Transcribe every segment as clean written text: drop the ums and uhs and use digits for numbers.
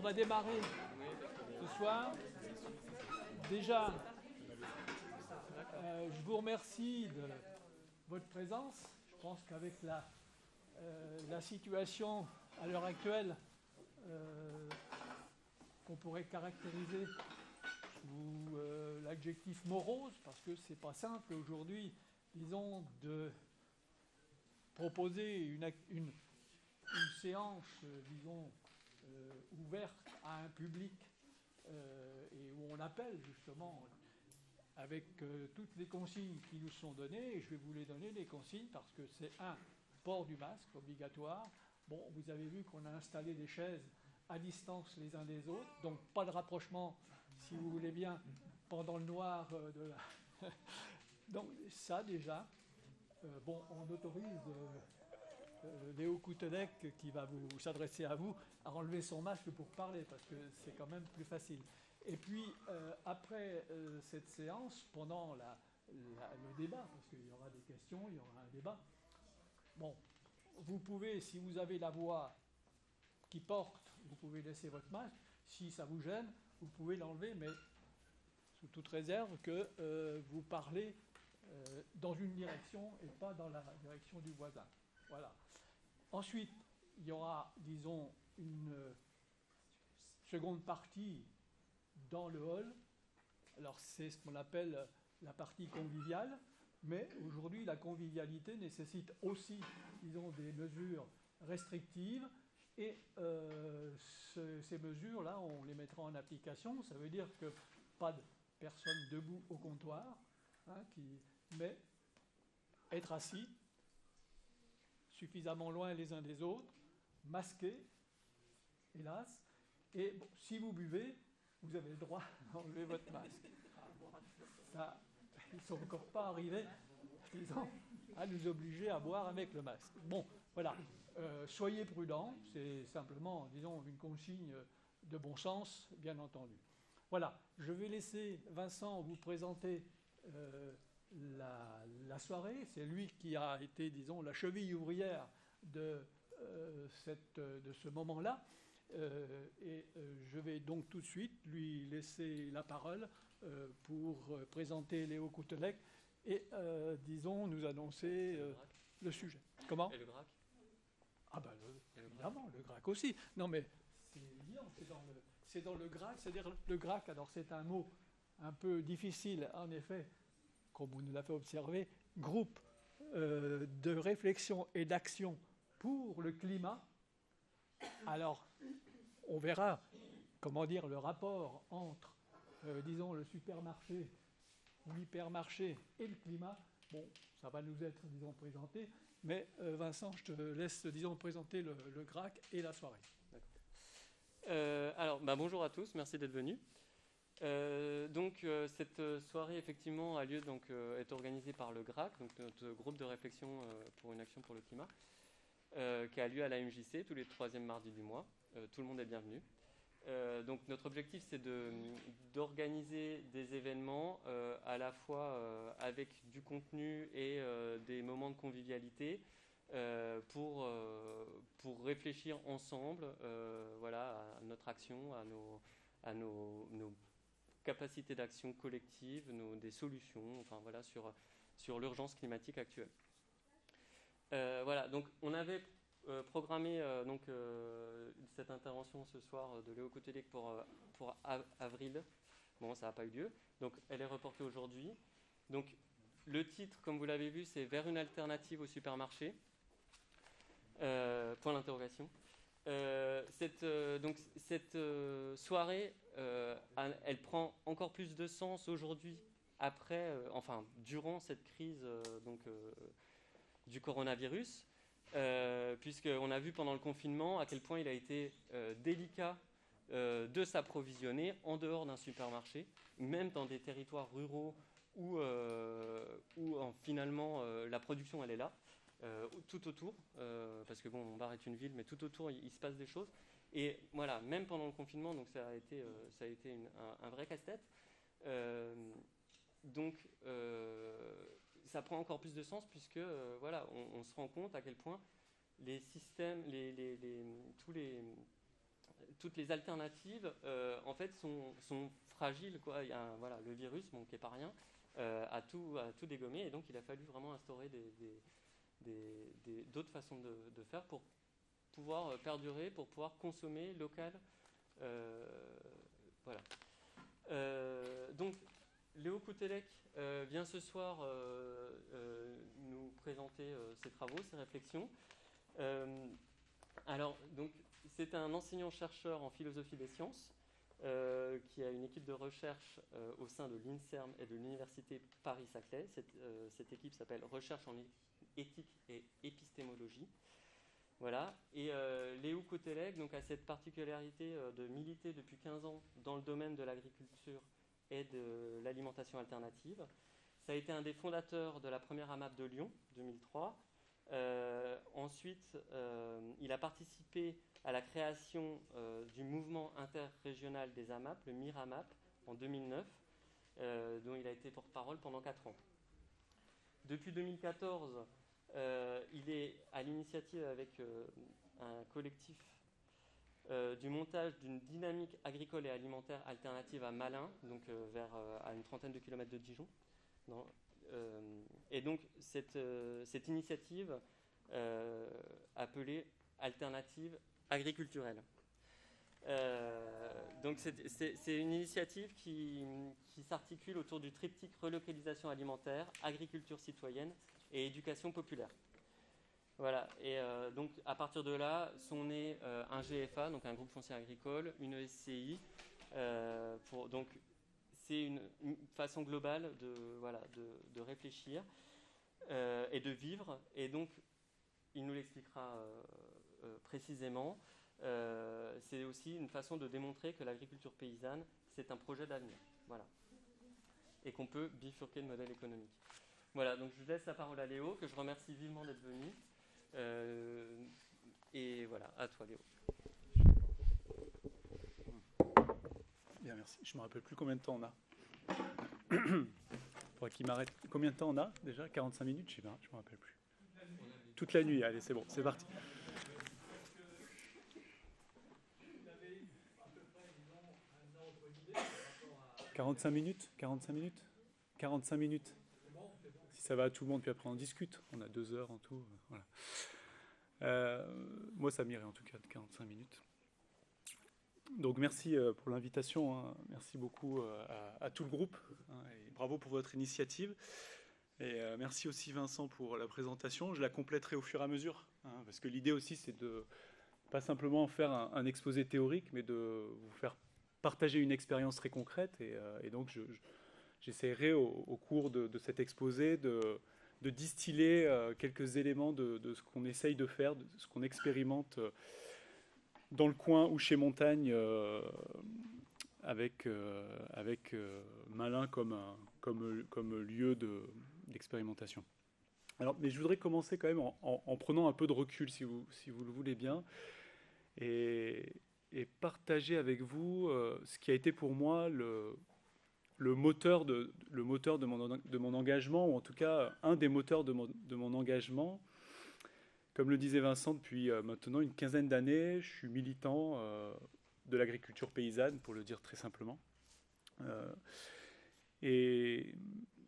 va démarrer ce soir. Déjà, je vous remercie de votre présence. Je pense qu'avec la situation à l'heure actuelle qu'on pourrait caractériser sous l'adjectif morose, parce que c'est pas simple aujourd'hui, disons, de proposer une séance, disons, ouverte à un public et où on appelle justement avec toutes les consignes qui nous sont données, et je vais vous les donner, les consignes, parce que c'est port du masque obligatoire. Bon, vous avez vu qu'on a installé des chaises à distance les uns des autres, donc pas de rapprochement, si vous voulez bien, pendant le noir de la... Donc ça déjà, bon, on autorise Léo Koutelek, qui va s'adresser à vous, à enlever son masque pour parler, parce que c'est quand même plus facile. Et puis, après cette séance, pendant le débat, parce qu'il y aura des questions, il y aura un débat, bon, vous pouvez, si vous avez la voix qui porte, vous pouvez laisser votre masque. Si ça vous gêne, vous pouvez l'enlever, mais sous toute réserve que vous parlez dans une direction et pas dans la direction du voisin. Voilà. Ensuite, il y aura, disons, une seconde partie dans le hall. Alors, c'est ce qu'on appelle la partie conviviale, mais aujourd'hui, la convivialité nécessite aussi, disons, des mesures restrictives, et ces mesures-là, on les mettra en application. Ça veut dire que pas de personne debout au comptoir, hein, mais être assis, suffisamment loin les uns des autres, masqués, hélas, et bon, si vous buvez, vous avez le droit d'enlever votre masque. Ça, ils ne sont encore pas arrivés, disons, à nous obliger à boire avec le masque. Bon, voilà. Soyez prudents, c'est simplement, disons, une consigne de bon sens, bien entendu. Voilà, je vais laisser Vincent vous présenter la soirée. C'est lui qui a été, disons, la cheville ouvrière de ce moment-là. Et je vais donc tout de suite lui laisser la parole pour présenter Léo Koutelek et, disons, nous annoncer le sujet. Comment ? Et le GRAC ? Ah ben, évidemment, le GRAC aussi. Non, mais c'est évident, c'est dans le GRAC, c'est-à-dire le GRAC, alors c'est un mot un peu difficile, en effet, comme vous nous l'avez observé, groupe de réflexion et d'action pour le climat. Alors, on verra, comment dire, le rapport entre, disons, le supermarché, l'hypermarché et le climat. Bon, ça va nous être, disons, présenté. Mais Vincent, je te laisse, disons, présenter le GRAC et la soirée. Alors, bonjour à tous, merci d'être venus. Cette soirée, effectivement, a lieu, est organisée par le GRAC, donc notre groupe de réflexion pour une action pour le climat, qui a lieu à la MJC tous les 3e mardis du mois. Tout le monde est bienvenu. Donc notre objectif, c'est d'organiser des événements à la fois avec du contenu et des moments de convivialité pour réfléchir ensemble voilà, à notre action, à nos capacités d'action collective, des solutions, enfin, voilà, sur l'urgence climatique actuelle. Voilà, donc on avait programmé cette intervention ce soir de Léo Koutelek pour avril. Bon, ça n'a pas eu lieu. Donc, elle est reportée aujourd'hui. Donc, le titre, comme vous l'avez vu, c'est « Vers une alternative au supermarché ». Point d'interrogation. Cette soirée, elle prend encore plus de sens aujourd'hui, durant cette crise du coronavirus. Puisqu'on a vu pendant le confinement à quel point il a été délicat de s'approvisionner en dehors d'un supermarché, même dans des territoires ruraux où finalement la production elle est là, tout autour, parce que bon, Montbard est une ville, mais tout autour il se passe des choses. Et voilà, même pendant le confinement, donc ça a été un vrai casse-tête. Ça prend encore plus de sens puisque voilà, on se rend compte à quel point les systèmes, toutes les alternatives, en fait, sont fragiles, quoi. Il y a voilà, le virus, bon, qui n'est pas rien, a tout dégommé, et donc il a fallu vraiment instaurer d'autres façons de faire pour pouvoir perdurer, pour pouvoir consommer local. Voilà. Donc, Léo Koutelek vient ce soir nous présenter ses travaux, ses réflexions. Alors, donc, c'est un enseignant-chercheur en philosophie des sciences qui a une équipe de recherche au sein de l'INSERM et de l'Université Paris-Saclay. Cette équipe s'appelle Recherche en éthique et épistémologie. Voilà. Et Léo Koutelek donc, a cette particularité de militer depuis 15 ans dans le domaine de l'agriculture et de l'alimentation alternative. Ça a été un des fondateurs de la première AMAP de Lyon, 2003. Ensuite, il a participé à la création du mouvement interrégional des AMAP, le MIRAMAP, en 2009, dont il a été porte-parole pendant 4 ans. Depuis 2014, il est à l'initiative avec un collectif du montage d'une dynamique agricole et alimentaire alternative à Malin, donc à une trentaine de kilomètres de Dijon. Et donc cette initiative appelée Alternative agriculturelle. Donc c'est une initiative qui s'articule autour du triptyque relocalisation alimentaire, agriculture citoyenne et éducation populaire. Voilà, et donc à partir de là sont nés un GFA, donc un groupe foncier agricole, une SCI, donc c'est une façon globale de réfléchir et de vivre, et donc il nous l'expliquera précisément. C'est aussi une façon de démontrer que l'agriculture paysanne, c'est un projet d'avenir, voilà, et qu'on peut bifurquer le modèle économique. Voilà, donc je laisse la parole à Léo, que je remercie vivement d'être venu. Et voilà, à toi Léo. Bien, merci. Je ne me rappelle plus combien de temps on a. Faudrait qu'il m'arrête. Combien de temps on a déjà? 45 minutes, je ne me rappelle plus. Toute la nuit, allez, c'est bon, c'est parti. 45 minutes 45 minutes 45 minutes. Si ça va à tout le monde, puis après on discute. On a 2 heures en tout. Voilà. Moi, ça m'irait en tout cas de 45 minutes. Donc merci pour l'invitation. Hein. Merci beaucoup à tout le groupe. Hein, et bravo pour votre initiative. Et merci aussi Vincent pour la présentation. Je la compléterai au fur et à mesure. Hein, parce que l'idée aussi, c'est de pas simplement faire un exposé théorique, mais de vous faire partager une expérience très concrète. Et donc j'essaierai au cours de cet exposé de distiller quelques éléments de ce qu'on essaye de faire, de ce qu'on expérimente dans le coin ou chez Montagne avec Malin comme lieu d'expérimentation. Alors, mais je voudrais commencer quand même en prenant un peu de recul, si vous le voulez bien, et partager avec vous ce qui a été pour moi le moteur de mon engagement, ou en tout cas un des moteurs de mon engagement. Comme le disait Vincent, depuis maintenant une quinzaine d'années, je suis militant de l'agriculture paysanne, pour le dire très simplement. Et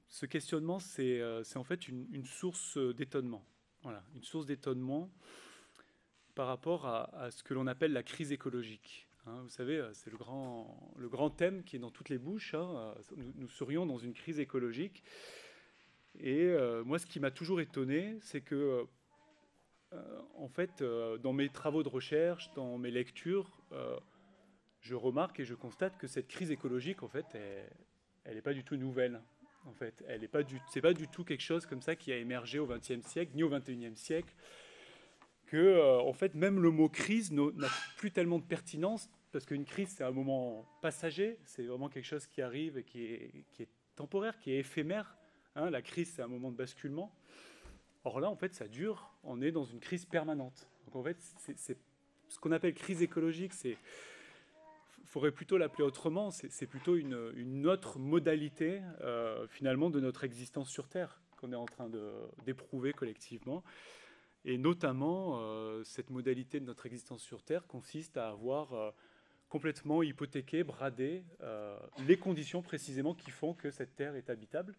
ce questionnement, c'est en fait une source d'étonnement. Voilà, une source d'étonnement par rapport à ce que l'on appelle la crise écologique. Hein, vous savez, c'est le grand thème qui est dans toutes les bouches. Hein. Nous serions dans une crise écologique. Et moi, ce qui m'a toujours étonné, c'est que en fait, dans mes travaux de recherche, dans mes lectures, je remarque et je constate que cette crise écologique, en fait, elle n'est pas du tout nouvelle. En fait, c'est pas du tout quelque chose comme ça qui a émergé au XXe siècle, ni au XXIe siècle. Que, en fait, même le mot crise n'a plus tellement de pertinence, parce qu'une crise, c'est un moment passager, c'est vraiment quelque chose qui arrive et qui est temporaire, qui est éphémère. Hein, la crise, c'est un moment de basculement. Or là, en fait, ça dure. On est dans une crise permanente. Donc, en fait, c'est ce qu'on appelle crise écologique. Il faudrait plutôt l'appeler autrement. C'est plutôt une autre modalité, finalement, de notre existence sur Terre qu'on est en train d'éprouver collectivement. Et notamment, cette modalité de notre existence sur Terre consiste à avoir complètement hypothéqué, bradé les conditions précisément qui font que cette Terre est habitable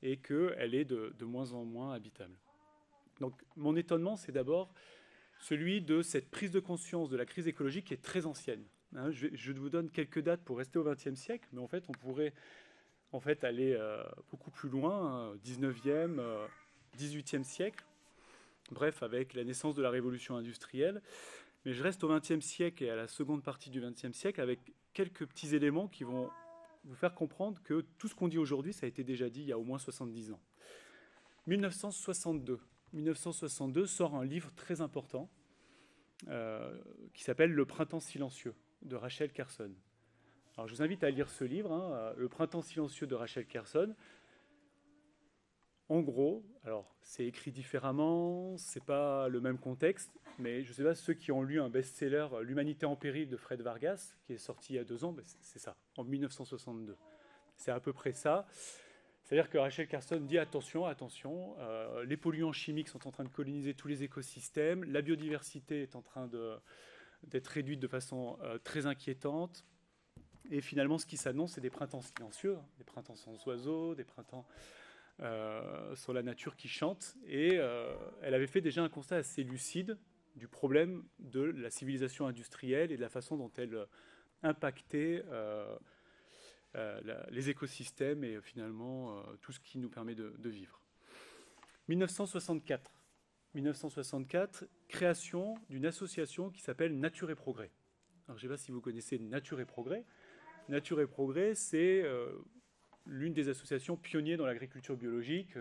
et qu'elle est de moins en moins habitable. Donc mon étonnement, c'est d'abord celui de cette prise de conscience de la crise écologique qui est très ancienne. Je vous donne quelques dates pour rester au XXe siècle, mais en fait, on pourrait aller beaucoup plus loin, 19e, 18e siècle, bref, avec la naissance de la révolution industrielle. Mais je reste au XXe siècle et à la seconde partie du XXe siècle avec quelques petits éléments qui vont vous faire comprendre que tout ce qu'on dit aujourd'hui, ça a été déjà dit il y a au moins 70 ans. 1962 sort un livre très important qui s'appelle « Le printemps silencieux » de Rachel Carson. Alors je vous invite à lire ce livre, Le printemps silencieux de Rachel Carson. En gros, alors c'est écrit différemment, c'est pas le même contexte, mais je ne sais pas, ceux qui ont lu un best-seller, L'Humanité en péril de Fred Vargas, qui est sorti il y a 2 ans, c'est ça, en 1962. C'est à peu près ça. C'est-à-dire que Rachel Carson dit attention, les polluants chimiques sont en train de coloniser tous les écosystèmes, la biodiversité est en train d'être réduite de façon très inquiétante, et finalement ce qui s'annonce, c'est des printemps silencieux, des printemps sans oiseaux, des printemps sur la nature qui chante, et elle avait fait déjà un constat assez lucide du problème de la civilisation industrielle et de la façon dont elle impactait les écosystèmes et finalement tout ce qui nous permet de vivre. 1964, création d'une association qui s'appelle Nature et Progrès. Alors je ne sais pas si vous connaissez Nature et Progrès. Nature et Progrès, c'est l'une des associations pionnières dans l'agriculture biologique.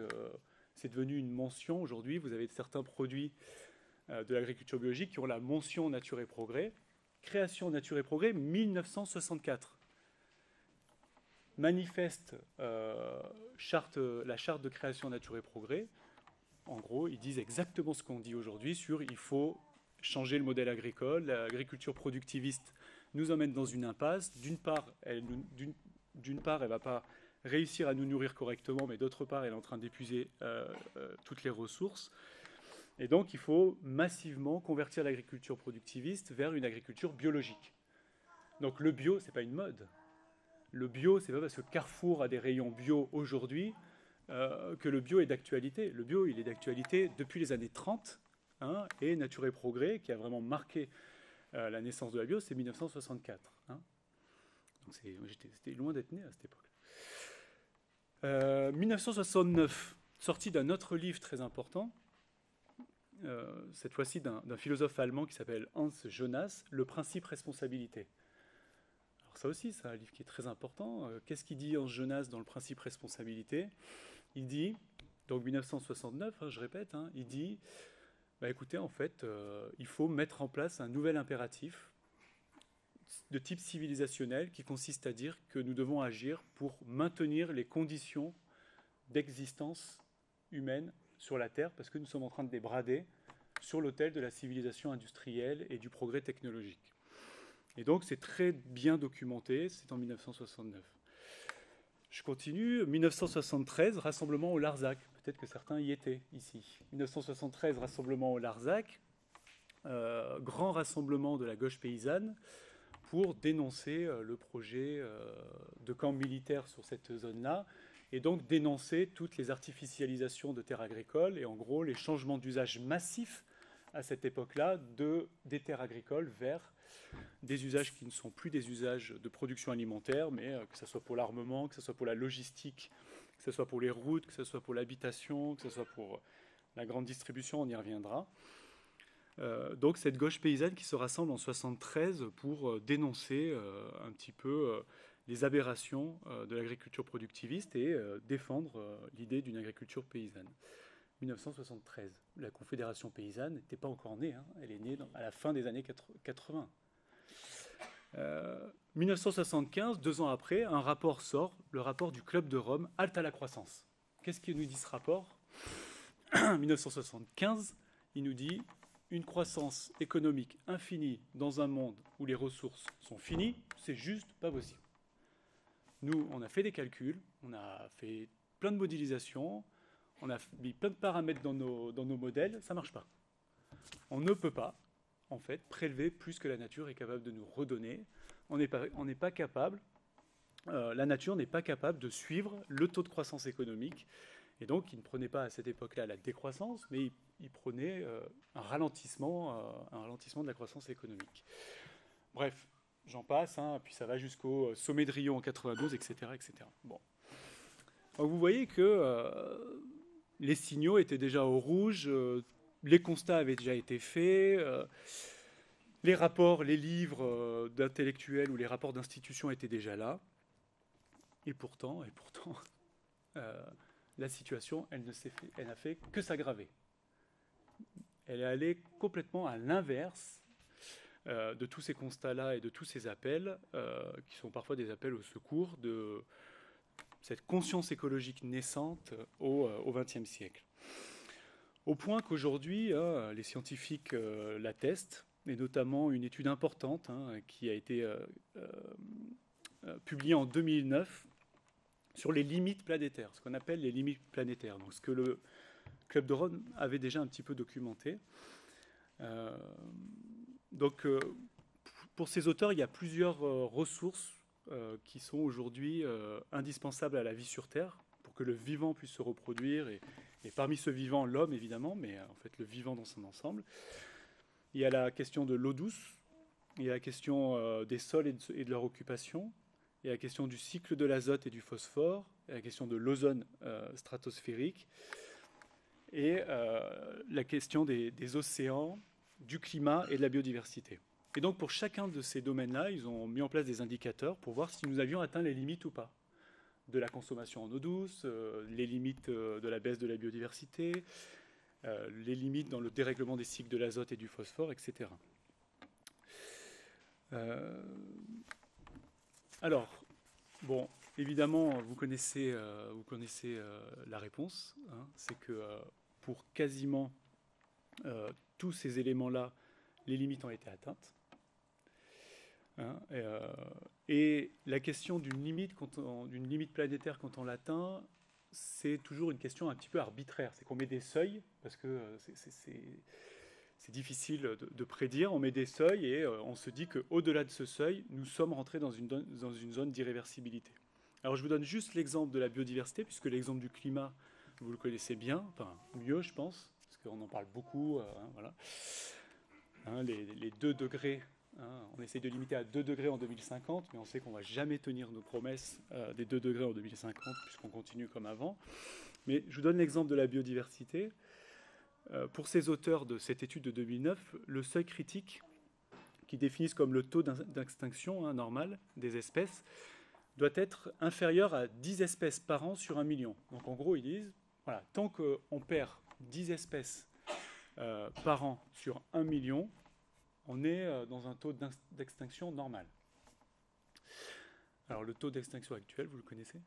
C'est devenu une mention aujourd'hui. Vous avez certains produits de l'agriculture biologique qui ont la mention Nature et Progrès. Création Nature et Progrès, 1964. Manifeste la charte de création Nature et Progrès. En gros, ils disent exactement ce qu'on dit aujourd'hui sur il faut changer le modèle agricole. L'agriculture productiviste nous emmène dans une impasse. D'une part, elle ne va pas réussir à nous nourrir correctement, mais d'autre part, elle est en train d'épuiser toutes les ressources. Et donc, il faut massivement convertir l'agriculture productiviste vers une agriculture biologique. Donc, le bio, ce n'est pas une mode. Le bio, ce n'est pas parce que Carrefour a des rayons bio aujourd'hui que le bio est d'actualité. Le bio, il est d'actualité depuis les années 30, et Nature et Progrès, qui a vraiment marqué la naissance de la bio, c'est 1964. Donc, c'était loin d'être né à cette époque. 1969, sortie d'un autre livre très important, cette fois-ci d'un philosophe allemand qui s'appelle Hans Jonas, Le principe responsabilité. Alors ça aussi, c'est un livre qui est très important. Qu'est-ce qu'il dit Hans Jonas dans Le principe responsabilité ? Il dit, donc 1969, je répète, il dit, écoutez, en fait, il faut mettre en place un nouvel impératif de type civilisationnel qui consiste à dire que nous devons agir pour maintenir les conditions d'existence humaine sur la Terre parce que nous sommes en train de les brader sur l'autel de la civilisation industrielle et du progrès technologique. Et donc c'est très bien documenté, c'est en 1969. Je continue, 1973, rassemblement au Larzac. Peut-être que certains y étaient ici. 1973, rassemblement au Larzac, grand rassemblement de la gauche paysanne pour dénoncer le projet de camp militaire sur cette zone-là et donc dénoncer toutes les artificialisations de terres agricoles et en gros les changements d'usage massifs à cette époque-là des terres agricoles vers des usages qui ne sont plus des usages de production alimentaire, mais que ce soit pour l'armement, que ce soit pour la logistique, que ce soit pour les routes, que ce soit pour l'habitation, que ce soit pour la grande distribution, on y reviendra. Donc cette gauche paysanne qui se rassemble en 1973 pour dénoncer un petit peu les aberrations de l'agriculture productiviste et défendre l'idée d'une agriculture paysanne. 1973, la Confédération paysanne n'était pas encore née, elle est née à la fin des années 80. 1975, 2 ans après, un rapport sort, le rapport du Club de Rome, Halte à la croissance. Qu'est-ce qu'il nous dit ce rapport ? 1975, il nous dit une croissance économique infinie dans un monde où les ressources sont finies, c'est juste pas possible. Nous, on a fait des calculs, on a fait plein de modélisations, on a mis plein de paramètres dans nos modèles, ça ne marche pas. On ne peut pas, en fait, prélever plus que la nature est capable de nous redonner. On n'est pas capable, la nature n'est pas capable de suivre le taux de croissance économique. Et donc, il ne prenait pas à cette époque-là la décroissance, mais il prenait un ralentissement de la croissance économique. Bref, j'en passe, hein, puis ça va jusqu'au sommet de Rio en 92, etc. etc. Bon. Donc vous voyez que les signaux étaient déjà au rouge, les constats avaient déjà été faits, les rapports, les livres d'intellectuels ou les rapports d'institutions étaient déjà là. Et pourtant, la situation, elle n'a fait que s'aggraver. Elle est allée complètement à l'inverse de tous ces constats-là et de tous ces appels, qui sont parfois des appels au secours de cette conscience écologique naissante au XXe siècle. Au point qu'aujourd'hui, les scientifiques l'attestent, et notamment une étude importante qui a été publiée en 2009 sur les limites planétaires, ce qu'on appelle les limites planétaires, donc ce que le Club de Rome avait déjà un petit peu documenté. Donc, pour ces auteurs, il y a plusieurs ressources qui sont aujourd'hui indispensables à la vie sur Terre pour que le vivant puisse se reproduire, et parmi ce vivant, l'homme évidemment, mais en fait le vivant dans son ensemble. Il y a la question de l'eau douce, il y a la question des sols et de leur occupation, il y a la question du cycle de l'azote et du phosphore, il y a la question de l'ozone stratosphérique, et la question des océans, du climat et de la biodiversité. Et donc pour chacun de ces domaines-là, ils ont mis en place des indicateurs pour voir si nous avions atteint les limites ou pas de la consommation en eau douce, les limites de la baisse de la biodiversité, les limites dans le dérèglement des cycles de l'azote et du phosphore, etc. Alors, bon, évidemment, vous connaissez la réponse. Hein, c'est que pour quasiment tous ces éléments-là, les limites ont été atteintes. Hein, et la question d'une limite planétaire quand on l'atteint, c'est toujours une question un petit peu arbitraire. C'est qu'on met des seuils, parce que c'est difficile de prédire. On met des seuils et on se dit qu'au-delà de ce seuil, nous sommes rentrés dans une zone d'irréversibilité. Alors je vous donne juste l'exemple de la biodiversité, puisque l'exemple du climat, vous le connaissez bien, enfin mieux je pense, parce qu'on en parle beaucoup. Voilà. Hein, les 2 degrés, on essaye de limiter à 2 degrés en 2050, mais on sait qu'on ne va jamais tenir nos promesses des 2 degrés en 2050, puisqu'on continue comme avant. Mais je vous donne l'exemple de la biodiversité. Pour ces auteurs de cette étude de 2009, le seuil critique, qui définissent comme le taux d'extinction normal des espèces, doit être inférieur à 10 espèces par an sur 1 million. Donc en gros, ils disent, voilà, tant qu'on perd 10 espèces par an sur 1 million, on est dans un taux d'extinction normal. Alors le taux d'extinction actuel, vous le connaissez ?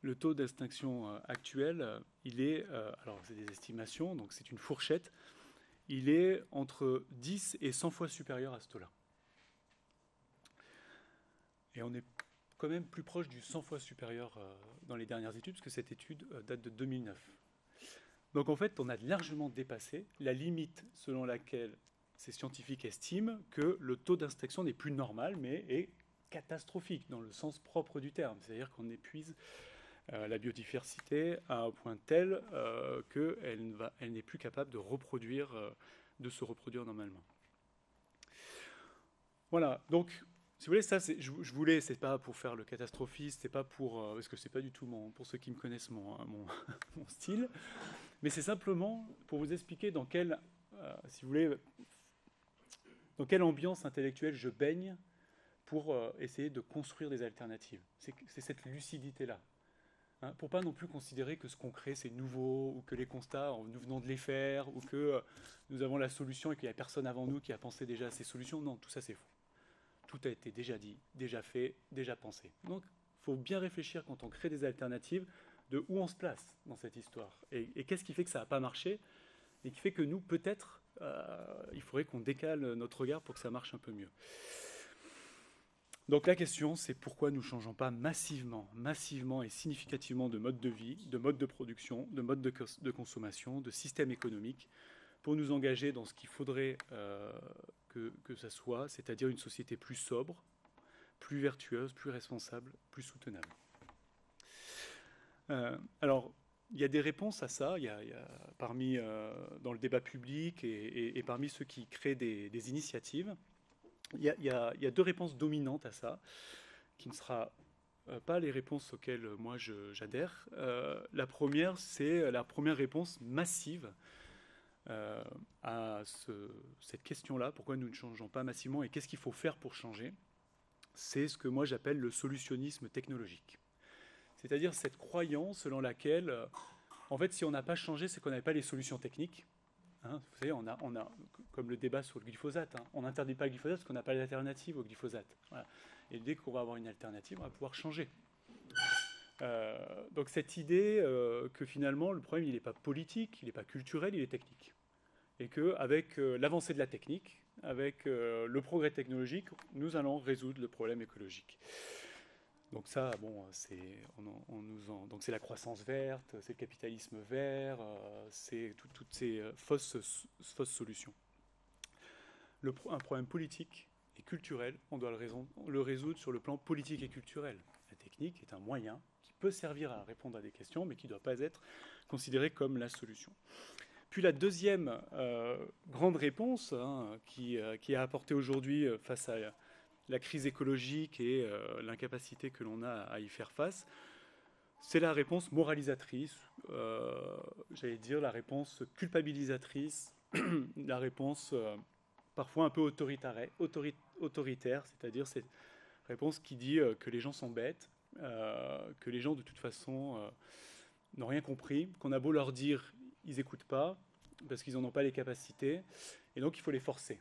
Le taux d'extinction actuel, il est, alors c'est des estimations, donc c'est une fourchette, il est entre 10 et 100 fois supérieur à ce taux-là. Et on est quand même plus proche du 100 fois supérieur dans les dernières études, parce que cette étude date de 2009. Donc en fait, on a largement dépassé la limite selon laquelle ces scientifiques estiment que le taux d'extinction n'est plus normal, mais est catastrophique dans le sens propre du terme. C'est-à-dire qu'on épuise la biodiversité à un point tel qu'elle n'est plus capable de se reproduire normalement. Voilà, donc si vous voulez, ça, c'est pas pour faire le catastrophiste, c'est pas pour, parce que c'est pas du tout pour ceux qui me connaissent mon style, mais c'est simplement pour vous expliquer dans quelle ambiance intellectuelle je baigne pour essayer de construire des alternatives. C'est cette lucidité-là. Hein, pour pas non plus considérer que ce qu'on crée c'est nouveau, ou que les constats, nous venons de les faire, ou que nous avons la solution et qu'il n'y a personne avant nous qui a pensé déjà à ces solutions. Non, tout ça c'est faux. Tout a été déjà dit, déjà fait, déjà pensé. Donc il faut bien réfléchir quand on crée des alternatives de où on se place dans cette histoire. Et qu'est-ce qui fait que ça n'a pas marché et qui fait que nous, peut-être, il faudrait qu'on décale notre regard pour que ça marche un peu mieux. Donc la question, c'est pourquoi nous ne changeons pas massivement et significativement de mode de vie, de mode de production, de mode de consommation, de système économique, pour nous engager dans ce qu'il faudrait que ça soit, c'est-à-dire une société plus sobre, plus vertueuse, plus responsable, plus soutenable. Alors, il y a des réponses à ça, il y a parmi, dans le débat public et parmi ceux qui créent des initiatives. Il y a deux réponses dominantes à ça, qui ne sera pas les réponses auxquelles moi j'adhère. La première, c'est la première réponse massive à cette question-là, pourquoi nous ne changeons pas massivement et qu'est-ce qu'il faut faire pour changer. C'est ce que moi j'appelle le solutionnisme technologique. C'est-à-dire cette croyance selon laquelle, en fait, si on n'a pas changé, c'est qu'on n'avait pas les solutions techniques. Hein, vous savez, on a, comme le débat sur le glyphosate, hein, on n'interdit pas le glyphosate parce qu'on n'a pas d'alternative au glyphosate. Voilà. Et dès qu'on va avoir une alternative, on va pouvoir changer. Donc cette idée que finalement, le problème, il n'est pas politique, il n'est pas culturel, il est technique. Et qu'avec l'avancée de la technique, avec le progrès technologique, nous allons résoudre le problème écologique. Donc ça, bon, donc c'est la croissance verte, c'est le capitalisme vert, c'est toutes ces fausses solutions. Un problème politique et culturel, on doit le résoudre sur le plan politique et culturel. La technique est un moyen qui peut servir à répondre à des questions, mais qui ne doit pas être considéré comme la solution. Puis la deuxième grande réponse qui est apportée aujourd'hui face à la crise écologique et l'incapacité que l'on a à y faire face, c'est la réponse moralisatrice, j'allais dire la réponse culpabilisatrice, la réponse parfois un peu autoritaire, c'est-à-dire cette réponse qui dit que les gens sont bêtes, que les gens de toute façon n'ont rien compris, qu'on a beau leur dire, ils n'écoutent pas, parce qu'ils n'en ont pas les capacités, et donc il faut les forcer.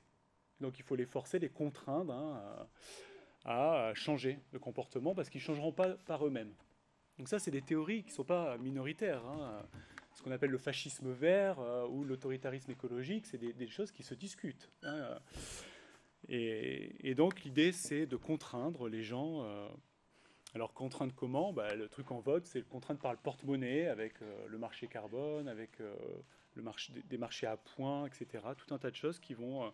Donc il faut les forcer, les contraindre à changer de comportement parce qu'ils ne changeront pas par eux-mêmes. Donc ça, c'est des théories qui ne sont pas minoritaires. Ce qu'on appelle le fascisme vert ou l'autoritarisme écologique, c'est des choses qui se discutent. Et donc l'idée, c'est de contraindre les gens. Alors contraindre comment ? Le truc en vogue, c'est contraindre par le porte-monnaie avec le marché carbone, avec des marchés à points, etc. Tout un tas de choses qui vont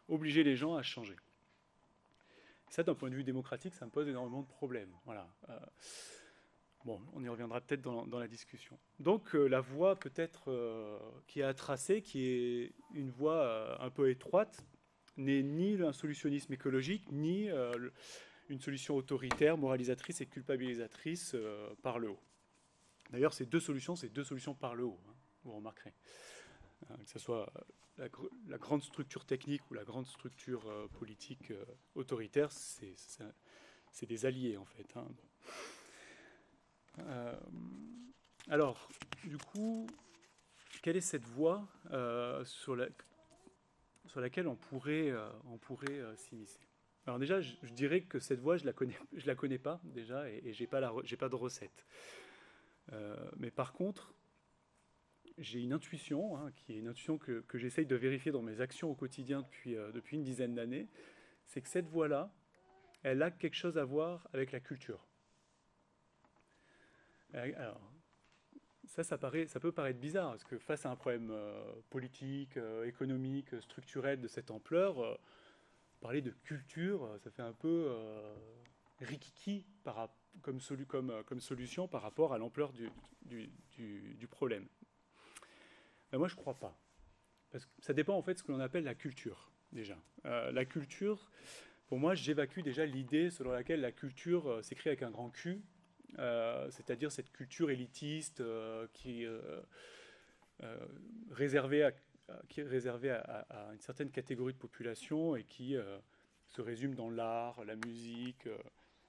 obliger les gens à changer. Ça, d'un point de vue démocratique, ça me pose énormément de problèmes. Voilà. Bon, on y reviendra peut-être dans la discussion. Donc, la voie peut-être qui est à tracer, qui est une voie un peu étroite, n'est ni un solutionnisme écologique, ni une solution autoritaire, moralisatrice et culpabilisatrice par le haut. D'ailleurs, ces deux solutions par le haut, vous remarquerez. Que ce soit la grande structure technique ou la grande structure politique autoritaire, c'est des alliés en fait. Alors, du coup, quelle est cette voie sur laquelle on pourrait s'immiscer ? Alors déjà, je dirais que cette voie, je la connais pas déjà, et j'ai pas de recette. Mais par contre, j'ai une intuition, qui est une intuition que j'essaye de vérifier dans mes actions au quotidien depuis une dizaine d'années, c'est que cette voie-là, elle a quelque chose à voir avec la culture. Alors, ça peut paraître bizarre, parce que face à un problème politique, économique, structurel de cette ampleur, parler de culture, ça fait un peu rikiki comme solution par rapport à l'ampleur du problème. Moi, je ne crois pas. Parce que ça dépend en fait de ce que l'on appelle la culture, déjà. La culture, pour moi, j'évacue déjà l'idée selon laquelle la culture s'écrit avec un grand Q, c'est-à-dire cette culture élitiste qui est réservée à une certaine catégorie de population et qui se résume dans l'art, la musique,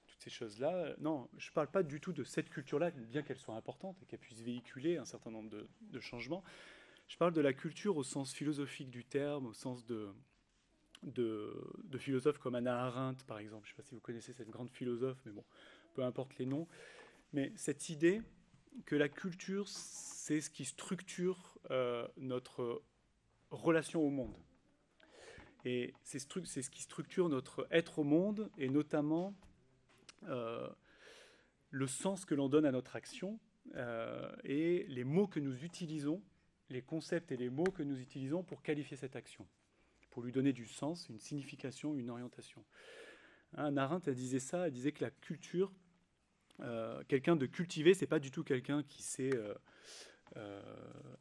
toutes ces choses-là. Non, je ne parle pas du tout de cette culture-là, bien qu'elle soit importante et qu'elle puisse véhiculer un certain nombre de changements. Je parle de la culture au sens philosophique du terme, au sens de philosophes comme Hannah Arendt, par exemple. Je ne sais pas si vous connaissez cette grande philosophe, mais bon, peu importe les noms. Mais cette idée que la culture, c'est ce qui structure notre relation au monde. Et c'est ce qui structure notre être au monde, et notamment le sens que l'on donne à notre action et les mots que nous utilisons, les concepts et les mots que nous utilisons pour qualifier cette action, pour lui donner du sens, une signification, une orientation. Hannah Arendt, elle disait ça, elle disait que la culture, quelqu'un de cultivé, c'est pas du tout quelqu'un qui sait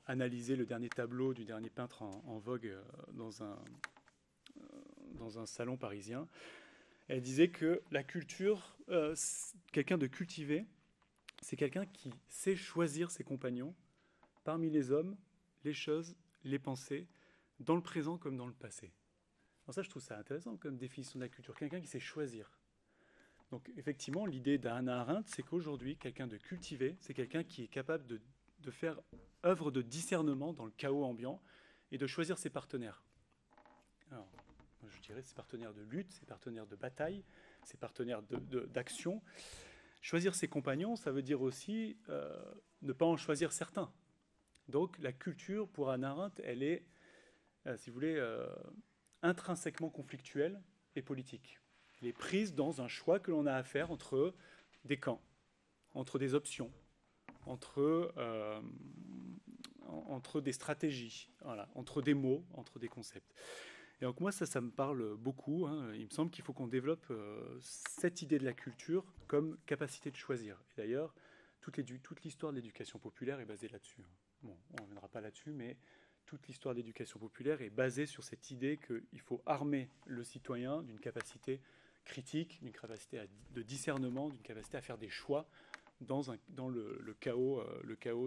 analyser le dernier tableau du dernier peintre en vogue dans un salon parisien. Elle disait que la culture, quelqu'un de cultivé, c'est quelqu'un qui sait choisir ses compagnons parmi les hommes, les choses, les pensées, dans le présent comme dans le passé. Alors ça, je trouve ça intéressant comme définition de la culture. Quelqu'un qui sait choisir. Donc effectivement, l'idée d'Hannah Arendt, c'est qu'aujourd'hui, quelqu'un de cultivé, c'est quelqu'un qui est capable de faire œuvre de discernement dans le chaos ambiant et de choisir ses partenaires. Alors, je dirais ses partenaires de lutte, ses partenaires de bataille, ses partenaires d'action. Choisir ses compagnons, ça veut dire aussi ne pas en choisir certains. Donc la culture, pour Hannah Arendt, elle est, si vous voulez, intrinsèquement conflictuelle et politique. Elle est prise dans un choix que l'on a à faire entre des camps, entre des options, entre des stratégies, voilà, entre des mots, entre des concepts. Et donc moi, ça me parle beaucoup. Il me semble qu'il faut qu'on développe cette idée de la culture comme capacité de choisir. Et d'ailleurs, toute l'histoire de l'éducation populaire est basée là-dessus. Bon, on ne reviendra pas là-dessus, mais toute l'histoire de l'éducation populaire est basée sur cette idée qu'il faut armer le citoyen d'une capacité critique, d'une capacité de discernement, d'une capacité à faire des choix dans le chaos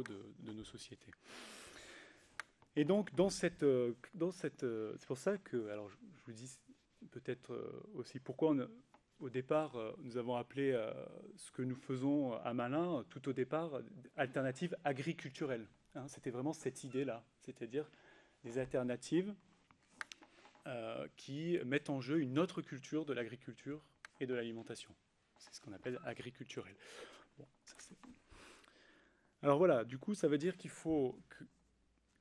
de nos sociétés. Et donc, c'est pour ça que, alors je vous dis peut-être aussi pourquoi au départ, nous avons appelé ce que nous faisons à Malin, tout au départ, alternative agriculturelle. C'était vraiment cette idée-là, c'est-à-dire des alternatives qui mettent en jeu une autre culture de l'agriculture et de l'alimentation. C'est ce qu'on appelle agriculturel. Bon, alors voilà, du coup, ça veut dire qu'il faut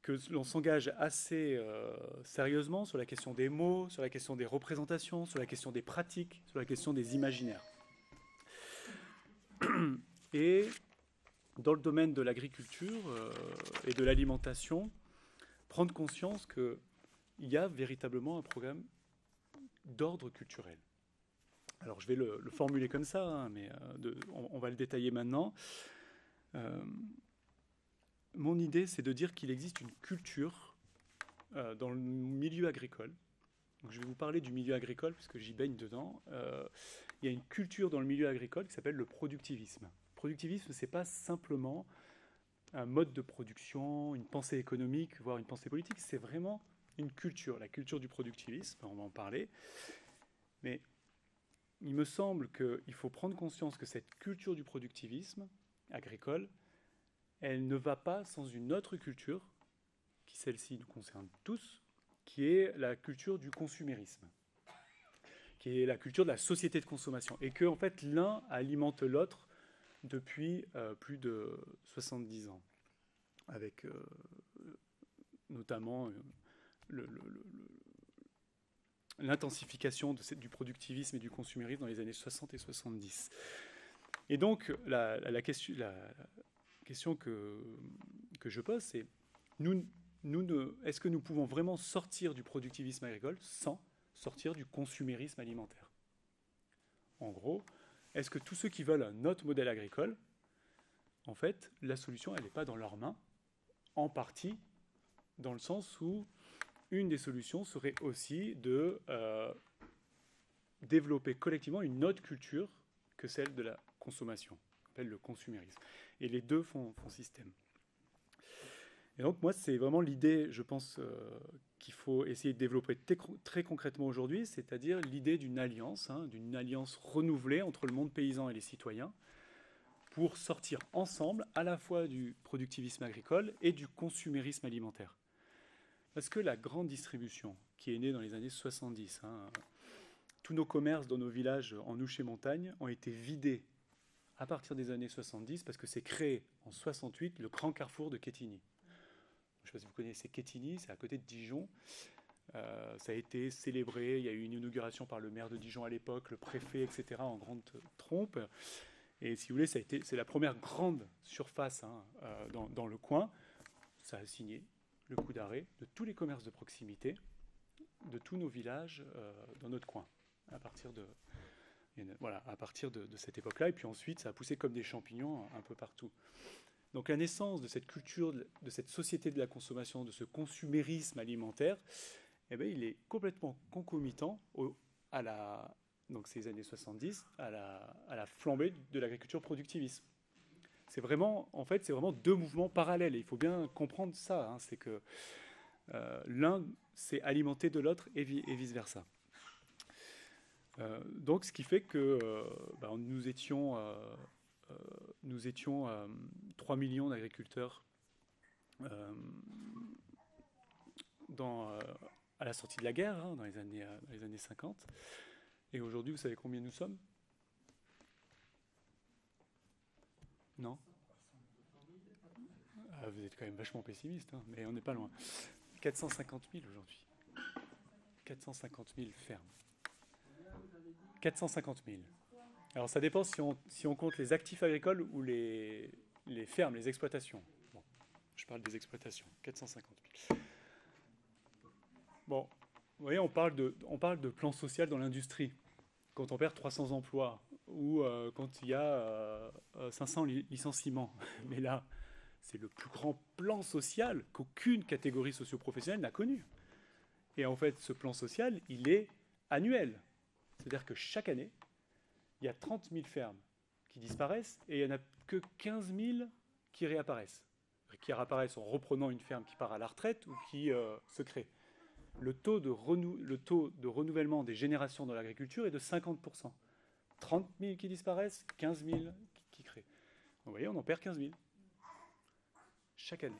que l'on s'engage assez sérieusement sur la question des mots, sur la question des représentations, sur la question des pratiques, sur la question des imaginaires. Et dans le domaine de l'agriculture et de l'alimentation, prendre conscience qu'il y a véritablement un programme d'ordre culturel. Alors je vais le formuler comme ça, mais on va le détailler maintenant. Mon idée, c'est de dire qu'il existe une culture dans le milieu agricole. Donc, je vais vous parler du milieu agricole, puisque j'y baigne dedans. Il y a une culture dans le milieu agricole qui s'appelle le productivisme. Le productivisme, ce n'est pas simplement un mode de production, une pensée économique, voire une pensée politique. C'est vraiment une culture, la culture du productivisme. On va en parler. Mais il me semble qu'il faut prendre conscience que cette culture du productivisme agricole, elle ne va pas sans une autre culture, qui celle-ci nous concerne tous, qui est la culture du consumérisme, qui est la culture de la société de consommation, et que en fait l'un alimente l'autre depuis plus de 70 ans, avec notamment l'intensification du productivisme et du consumérisme dans les années 60 et 70. Et donc la question que je pose, c'est est-ce que nous pouvons vraiment sortir du productivisme agricole sans sortir du consumérisme alimentaire? En gros, est-ce que tous ceux qui veulent un autre modèle agricole, en fait, la solution, elle n'est pas dans leurs mains, en partie, dans le sens où une des solutions serait aussi de développer collectivement une autre culture que celle de la consommation, qu'on appelle le consumérisme. Et les deux font système. Et donc, moi, c'est vraiment l'idée, je pense, qu'il faut essayer de développer très concrètement aujourd'hui, c'est-à-dire l'idée d'une alliance renouvelée entre le monde paysan et les citoyens, pour sortir ensemble à la fois du productivisme agricole et du consumérisme alimentaire. Parce que la grande distribution, qui est née dans les années 70, tous nos commerces dans nos villages en Ouchet-Montagne ont été vidés à partir des années 70, parce que c'est créé en 68 le grand carrefour de Quetigny. Je ne sais pas si vous connaissez Quetigny, c'est à côté de Dijon. Ça a été célébré, il y a eu une inauguration par le maire de Dijon à l'époque, le préfet, etc., en grande trompe. Et si vous voulez, c'est la première grande surface dans le coin. Ça a signé le coup d'arrêt de tous les commerces de proximité, de tous nos villages dans notre coin, à partir de cette époque-là. Et puis ensuite, ça a poussé comme des champignons un peu partout. Donc la naissance de cette culture, de cette société de la consommation, de ce consumérisme alimentaire, eh bien, il est complètement concomitant donc ces années 70 à la flambée de l'agriculture productiviste. C'est vraiment deux mouvements parallèles. Et il faut bien comprendre ça. C'est que l'un s'est alimenté de l'autre et vice-versa. Donc ce qui fait que nous étions 3 millions d'agriculteurs à la sortie de la guerre, dans les années 50. Et aujourd'hui, vous savez combien nous sommes? Non? Vous êtes quand même vachement pessimiste, mais on n'est pas loin. 450 000 aujourd'hui. 450 000 fermes. 450 000. Alors ça dépend si on compte les actifs agricoles ou les fermes, les exploitations. Bon, je parle des exploitations. 450 000. Bon, vous voyez, on parle de plan social dans l'industrie. Quand on perd 300 emplois ou quand il y a 500 licenciements. Mais là, c'est le plus grand plan social qu'aucune catégorie socio-professionnelle n'a connu. Et en fait, ce plan social, il est annuel. C'est-à-dire que chaque année, il y a 30 000 fermes qui disparaissent et il n'y en a que 15 000 qui réapparaissent. Qui réapparaissent en reprenant une ferme qui part à la retraite ou qui se crée. Le taux de renouvellement des générations dans l'agriculture est de 50%. 30 000 qui disparaissent, 15 000 qui créent. Vous voyez, on en perd 15 000 chaque année.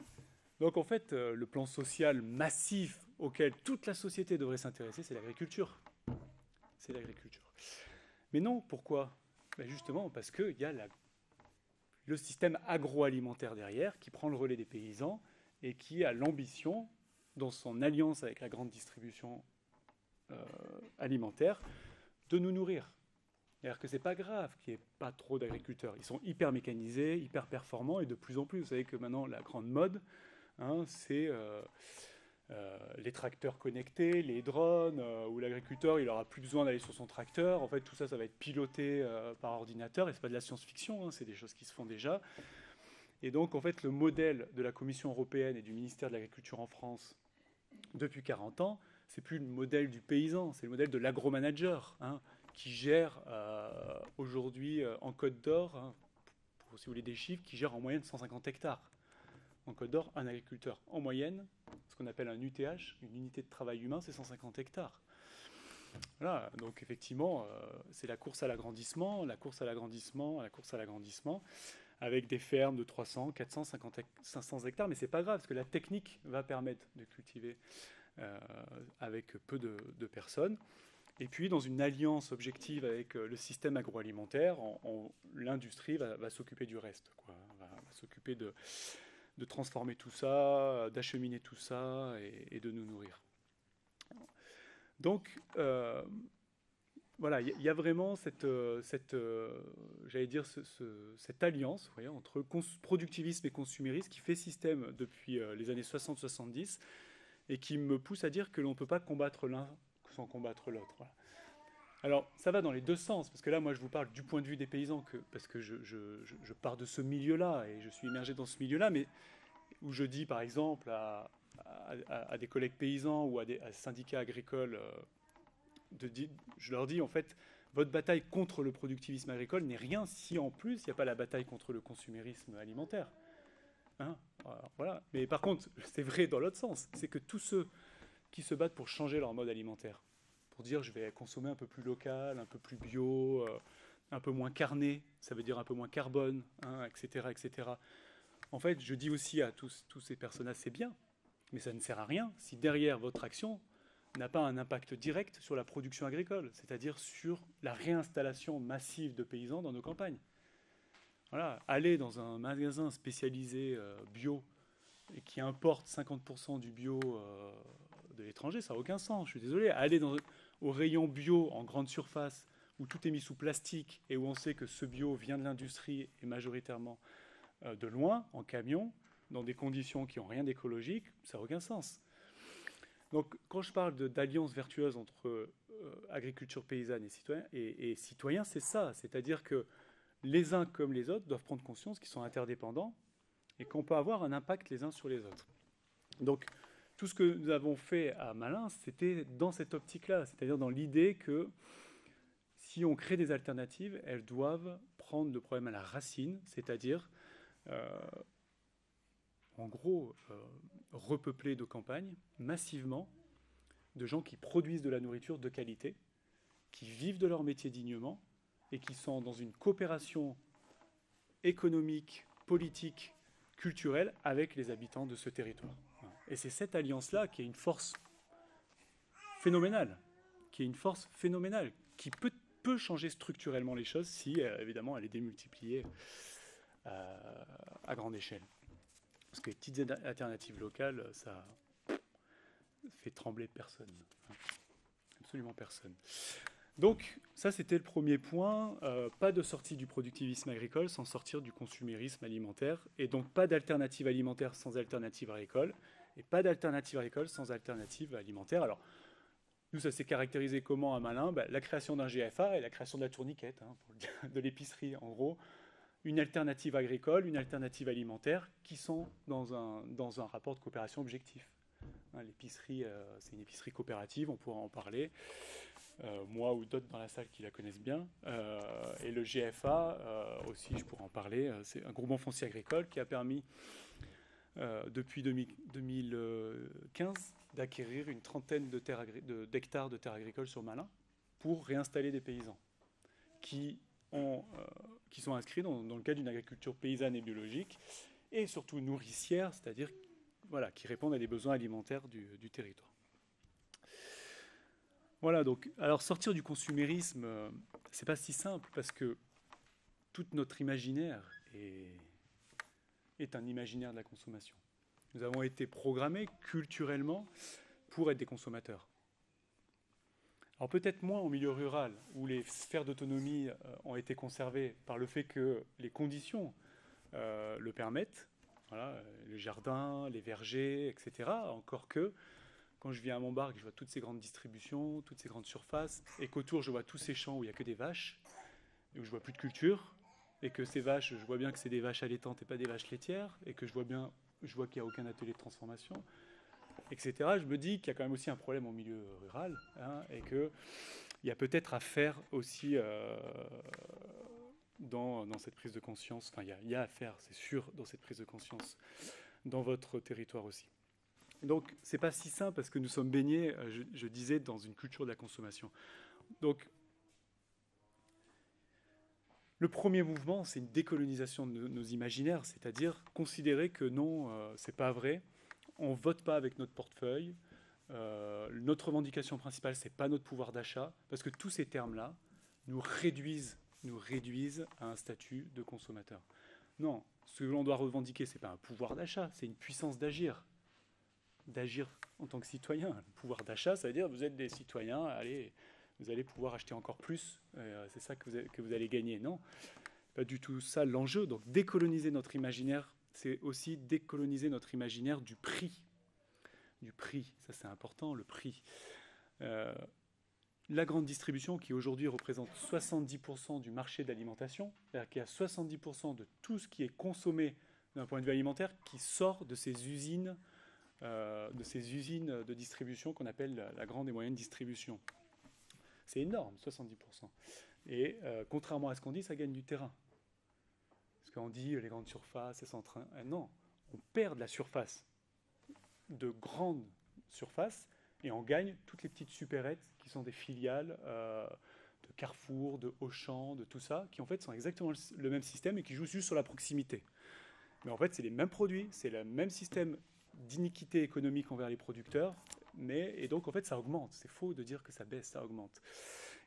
Donc en fait, le plan social massif auquel toute la société devrait s'intéresser, c'est l'agriculture. C'est l'agriculture. Mais non, pourquoi? Justement parce qu'il y a le système agroalimentaire derrière qui prend le relais des paysans et qui a l'ambition, dans son alliance avec la grande distribution alimentaire, de nous nourrir. C'est-à-dire que ce n'est pas grave qu'il n'y ait pas trop d'agriculteurs. Ils sont hyper mécanisés, hyper performants et de plus en plus. Vous savez que maintenant, la grande mode, c'est les tracteurs connectés, les drones, où l'agriculteur il n'aura plus besoin d'aller sur son tracteur. En fait, tout ça, ça va être piloté par ordinateur. Et ce n'est pas de la science-fiction, c'est des choses qui se font déjà. Et donc, en fait, le modèle de la Commission européenne et du ministère de l'Agriculture en France depuis 40 ans, c'est plus le modèle du paysan, c'est le modèle de l'agro-manager, qui gère aujourd'hui en Côte d'Or, pour si vous voulez des chiffres, qui gère en moyenne 150 hectares. En Côte d'Or, un agriculteur en moyenne, ce qu'on appelle un UTH, une unité de travail humain, c'est 150 hectares. Voilà, donc effectivement, c'est la course à l'agrandissement, avec des fermes de 300, 400, 500 hectares, mais c'est pas grave, parce que la technique va permettre de cultiver avec peu de personnes. Et puis, dans une alliance objective avec le système agroalimentaire, l'industrie va s'occuper du reste, va s'occuper de transformer tout ça, d'acheminer tout ça et de nous nourrir. Donc, voilà, il y a vraiment cette alliance, vous voyez, entre productivisme et consumérisme qui fait système depuis les années 60-70 et qui me pousse à dire que l'on ne peut pas combattre l'un sans combattre l'autre. Voilà. Alors, ça va dans les deux sens, parce que là, moi, je vous parle du point de vue des paysans, parce que je pars de ce milieu-là, et je suis immergé dans ce milieu-là, mais où je dis, par exemple, à des collègues paysans ou à syndicats agricoles, je leur dis, en fait, votre bataille contre le productivisme agricole n'est rien si, en plus, il n'y a pas la bataille contre le consumérisme alimentaire. Alors, voilà. Mais par contre, c'est vrai dans l'autre sens, c'est que tous ceux qui se battent pour changer leur mode alimentaire, pour dire je vais consommer un peu plus local, un peu plus bio, un peu moins carné, ça veut dire un peu moins carbone, etc., etc. En fait, je dis aussi à tous ces personnages, c'est bien, mais ça ne sert à rien si derrière votre action n'a pas un impact direct sur la production agricole, c'est-à-dire sur la réinstallation massive de paysans dans nos campagnes. Voilà, aller dans un magasin spécialisé bio et qui importe 50% du bio de l'étranger, ça n'a aucun sens. Je suis désolé. Aller au rayon bio en grande surface, où tout est mis sous plastique et où on sait que ce bio vient de l'industrie et majoritairement de loin, en camion, dans des conditions qui n'ont rien d'écologique, ça n'a aucun sens. Donc, quand je parle d'alliance vertueuse entre agriculture paysanne et citoyens, c'est ça. C'est-à-dire que les uns comme les autres doivent prendre conscience qu'ils sont interdépendants et qu'on peut avoir un impact les uns sur les autres. Donc, tout ce que nous avons fait à Malin, c'était dans cette optique-là, c'est-à-dire dans l'idée que si on crée des alternatives, elles doivent prendre le problème à la racine, c'est-à-dire, en gros, repeupler nos campagnes massivement de gens qui produisent de la nourriture de qualité, qui vivent de leur métier dignement et qui sont dans une coopération économique, politique, culturelle avec les habitants de ce territoire. Et c'est cette alliance-là qui est une force phénoménale, qui peut changer structurellement les choses si, évidemment, elle est démultipliée à grande échelle. Parce que les petites alternatives locales, ça fait trembler personne. Absolument personne. Donc, ça, c'était le premier point. Pas de sortie du productivisme agricole sans sortir du consumérisme alimentaire. Et donc, pas d'alternative alimentaire sans alternative agricole. Et pas d'alternative agricole sans alternative alimentaire. Alors, nous, ça s'est caractérisé comment à Malin ? La création d'un GFA et la création de la tourniquette, de l'épicerie, en gros. Une alternative agricole, une alternative alimentaire, qui sont dans un rapport de coopération objectif. L'épicerie, c'est une épicerie coopérative, on pourra en parler. Moi ou d'autres dans la salle qui la connaissent bien. Et le GFA, aussi, je pourrais en parler. C'est un groupement foncier agricole qui a permis, depuis 2015, d'acquérir une trentaine d'hectares de terres agricoles sur Malin pour réinstaller des paysans qui sont inscrits dans le cadre d'une agriculture paysanne et biologique et surtout nourricière, c'est-à-dire qui répondent à des besoins alimentaires du territoire. Voilà, donc, alors sortir du consumérisme, c'est pas si simple parce que tout notre imaginaire est un imaginaire de la consommation. Nous avons été programmés culturellement pour être des consommateurs. Alors peut-être moins en milieu rural, où les sphères d'autonomie ont été conservées par le fait que les conditions le permettent, le jardin, les vergers, etc. Encore que, quand je viens à Montbard, je vois toutes ces grandes distributions, toutes ces grandes surfaces, et qu'autour, je vois tous ces champs où il n'y a que des vaches, et où je vois plus de culture, et que ces vaches, je vois bien que c'est des vaches allaitantes et pas des vaches laitières, et que je vois qu'il n'y a aucun atelier de transformation, etc. Je me dis qu'il y a quand même aussi un problème au milieu rural, et qu'il y a peut-être à faire aussi dans cette prise de conscience, enfin il y a à faire, c'est sûr, dans cette prise de conscience, dans votre territoire aussi. Donc, c'est pas si simple parce que nous sommes baignés, je disais, dans une culture de la consommation. Donc, le premier mouvement, c'est une décolonisation de nos imaginaires, c'est-à-dire considérer que non, c'est pas vrai, on vote pas avec notre portefeuille, notre revendication principale, c'est pas notre pouvoir d'achat, parce que tous ces termes-là nous réduisent à un statut de consommateur. Non, ce que l'on doit revendiquer, c'est pas un pouvoir d'achat, c'est une puissance d'agir en tant que citoyen. Le pouvoir d'achat, ça veut dire que vous êtes des citoyens, allez, vous allez pouvoir acheter encore plus, c'est ça que vous allez gagner. Non, pas du tout ça l'enjeu. Donc décoloniser notre imaginaire, c'est aussi décoloniser notre imaginaire du prix. Du prix, ça c'est important, le prix. La grande distribution qui aujourd'hui représente 70% du marché de l'alimentation, c'est-à-dire qu'il y a 70% de tout ce qui est consommé d'un point de vue alimentaire qui sort de ces usines de distribution qu'on appelle la grande et moyenne distribution. C'est énorme, 70%. Et contrairement à ce qu'on dit, ça gagne du terrain. Parce qu'on dit les grandes surfaces, elles sont en train... non, on perd de la surface, de grandes surfaces, et on gagne toutes les petites supérettes qui sont des filiales de Carrefour, de Auchan, de tout ça, qui en fait sont exactement le même système et qui jouent juste sur la proximité. Mais en fait, c'est les mêmes produits, c'est le même système d'iniquité économique envers les producteurs, et donc en fait ça augmente. C'est faux de dire que ça baisse, ça augmente.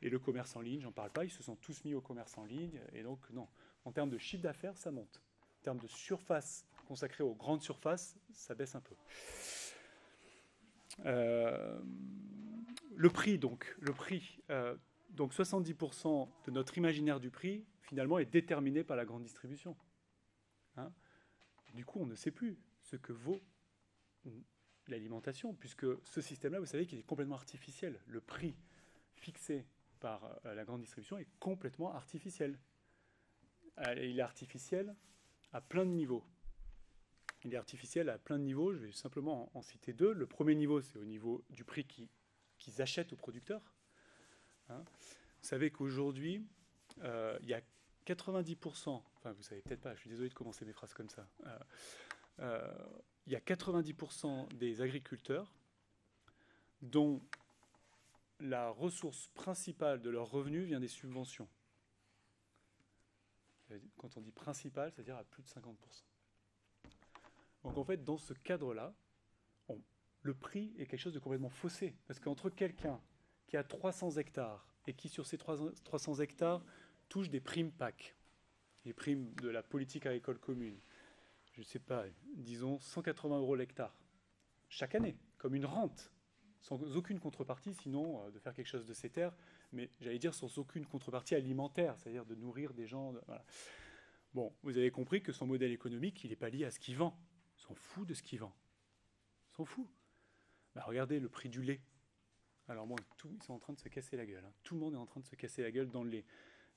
Et le commerce en ligne, j'en parle pas, ils se sont tous mis au commerce en ligne, et donc non. En termes de chiffre d'affaires, ça monte. En termes de surface consacrée aux grandes surfaces, ça baisse un peu. Le prix, donc. Donc 70% de notre imaginaire du prix, finalement, est déterminé par la grande distribution. Hein? Du coup, on ne sait plus ce que vaut l'alimentation, puisque ce système-là, vous savez qu'il est complètement artificiel. Le prix fixé par la grande distribution est complètement artificiel. Il est artificiel à plein de niveaux. Il est artificiel à plein de niveaux. Je vais simplement en citer deux. Le premier niveau, c'est au niveau du prix qu'ils achètent aux producteurs. Hein. Vous savez qu'aujourd'hui, il y a 90%, enfin vous ne savez peut-être pas, je suis désolé de commencer mes phrases comme ça, il y a 90% des agriculteurs dont la ressource principale de leur revenu vient des subventions. Quand on dit principale, c'est-à-dire à plus de 50%. Donc en fait, dans ce cadre-là, le prix est quelque chose de complètement faussé. Parce qu'entre quelqu'un qui a 300 hectares et qui, sur ces 300 hectares, touche des primes PAC, les primes de la politique agricole commune, je ne sais pas, disons 180 € l'hectare, chaque année, comme une rente, sans aucune contrepartie, sinon de faire quelque chose de ces terres, mais j'allais dire sans aucune contrepartie alimentaire, c'est-à-dire de nourrir des gens. Voilà. Bon, vous avez compris que son modèle économique, il n'est pas lié à ce qu'il vend. Il s'en fout de ce qu'il vend. Il s'en fout. Bah, regardez le prix du lait. Alors moi, ils sont en train de se casser la gueule. Hein. Tout le monde est en train de se casser la gueule dans le lait.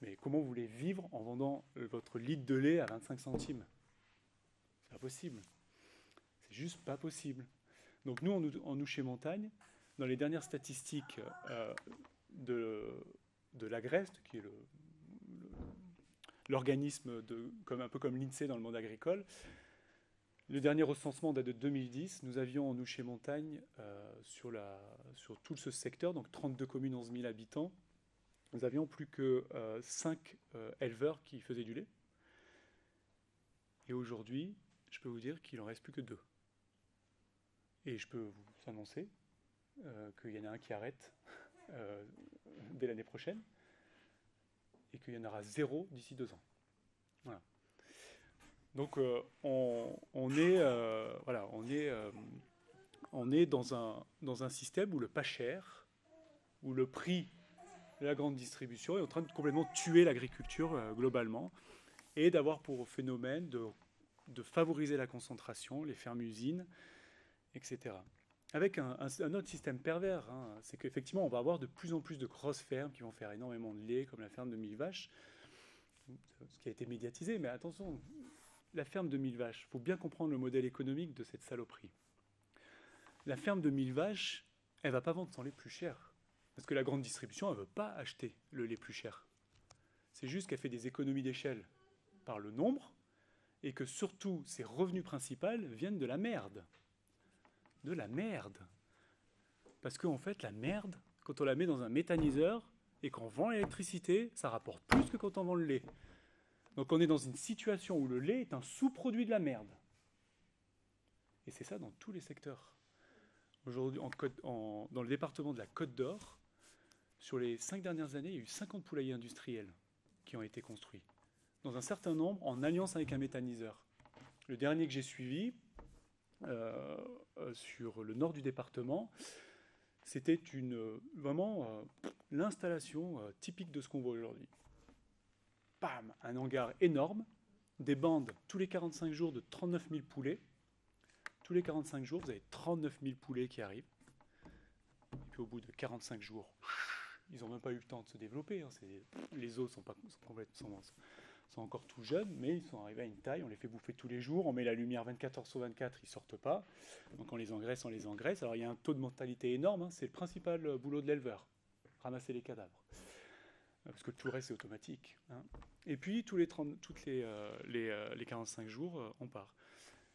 Mais comment vous voulez vivre en vendant votre litre de lait à 25 centimes? C'est pas possible. C'est juste pas possible. Donc nous, en Nouchet Montagne, dans les dernières statistiques de l'Agreste, qui est l'organisme un peu comme l'INSEE dans le monde agricole, le dernier recensement date de 2010. Nous avions en Nouchet Montagne, sur tout ce secteur, donc 32 communes, 11 000 habitants, nous avions plus que 5 éleveurs qui faisaient du lait. Et aujourd'hui, je peux vous dire qu'il n'en reste plus que 2. Et je peux vous annoncer qu'il y en a un qui arrête dès l'année prochaine et qu'il y en aura 0 d'ici 2 ans. Voilà. Donc on est dans un système où le pas cher, où le prix de la grande distribution est en train de complètement tuer l'agriculture globalement et d'avoir pour phénomène de favoriser la concentration, les fermes-usines, etc. Avec un autre système pervers, hein, c'est qu'effectivement on va avoir de plus en plus de grosses fermes qui vont faire énormément de lait, comme la ferme de 1000 vaches, ce qui a été médiatisé, mais attention, la ferme de 1000 vaches, il faut bien comprendre le modèle économique de cette saloperie. La ferme de 1000 vaches, elle ne va pas vendre son lait plus cher. Parce que la grande distribution, elle ne veut pas acheter le lait plus cher. C'est juste qu'elle fait des économies d'échelle par le nombre, et que surtout, ses revenus principaux viennent de la merde. De la merde. Parce qu'en fait, la merde, quand on la met dans un méthaniseur, et qu'on vend l'électricité, ça rapporte plus que quand on vend le lait. Donc on est dans une situation où le lait est un sous-produit de la merde. Et c'est ça dans tous les secteurs. Aujourd'hui, dans le département de la Côte d'Or, sur les 5 dernières années, il y a eu 50 poulaillers industriels qui ont été construits. Dans un certain nombre, en alliance avec un méthaniseur. Le dernier que j'ai suivi, sur le nord du département, c'était vraiment l'installation typique de ce qu'on voit aujourd'hui. Bam, un hangar énorme, des bandes tous les 45 jours de 39 000 poulets. Tous les 45 jours, vous avez 39 000 poulets qui arrivent. Et puis au bout de 45 jours, ils n'ont même pas eu le temps de se développer. Hein. Les os sont encore tout jeunes, mais ils sont arrivés à une taille. On les fait bouffer tous les jours. On met la lumière 24 heures sur 24, ils ne sortent pas. Donc on les engraisse. Alors il y a un taux de mortalité énorme. Hein. C'est le principal boulot de l'éleveur, ramasser les cadavres. Parce que tout le reste, c'est automatique. Hein. Et puis, tous les 45 jours, on part.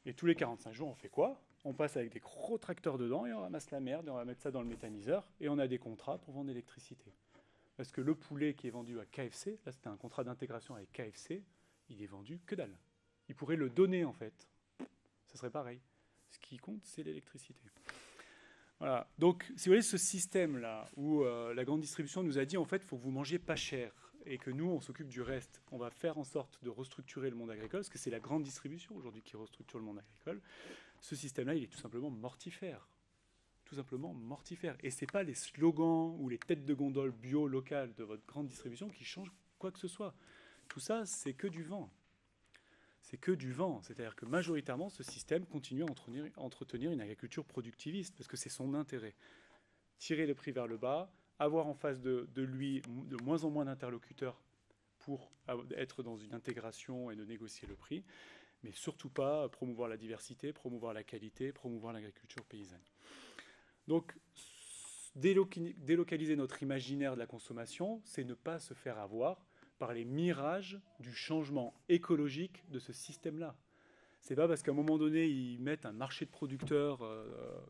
Et tous les 45 jours, on fait quoi? On passe avec des gros tracteurs dedans et on ramasse la merde et on va mettre ça dans le méthaniseur et on a des contrats pour vendre l'électricité. Parce que le poulet qui est vendu à KFC, là c'était un contrat d'intégration avec KFC, il est vendu que dalle. Ils pourraient le donner en fait. Ça serait pareil. Ce qui compte, c'est l'électricité. Voilà. Donc, si vous voyez ce système-là, où la grande distribution nous a dit, en fait, il faut que vous mangiez pas cher, et que nous, on s'occupe du reste, on va faire en sorte de restructurer le monde agricole, parce que c'est la grande distribution aujourd'hui qui restructure le monde agricole, ce système-là, il est tout simplement mortifère. tout simplement mortifère. Et ce n'est pas les slogans ou les têtes de gondole bio locales de votre grande distribution qui changent quoi que ce soit. Tout ça, c'est que du vent. C'est que du vent. C'est-à-dire que majoritairement, ce système continue à entretenir une agriculture productiviste, parce que c'est son intérêt. Tirer les prix vers le bas, avoir en face de lui de moins en moins d'interlocuteurs pour être dans une intégration et de négocier le prix, mais surtout pas promouvoir la diversité, promouvoir la qualité, promouvoir l'agriculture paysanne. Donc, délocaliser notre imaginaire de la consommation, c'est ne pas se faire avoir par les mirages du changement écologique de ce système-là. C'est pas parce qu'à un moment donné, ils mettent un marché de producteurs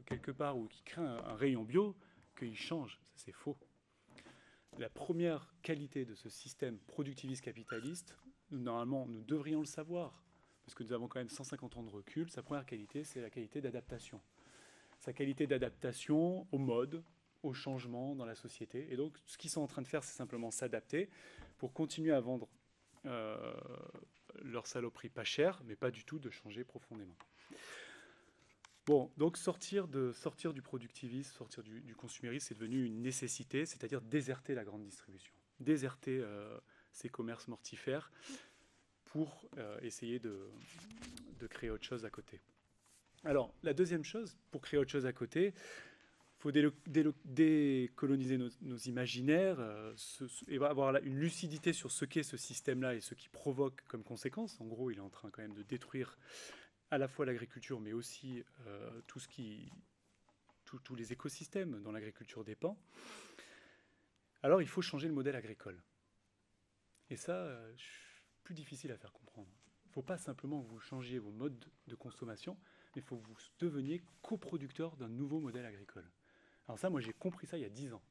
quelque part ou qu'ils créent un rayon bio qu'ils changent. Ça, c'est faux. La première qualité de ce système productiviste capitaliste, normalement, nous devrions le savoir, parce que nous avons quand même 150 ans de recul, sa première qualité, c'est la qualité d'adaptation. Sa qualité d'adaptation au mode, au changement dans la société. Et donc, ce qu'ils sont en train de faire, c'est simplement s'adapter pour continuer à vendre leur saloperie pas cher, mais pas du tout de changer profondément. Bon, donc sortir du productivisme, sortir du consumérisme, c'est devenu une nécessité, c'est-à-dire déserter la grande distribution, déserter ces commerces mortifères pour essayer de créer autre chose à côté. Alors, la deuxième chose, pour créer autre chose à côté, il faut décoloniser nos imaginaires et avoir une lucidité sur ce qu'est ce système-là et ce qui provoque comme conséquence. En gros, il est en train quand même de détruire à la fois l'agriculture, mais aussi tous les écosystèmes dont l'agriculture dépend. Alors, il faut changer le modèle agricole. Et ça, plus difficile à faire comprendre. Il ne faut pas simplement que vous changiez vos modes de consommation, mais il faut que vous deveniez coproducteur d'un nouveau modèle agricole. Alors ça, moi, j'ai compris ça il y a 10 ans.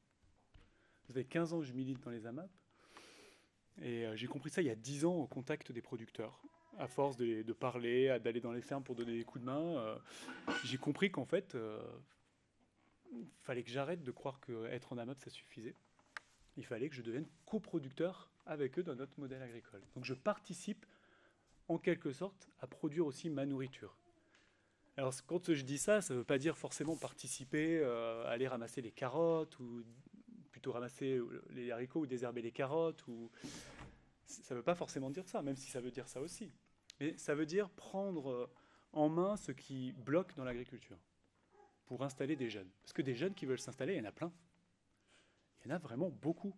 Ça fait 15 ans que je milite dans les AMAP, et j'ai compris ça il y a 10 ans au contact des producteurs. À force de parler, d'aller dans les fermes pour donner des coups de main, j'ai compris qu'en fait, il fallait que j'arrête de croire qu'être en AMAP, ça suffisait. Il fallait que je devienne coproducteur avec eux dans notre modèle agricole. Donc je participe en quelque sorte à produire aussi ma nourriture. Alors quand je dis ça, ça ne veut pas dire forcément participer, aller ramasser les carottes, ou plutôt ramasser les haricots ou désherber les carottes. Ça ne veut pas forcément dire ça, même si ça veut dire ça aussi. Mais ça veut dire prendre en main ce qui bloque dans l'agriculture pour installer des jeunes. Parce que des jeunes qui veulent s'installer, il y en a plein. Il y en a vraiment beaucoup,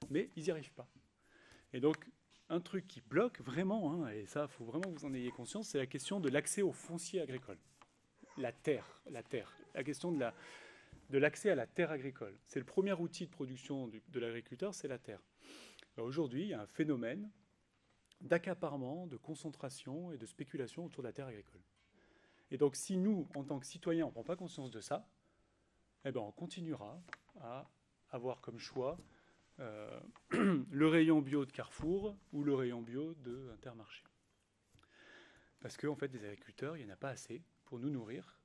mais ils n'y arrivent pas. Et donc, un truc qui bloque vraiment, et ça, il faut vraiment que vous en ayez conscience, c'est la question de l'accès au foncier agricole. La terre. La question de l'accès à la terre agricole. C'est le premier outil de production de l'agriculteur, c'est la terre. Alors aujourd'hui, il y a un phénomène d'accaparement, de concentration et de spéculation autour de la terre agricole. Et donc, si nous, en tant que citoyens, on ne prend pas conscience de ça, eh ben, on continuera à avoir comme choix le rayon bio de Carrefour ou le rayon bio de Intermarché. Parce qu'en fait, des agriculteurs, il n'y en a pas assez pour nous nourrir.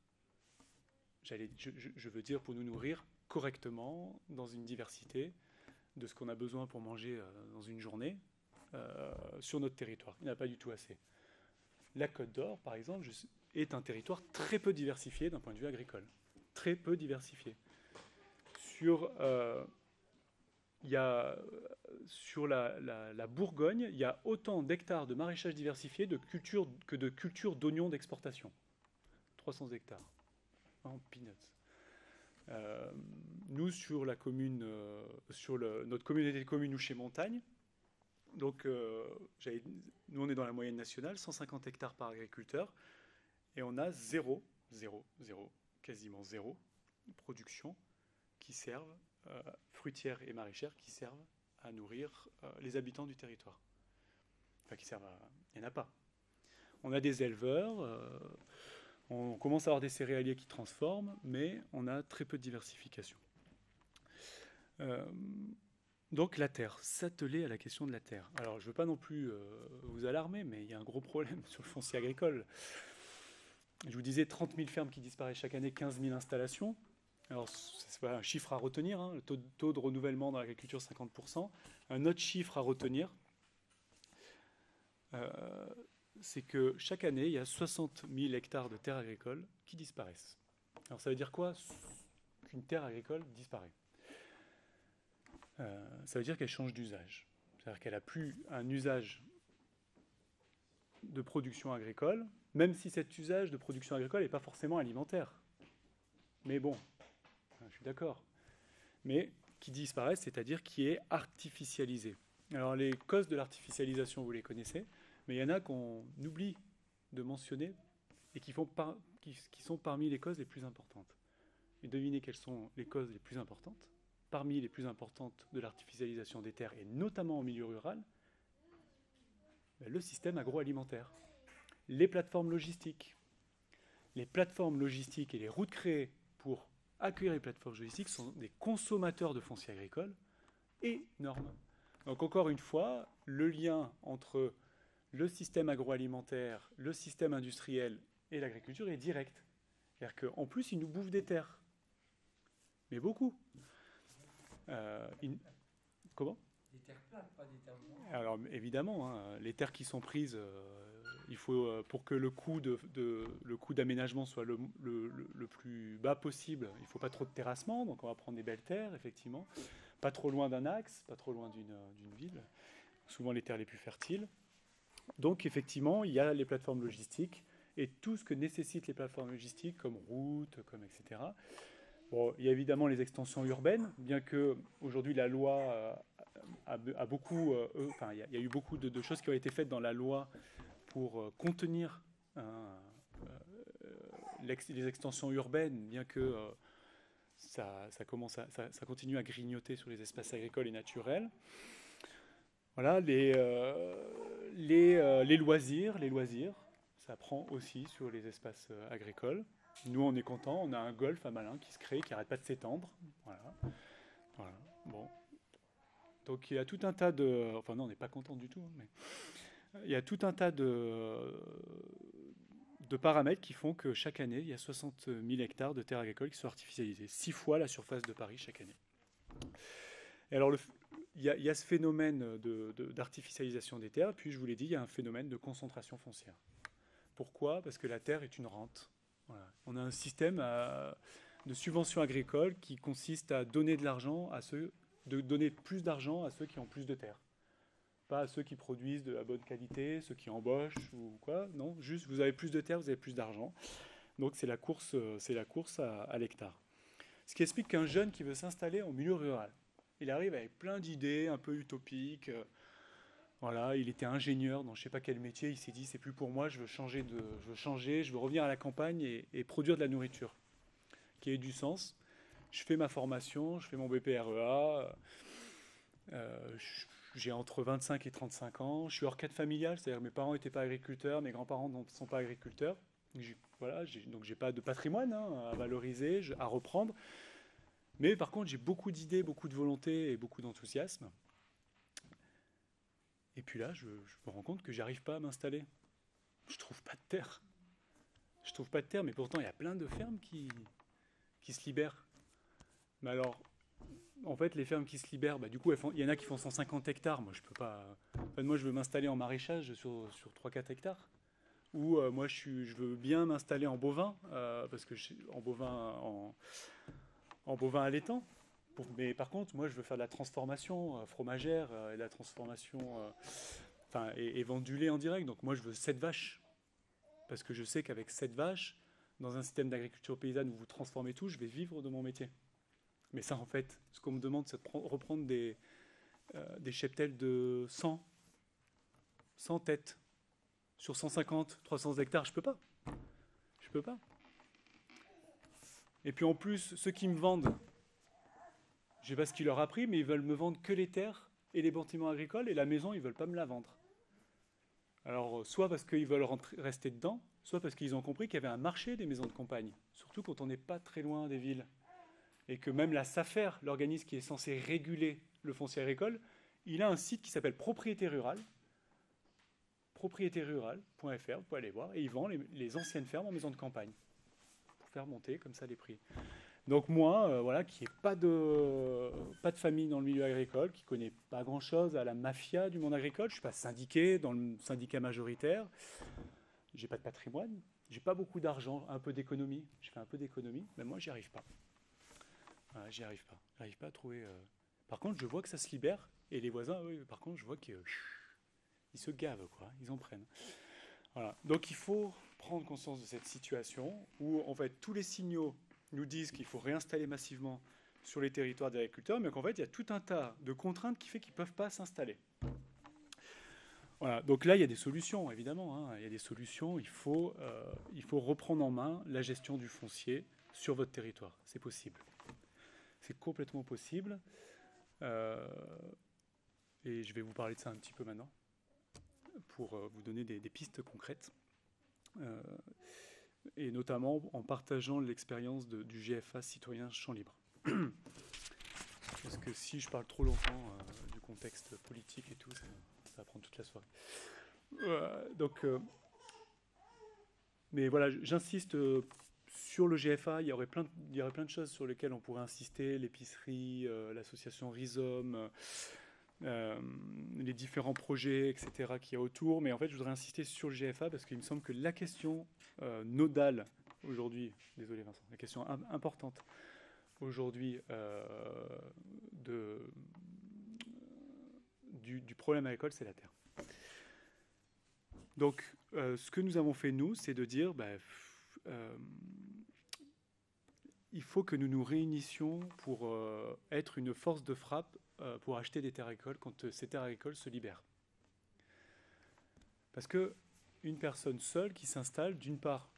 Je veux dire pour nous nourrir correctement, dans une diversité de ce qu'on a besoin pour manger dans une journée sur notre territoire. Il n'y en a pas du tout assez. La Côte d'Or, par exemple, est un territoire très peu diversifié d'un point de vue agricole. Très peu diversifié. Sur la Bourgogne, il y a autant d'hectares de maraîchage diversifié que de cultures d'oignons d'exportation. 300 hectares. En peanuts. Nous, sur la commune, notre communauté de communes Ouchet Montagne, donc nous on est dans la moyenne nationale, 150 hectares par agriculteur, et on a quasiment zéro production qui servent, fruitières et maraîchères, qui servent à nourrir les habitants du territoire. Enfin, il n'y en a pas. On a des éleveurs, on commence à avoir des céréaliers qui transforment, mais on a très peu de diversification. Donc la terre, s'atteler à la question de la terre. Alors je ne veux pas non plus vous alarmer, mais il y a un gros problème sur le foncier agricole. Je vous disais 30 000 fermes qui disparaissent chaque année, 15 000 installations. Alors c'est pas un chiffre à retenir, le taux de renouvellement dans l'agriculture 50%. Un autre chiffre à retenir, c'est que chaque année, il y a 60 000 hectares de terres agricoles qui disparaissent. Alors ça veut dire quoi? qu'une terre agricole disparaît. Ça veut dire qu'elle change d'usage. C'est-à-dire qu'elle n'a plus un usage de production agricole, même si cet usage de production agricole n'est pas forcément alimentaire. Mais bon, je suis d'accord. Mais qui disparaît, c'est-à-dire qui est artificialisé. Alors les causes de l'artificialisation, vous les connaissez, mais il y en a qu'on oublie de mentionner et qui sont parmi les causes les plus importantes. Et devinez quelles sont les causes les plus importantes. Parmi les plus importantes de l'artificialisation des terres, et notamment en milieu rural, le système agroalimentaire, les plateformes logistiques. Les plateformes logistiques et les routes créées pour accueillir les plateformes logistiques sont des consommateurs de foncier agricole énormes. Donc encore une fois, le lien entre le système agroalimentaire, le système industriel et l'agriculture est direct. C'est-à-dire qu'en plus, ils nous bouffent des terres. Mais beaucoup. Comment ? Des terres plates, pas des terres blanches. Alors évidemment, hein, les terres qui sont prises, il faut, pour que le coût d'aménagement soit le plus bas possible, il ne faut pas trop de terrassement, donc on va prendre des belles terres, effectivement, pas trop loin d'un axe, pas trop loin d'une ville, souvent les terres les plus fertiles. Donc effectivement, il y a les plateformes logistiques et tout ce que nécessitent les plateformes logistiques, comme routes, comme etc. Bon, il y a évidemment les extensions urbaines, bien que aujourd'hui la loi a beaucoup, enfin il y a eu beaucoup de choses qui ont été faites dans la loi pour contenir les extensions urbaines, bien que ça continue à grignoter sur les espaces agricoles et naturels. Voilà, les loisirs, ça prend aussi sur les espaces agricoles. Nous, on est contents, on a un golfe à Malin qui se crée, qui n'arrête pas de s'étendre. Voilà. Bon. Donc il y a tout un tas de... Enfin non, on n'est pas content du tout, mais il y a tout un tas de paramètres qui font que chaque année, il y a 60 000 hectares de terres agricoles qui sont artificialisées. 6 fois la surface de Paris chaque année. Et alors, il y a ce phénomène d'artificialisation des terres, puis je vous l'ai dit, il y a un phénomène de concentration foncière. Pourquoi ? Parce que la terre est une rente. Voilà. On a un système de subvention agricole qui consiste à donner de l'argent donner plus d'argent à ceux qui ont plus de terres. Pas à ceux qui produisent de la bonne qualité, ceux qui embauchent ou quoi. Non, juste vous avez plus de terres, vous avez plus d'argent. Donc c'est la course à l'hectare. Ce qui explique qu'un jeune qui veut s'installer en milieu rural, il arrive avec plein d'idées un peu utopiques. Voilà, il était ingénieur dans je ne sais pas quel métier, il s'est dit c'est plus pour moi, je veux changer, je veux revenir à la campagne et produire de la nourriture qui ait du sens. Je fais ma formation, je fais mon BPREA, j'ai entre 25 et 35 ans, je suis hors cadre familial, c'est-à-dire que mes parents n'étaient pas agriculteurs, mes grands-parents ne sont pas agriculteurs, donc j'ai pas de patrimoine à valoriser, à reprendre, mais par contre j'ai beaucoup d'idées, beaucoup de volonté et beaucoup d'enthousiasme. Et puis là, je me rends compte que j'arrive pas à m'installer. Je trouve pas de terre. Mais pourtant il y a plein de fermes qui se libèrent. Mais alors, en fait, les fermes qui se libèrent, du coup, il y en a qui font 150 hectares. Moi, je peux pas. Enfin, moi, je veux m'installer en maraîchage sur 3-4 hectares. Ou moi, je veux bien m'installer en bovin, parce que en bovin allaitant. Mais par contre, moi, je veux faire de la transformation fromagère et de la transformation, et vendre du lait en direct. Donc, moi, je veux 7 vaches. Parce que je sais qu'avec 7 vaches, dans un système d'agriculture paysanne où vous transformez tout, je vais vivre de mon métier. Mais ça, en fait, ce qu'on me demande, c'est de reprendre des cheptels de 100 têtes sur 150, 300 hectares. Je peux pas. Et puis en plus, ceux qui me vendent, je ne sais pas ce qu'il leur a pris, mais ils veulent me vendre que les terres et les bâtiments agricoles, et la maison, ils ne veulent pas me la vendre. Alors, soit parce qu'ils veulent rester dedans, soit parce qu'ils ont compris qu'il y avait un marché des maisons de campagne, surtout quand on n'est pas très loin des villes. Et que même la SAFER, l'organisme qui est censé réguler le foncier agricole, il a un site qui s'appelle Propriété Rurale, propriétérurale.fr, vous pouvez aller voir, et ils vendent les anciennes fermes en maison de campagne, pour faire monter comme ça les prix. Donc moi, qui n'ai pas de famille dans le milieu agricole, qui ne connaît pas grand-chose à la mafia du monde agricole, je ne suis pas syndiqué dans le syndicat majoritaire, je n'ai pas de patrimoine, je n'ai pas beaucoup d'argent, un peu d'économie, je fais un peu d'économie, mais moi, j'y arrive pas. Ah, j'y arrive pas. J'arrive pas à trouver. Par contre, je vois que ça se libère. Et les voisins, oui, par contre, je vois qu'ils se gavent, quoi. Ils en prennent. Voilà. Donc il faut prendre conscience de cette situation où, en fait, tous les signaux nous disent qu'il faut réinstaller massivement sur les territoires des agriculteurs, mais qu'en fait, il y a tout un tas de contraintes qui fait qu'ils ne peuvent pas s'installer. Voilà. Donc là, il y a des solutions, évidemment. Hein. Il y a des solutions. Il faut reprendre en main la gestion du foncier sur votre territoire. C'est possible. C'est complètement possible. Et je vais vous parler de ça un petit peu maintenant pour vous donner des pistes concrètes. Et notamment en partageant l'expérience du GFA citoyen Champ Libre. Parce que si je parle trop longtemps du contexte politique et tout, ça va prendre toute la soirée. Mais voilà, j'insiste sur le GFA. Il y aurait plein de choses sur lesquelles on pourrait insister, l'épicerie, l'association Rhizome, les différents projets, etc. qu'il y a autour. Mais en fait, je voudrais insister sur le GFA parce qu'il me semble que la question nodale aujourd'hui, désolé Vincent, la question importante aujourd'hui du problème agricole, c'est la terre. Donc, ce que nous avons fait, nous, c'est de dire il faut que nous nous réunissions pour être une force de frappe pour acheter des terres agricoles quand ces terres agricoles se libèrent. Parce qu'une personne seule qui s'installe, d'une part,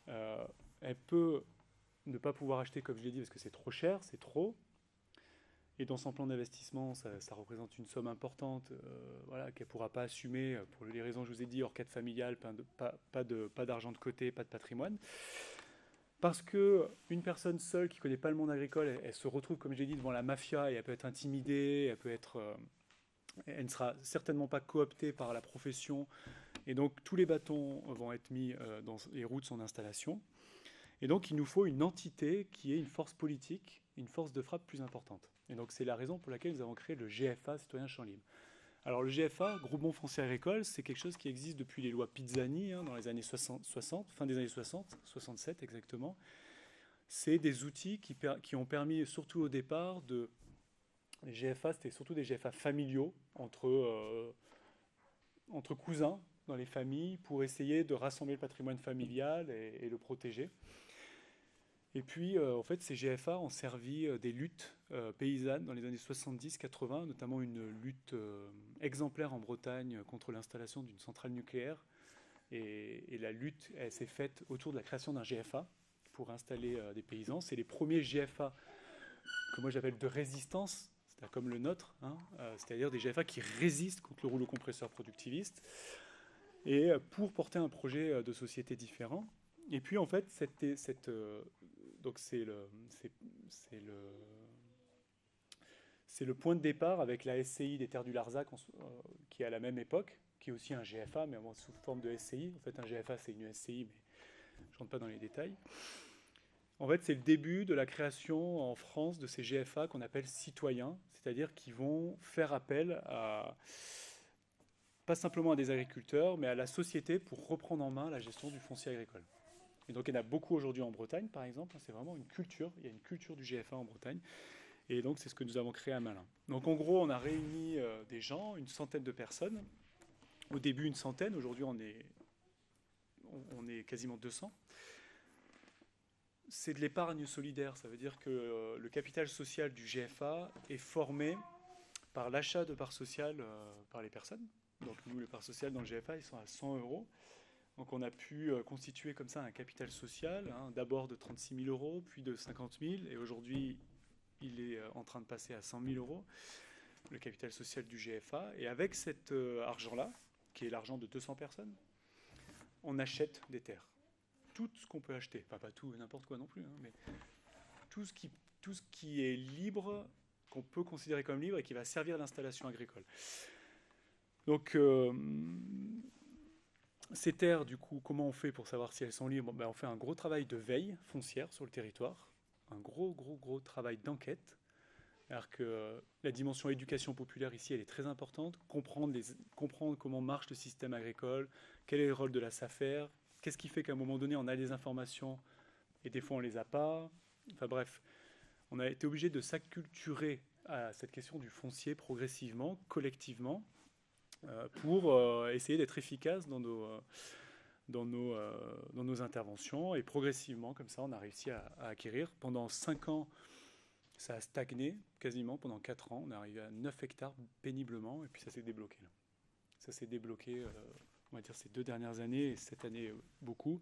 elle peut ne pas pouvoir acheter, comme je l'ai dit, parce que c'est trop cher, c'est trop. Et dans son plan d'investissement, ça représente une somme importante voilà, qu'elle ne pourra pas assumer pour les raisons que je vous ai dit, hors cadre familial, pas d'argent de côté, pas de patrimoine. Parce qu'une personne seule qui ne connaît pas le monde agricole, elle se retrouve, comme j'ai dit, devant la mafia et elle peut être intimidée, elle ne sera certainement pas cooptée par la profession. Et donc, tous les bâtons vont être mis dans les roues de son installation. Et donc, il nous faut une entité qui ait une force politique, une force de frappe plus importante. Et donc, c'est la raison pour laquelle nous avons créé le GFA, Citoyen Champ Libre. Alors, le GFA, Groupement Foncier Agricole, c'est quelque chose qui existe depuis les lois Pisani, dans les années 60, fin des années 60, 67 exactement. C'est des outils qui ont permis, surtout au départ, les GFA, c'était surtout des GFA familiaux, entre cousins, dans les familles, pour essayer de rassembler le patrimoine familial et le protéger. Et puis, en fait, ces GFA ont servi des luttes paysannes dans les années 70-80, notamment une lutte exemplaire en Bretagne contre l'installation d'une centrale nucléaire. Et la lutte, elle s'est faite autour de la création d'un GFA pour installer des paysans. C'est les premiers GFA que moi j'appelle de résistance, c'est comme le nôtre, c'est-à-dire des GFA qui résistent contre le rouleau compresseur productiviste et pour porter un projet de société différent. Et puis, en fait, donc c'est le point de départ avec la SCI des Terres du Larzac, qui est à la même époque, qui est aussi un GFA, mais sous forme de SCI. En fait, un GFA, c'est une SCI, mais je ne rentre pas dans les détails. En fait, c'est le début de la création en France de ces GFA qu'on appelle citoyens, c'est-à-dire qui vont faire appel pas simplement à des agriculteurs, mais à la société pour reprendre en main la gestion du foncier agricole. Et donc, il y en a beaucoup aujourd'hui en Bretagne, par exemple. C'est vraiment une culture. Il y a une culture du GFA en Bretagne. Et donc, c'est ce que nous avons créé à Malin. Donc, en gros, on a réuni des gens, une centaine de personnes. Au début, une centaine. Aujourd'hui, on est quasiment 200. C'est de l'épargne solidaire. Ça veut dire que le capital social du GFA est formé par l'achat de parts sociales par les personnes. Donc, nous, les parts sociales dans le GFA, ils sont à 100 €. Donc on a pu constituer comme ça un capital social, d'abord de 36 000 €, puis de 50 000, et aujourd'hui il est en train de passer à 100 000 €, le capital social du GFA. Et avec cet argent-là, qui est l'argent de 200 personnes, on achète des terres. Tout ce qu'on peut acheter, enfin pas tout, n'importe quoi non plus, mais tout ce qui est libre, qu'on peut considérer comme libre et qui va servir l'installation agricole. Donc ces terres, du coup, comment on fait pour savoir si elles sont libres ? On fait un gros travail de veille foncière sur le territoire, un gros travail d'enquête. Alors que la dimension éducation populaire ici, elle est très importante. Comprendre comment marche le système agricole, quel est le rôle de la SAFER, qu'est-ce qui fait qu'à un moment donné, on a des informations et des fois on ne les a pas. Enfin bref, on a été obligé de s'acculturer à cette question du foncier progressivement, collectivement, pour essayer d'être efficace dans nos interventions. Et progressivement, comme ça, on a réussi à acquérir. Pendant 5 ans, ça a stagné quasiment. Pendant 4 ans, on est arrivé à 9 hectares péniblement, et puis ça s'est débloqué. Là. Ça s'est débloqué, on va dire, ces 2 dernières années, et cette année beaucoup,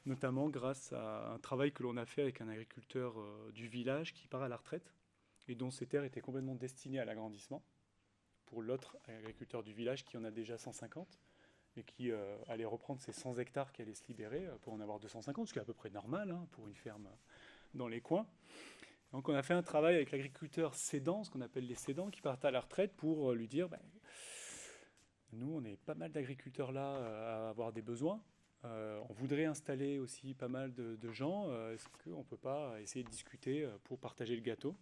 notamment grâce à un travail que l'on a fait avec un agriculteur du village qui part à la retraite, et dont ces terres étaient complètement destinées à l'agrandissement, pour l'autre agriculteur du village qui en a déjà 150, et qui allait reprendre ces 100 hectares qui allaient se libérer pour en avoir 250, ce qui est à peu près normal pour une ferme dans les coins. Donc on a fait un travail avec l'agriculteur cédant, ce qu'on appelle les cédants, qui partent à la retraite, pour lui dire, nous on est pas mal d'agriculteurs là à avoir des besoins, on voudrait installer aussi pas mal de gens, est-ce qu'on ne peut pas essayer de discuter pour partager le gâteau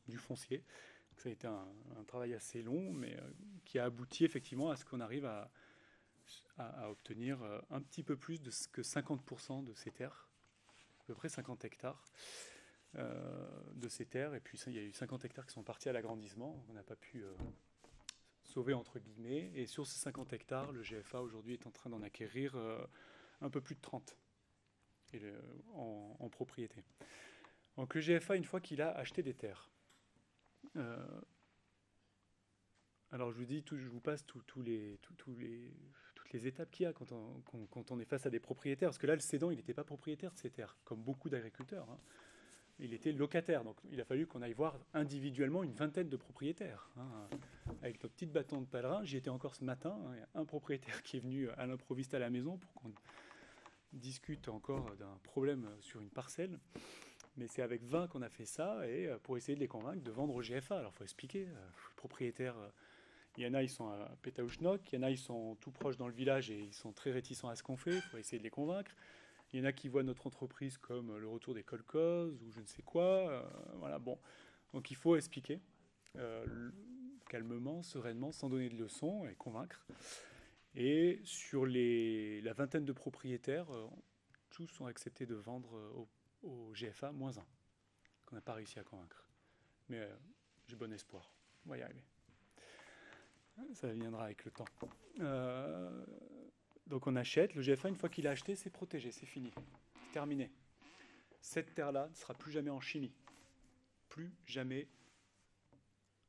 du foncier. Donc ça a été un travail assez long, mais qui a abouti effectivement à ce qu'on arrive à obtenir un petit peu plus que 50% de ces terres, à peu près 50 hectares de ces terres, et puis il y a eu 50 hectares qui sont partis à l'agrandissement, on n'a pas pu sauver entre guillemets, et sur ces 50 hectares, le GFA aujourd'hui est en train d'en acquérir un peu plus de 30 en propriété. Donc le GFA, une fois qu'il a acheté des terres, alors je vous passe toutes les étapes qu'il y a quand on est face à des propriétaires, parce que là le cédant il n'était pas propriétaire de ces terres, comme beaucoup d'agriculteurs, il était locataire, donc il a fallu qu'on aille voir individuellement une vingtaine de propriétaires, avec notre petite bâton de pèlerin. J'y étais encore ce matin, il y a un propriétaire qui est venu à l'improviste à la maison pour qu'on discute encore d'un problème sur une parcelle. Mais c'est avec 20 qu'on a fait ça, et pour essayer de les convaincre de vendre au GFA. Alors il faut expliquer, les propriétaires, il y en a, ils sont à Pétaouchnok, il y en a, ils sont tout proches dans le village et ils sont très réticents à ce qu'on fait, il faut essayer de les convaincre. Il y en a qui voient notre entreprise comme le retour des kolkhozes ou je ne sais quoi. Voilà, bon. Donc il faut expliquer calmement, sereinement, sans donner de leçons, et convaincre. Et sur la vingtaine de propriétaires, tous ont accepté de vendre au GFA -1, qu'on n'a pas réussi à convaincre. Mais j'ai bon espoir. On va y arriver. Ça viendra avec le temps. Donc on achète. Le GFA, une fois qu'il a acheté, c'est protégé, c'est fini. C'est terminé. Cette terre-là ne sera plus jamais en chimie. Plus jamais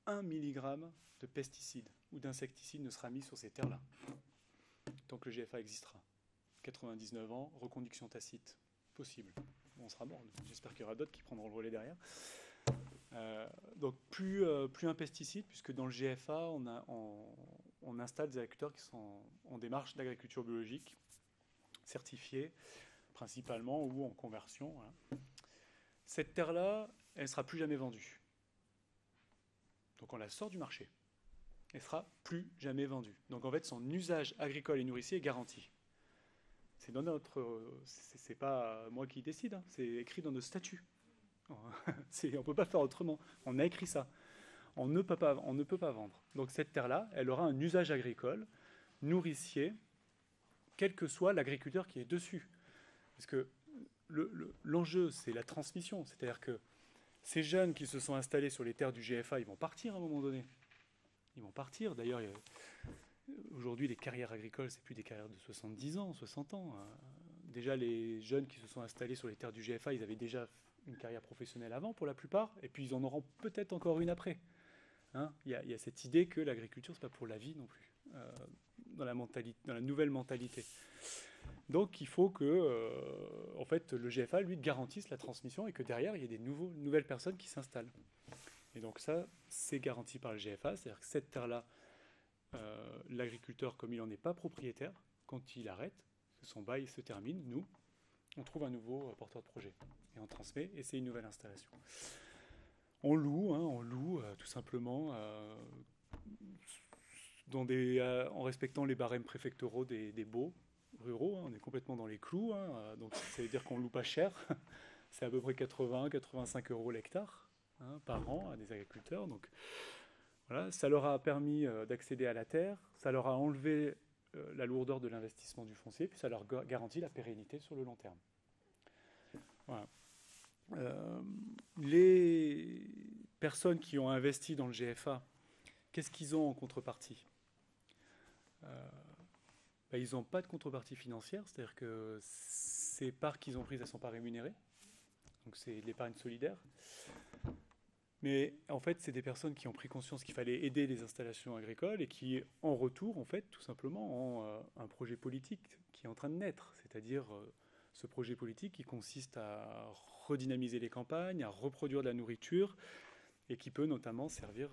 1 milligramme de pesticides ou d'insecticides ne sera mis sur ces terres-là. Tant que le GFA existera. 99 ans, reconduction tacite. Possible. On sera mort. J'espère qu'il y aura d'autres qui prendront le relais derrière. Donc plus un pesticide, puisque dans le GFA, on installe des agriculteurs qui sont en démarche d'agriculture biologique, certifiés principalement ou en conversion. Voilà. Cette terre-là, elle ne sera plus jamais vendue. Donc on la sort du marché. Elle ne sera plus jamais vendue. Donc en fait, son usage agricole et nourricier est garanti. C'est dans c'est pas moi qui décide, c'est écrit dans nos statuts. On ne peut pas faire autrement. On a écrit ça. On ne peut pas vendre. Donc cette terre-là, elle aura un usage agricole, nourricier, quel que soit l'agriculteur qui est dessus. Parce que l'enjeu, c'est la transmission. C'est-à-dire que ces jeunes qui se sont installés sur les terres du GFA, ils vont partir à un moment donné. Ils vont partir. D'ailleurs, aujourd'hui, les carrières agricoles, c'est plus des carrières de 70 ans, 60 ans. Déjà, les jeunes qui se sont installés sur les terres du GFA, ils avaient déjà une carrière professionnelle avant pour la plupart, et puis ils en auront peut-être encore une après. Il y a cette idée que l'agriculture, c'est pas pour la vie non plus, dans la nouvelle mentalité. Donc il faut que en fait, le GFA, lui, garantisse la transmission et que derrière, il y ait des nouvelles personnes qui s'installent. Et donc ça, c'est garanti par le GFA, c'est-à-dire que cette terre-là, l'agriculteur, comme il n'en est pas propriétaire, quand il arrête, son bail se termine, nous, on trouve un nouveau porteur de projet. Et on transmet, et c'est une nouvelle installation. On loue tout simplement en respectant les barèmes préfectoraux des baux ruraux. On est complètement dans les clous, donc ça veut dire qu'on ne loue pas cher. C'est à peu près 80-85 euros l'hectare par an à des agriculteurs. Donc voilà, ça leur a permis d'accéder à la terre, ça leur a enlevé la lourdeur de l'investissement du foncier, puis ça leur garantit la pérennité sur le long terme. Voilà. Les personnes qui ont investi dans le GFA, qu'est-ce qu'ils ont en contrepartie? Ils n'ont pas de contrepartie financière, c'est-à-dire que ces parts qu'ils ont prises, elles ne sont pas rémunérées. Donc c'est de l'épargne solidaire. Mais en fait, c'est des personnes qui ont pris conscience qu'il fallait aider les installations agricoles et qui, en retour, en fait, tout simplement, ont un projet politique qui est en train de naître. C'est-à-dire ce projet politique qui consiste à redynamiser les campagnes, à reproduire de la nourriture et qui peut notamment servir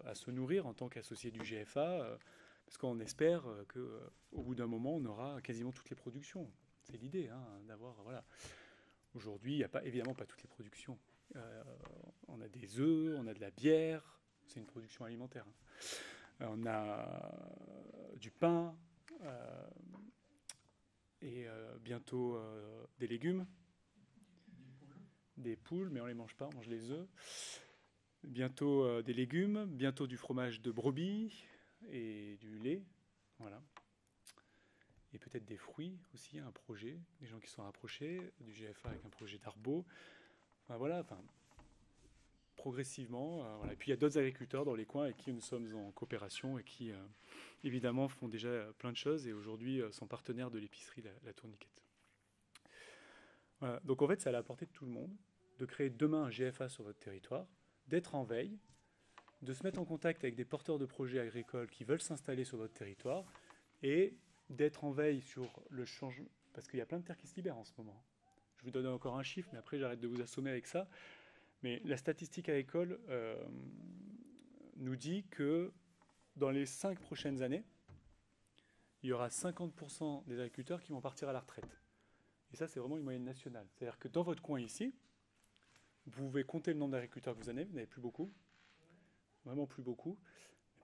à se nourrir en tant qu'associé du GFA, parce qu'on espère qu'au bout d'un moment, on aura quasiment toutes les productions. C'est l'idée, hein, d'avoir... Voilà. Aujourd'hui, il n'y a évidemment pas toutes les productions. On a des œufs, on a de la bière, c'est une production alimentaire. On a du pain et bientôt des légumes, des poules, mais on ne les mange pas, on mange les œufs. Bientôt des légumes, bientôt du fromage de brebis et du lait, voilà. Et peut-être des fruits aussi, un projet, des gens qui sont rapprochés du GFA avec un projet d'arbo. Voilà, progressivement. Voilà. Et puis il y a d'autres agriculteurs dans les coins avec qui nous sommes en coopération et qui, évidemment, font déjà plein de choses et aujourd'hui sont partenaires de l'épicerie La Tourniquette. Voilà. Donc en fait, c'est à la portée de tout le monde de créer demain un GFA sur votre territoire, d'être en veille, de se mettre en contact avec des porteurs de projets agricoles qui veulent s'installer sur votre territoire et d'être en veille sur le changement, parce qu'il y a plein de terres qui se libèrent en ce moment. Je vous donne encore un chiffre, mais après j'arrête de vous assommer avec ça. Mais la statistique agricole nous dit que dans les 5 prochaines années, il y aura 50% des agriculteurs qui vont partir à la retraite. Et ça, c'est vraiment une moyenne nationale. C'est-à-dire que dans votre coin ici, vous pouvez compter le nombre d'agriculteurs que vous n'avez plus beaucoup, vraiment plus beaucoup.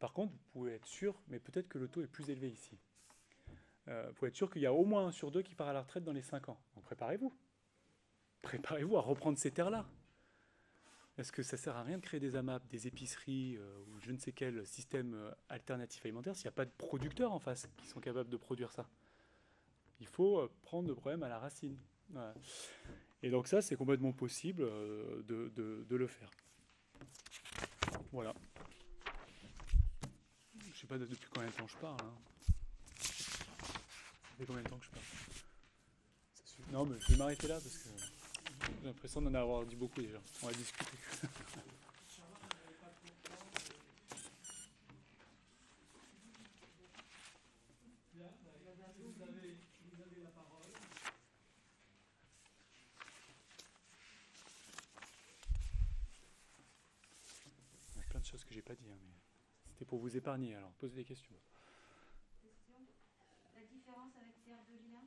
Par contre, vous pouvez être sûr, mais peut-être que le taux est plus élevé ici. Vous pouvez être sûr qu'il y a au moins 1 sur 2 qui part à la retraite dans les 5 ans. Donc préparez-vous. Préparez-vous à reprendre ces terres-là. Est-ce que ça ne sert à rien de créer des AMAP, des épiceries ou je ne sais quel système alternatif alimentaire s'il n'y a pas de producteurs en face qui sont capables de produire ça? Il faut prendre le problème à la racine. Voilà. Et donc ça, c'est complètement possible de le faire. Voilà. Je ne sais pas depuis combien de temps je parle. Hein. Ça fait combien de temps que je parle? Non, mais je vais m'arrêter là parce que j'ai l'impression d'en avoir dit beaucoup déjà. On va discuter. Vous avez la parole. Il y a plein de choses que j'ai pas dit, hein, mais c'était pour vous épargner. Alors, posez des questions. La différence avec Terre de Liens?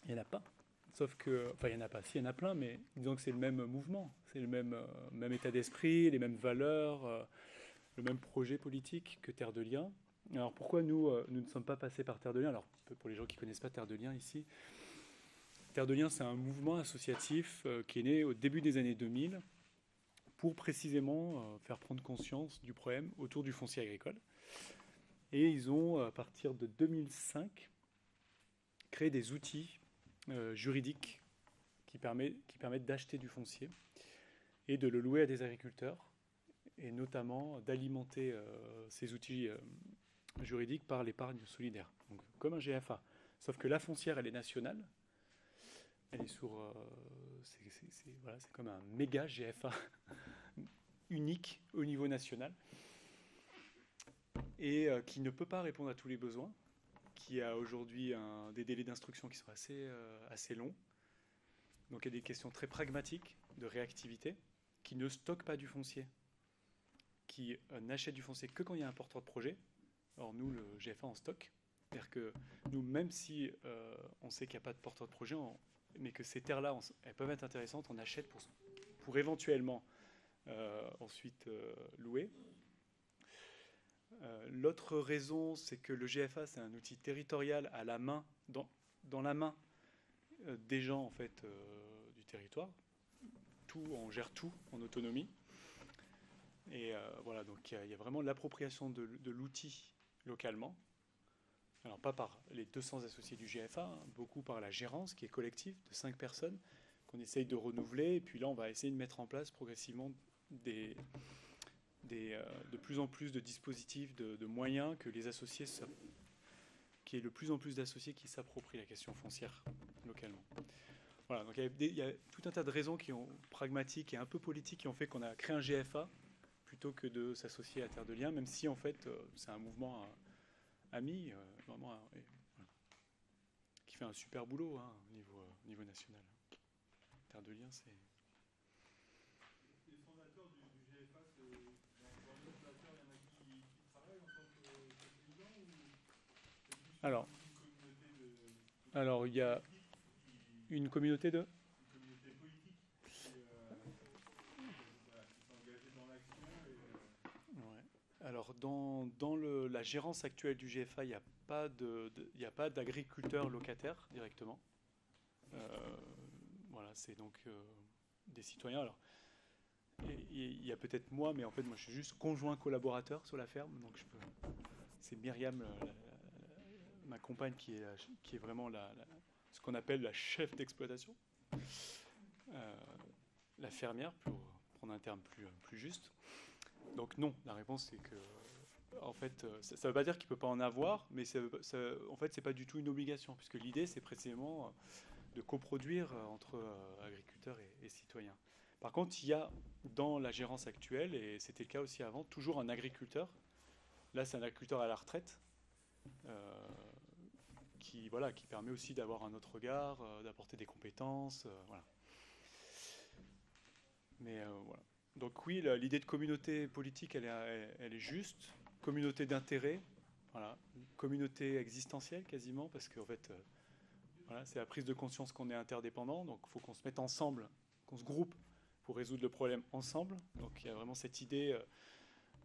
Il n'y en a pas. Sauf que, enfin, il n'y en a pas. Si, il y en a plein, mais disons que c'est le même mouvement. C'est le même état d'esprit, les mêmes valeurs, le même projet politique que Terre de Liens. Alors, pourquoi nous ne sommes pas passés par Terre de Liens? Alors, pour les gens qui ne connaissent pas Terre de Liens ici, Terre de Liens, c'est un mouvement associatif qui est né au début des années 2000 pour précisément faire prendre conscience du problème autour du foncier agricole. Et ils ont, à partir de 2005, créé des outils juridiques qui permettent d'acheter du foncier et de le louer à des agriculteurs, et notamment d'alimenter ces outils juridiques par l'épargne solidaire, donc comme un GFA. Sauf que la foncière, elle est nationale, elle est sur... c'est comme un méga GFA unique au niveau national, et qui ne peut pas répondre à tous les besoins, qui a aujourd'hui des délais d'instruction qui sont assez longs. Donc il y a des questions très pragmatiques de réactivité, qui ne stockent pas du foncier, qui n'achètent du foncier que quand il y a un porteur de projet. Or nous, le GFA, on stocke. C'est-à-dire que nous, même si on sait qu'il n'y a pas de porteur de projet, mais que ces terres-là, elles peuvent être intéressantes, on achète pour éventuellement ensuite louer. L'autre raison, c'est que le GFA, c'est un outil territorial à la main, dans la main des gens en fait, du territoire. On gère tout en autonomie. Et voilà, donc il y a vraiment l'appropriation de l'outil localement. Alors pas par les 200 associés du GFA, hein, beaucoup par la gérance qui est collective de 5 personnes qu'on essaye de renouveler. Et puis là, on va essayer de mettre en place progressivement de plus en plus de dispositifs, de moyens que les associés, qu'il y ait de plus en plus d'associés qui s'approprient la question foncière localement. Voilà, donc il y a tout un tas de raisons pragmatiques et un peu politiques qui ont fait qu'on a créé un GFA plutôt que de s'associer à Terre de Liens, même si en fait c'est un mouvement ami, vraiment, voilà, qui fait un super boulot hein, au niveau national. Terre de Liens, c'est... Les fondateurs du GFA, dans les fondateurs, il y en a qui travaillent en tant que président ou c'est plus Alors, une communauté alors, il y a une communauté de... une communauté politique voilà, qui s'est engagée dans l'action Ouais. Alors, dans la gérance actuelle du GFA, il n'y a pas d'agriculteurs locataires directement. Voilà, c'est donc des citoyens. Alors, il y a peut-être moi, mais en fait, moi, je suis juste conjoint collaborateur sur la ferme. Donc, c'est Myriam, ma compagne, qui est vraiment ce qu'on appelle la chef d'exploitation, la fermière, pour prendre un terme plus juste. Donc non, la réponse c'est que, en fait, ça ne veut pas dire qu'il ne peut pas en avoir, mais en fait, c'est pas du tout une obligation, puisque l'idée, c'est précisément de coproduire entre agriculteurs et citoyens. Par contre, il y a dans la gérance actuelle, et c'était le cas aussi avant, toujours un agriculteur. Là, c'est un agriculteur à la retraite, qui permet aussi d'avoir un autre regard, d'apporter des compétences, voilà. Mais voilà. Donc oui, l'idée de communauté politique, elle est juste. Communauté d'intérêt, voilà. Communauté existentielle quasiment, parce qu'en fait, voilà, c'est la prise de conscience qu'on est interdépendant, donc il faut qu'on se mette ensemble, qu'on se groupe pour résoudre le problème ensemble. Donc il y a vraiment cette idée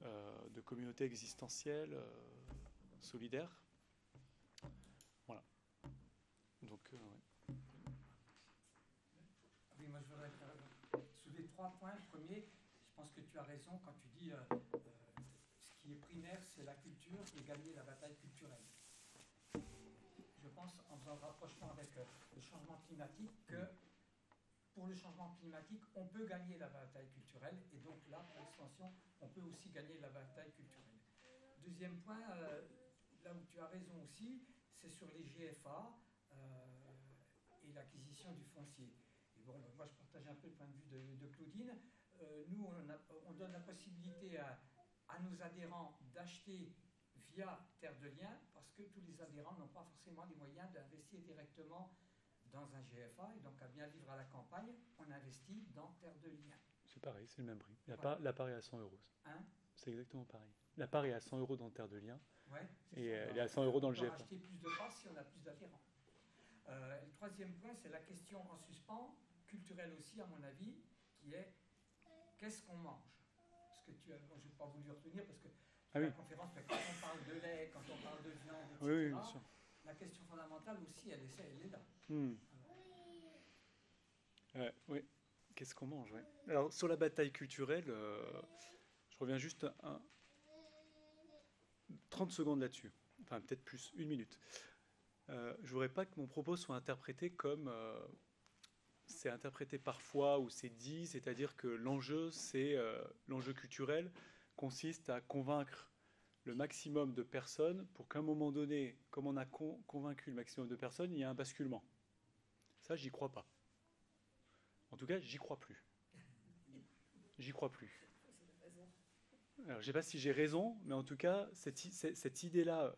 de communauté existentielle, solidaire. Voilà. Donc, ouais. Oui, moi je voudrais soulever 3 points. Le premier, je pense que tu as raison quand tu dis ce qui est primaire, c'est la culture et gagner la bataille culturelle. Je pense, en faisant le rapprochement avec le changement climatique, que pour le changement climatique, on peut gagner la bataille culturelle, et donc là, pour l'extension, on peut aussi gagner la bataille culturelle. Deuxième point, là où tu as raison aussi, c'est sur les GFA et l'acquisition du foncier. Et bon, moi je partage un peu le point de vue de Claudine. Nous, on donne la possibilité à nos adhérents d'acheter via Terre de Liens, parce que tous les adhérents n'ont pas forcément les moyens d'investir directement dans un GFA, et donc à bien vivre à la campagne, on investit dans Terre de Liens. C'est pareil, c'est le même prix. La Voilà. part est à 100 euros. Hein? C'est exactement pareil. La part est à 100 euros dans Terre de Liens, Ouais, et elle est à 100 euros dans le GFA. On GFA. peut acheter plus de parts si on a plus d'adhérents. Le troisième point, c'est la question en suspens, culturelle aussi à mon avis, qui est qu'est-ce qu'on mange? Parce que bon, je n'ai pas voulu retenir parce que la conférence, quand on parle de lait, quand on parle de viande, etc., oui, bien sûr. La question fondamentale aussi, elle est là. Oui, qu'est-ce qu'on mange, ouais. Alors, sur la bataille culturelle, je reviens juste 30 secondes là-dessus. Enfin, peut-être plus, 1 minute. Je ne voudrais pas que mon propos soit interprété comme c'est interprété parfois ou c'est dit, c'est-à-dire que l'enjeu culturel consiste à convaincre le maximum de personnes pour qu'à un moment donné, comme on a convaincu le maximum de personnes, il y a un basculement. Ça, j'y crois pas. En tout cas, j'y crois plus. J'y crois plus. Alors, je ne sais pas si j'ai raison, mais en tout cas, cette idée-là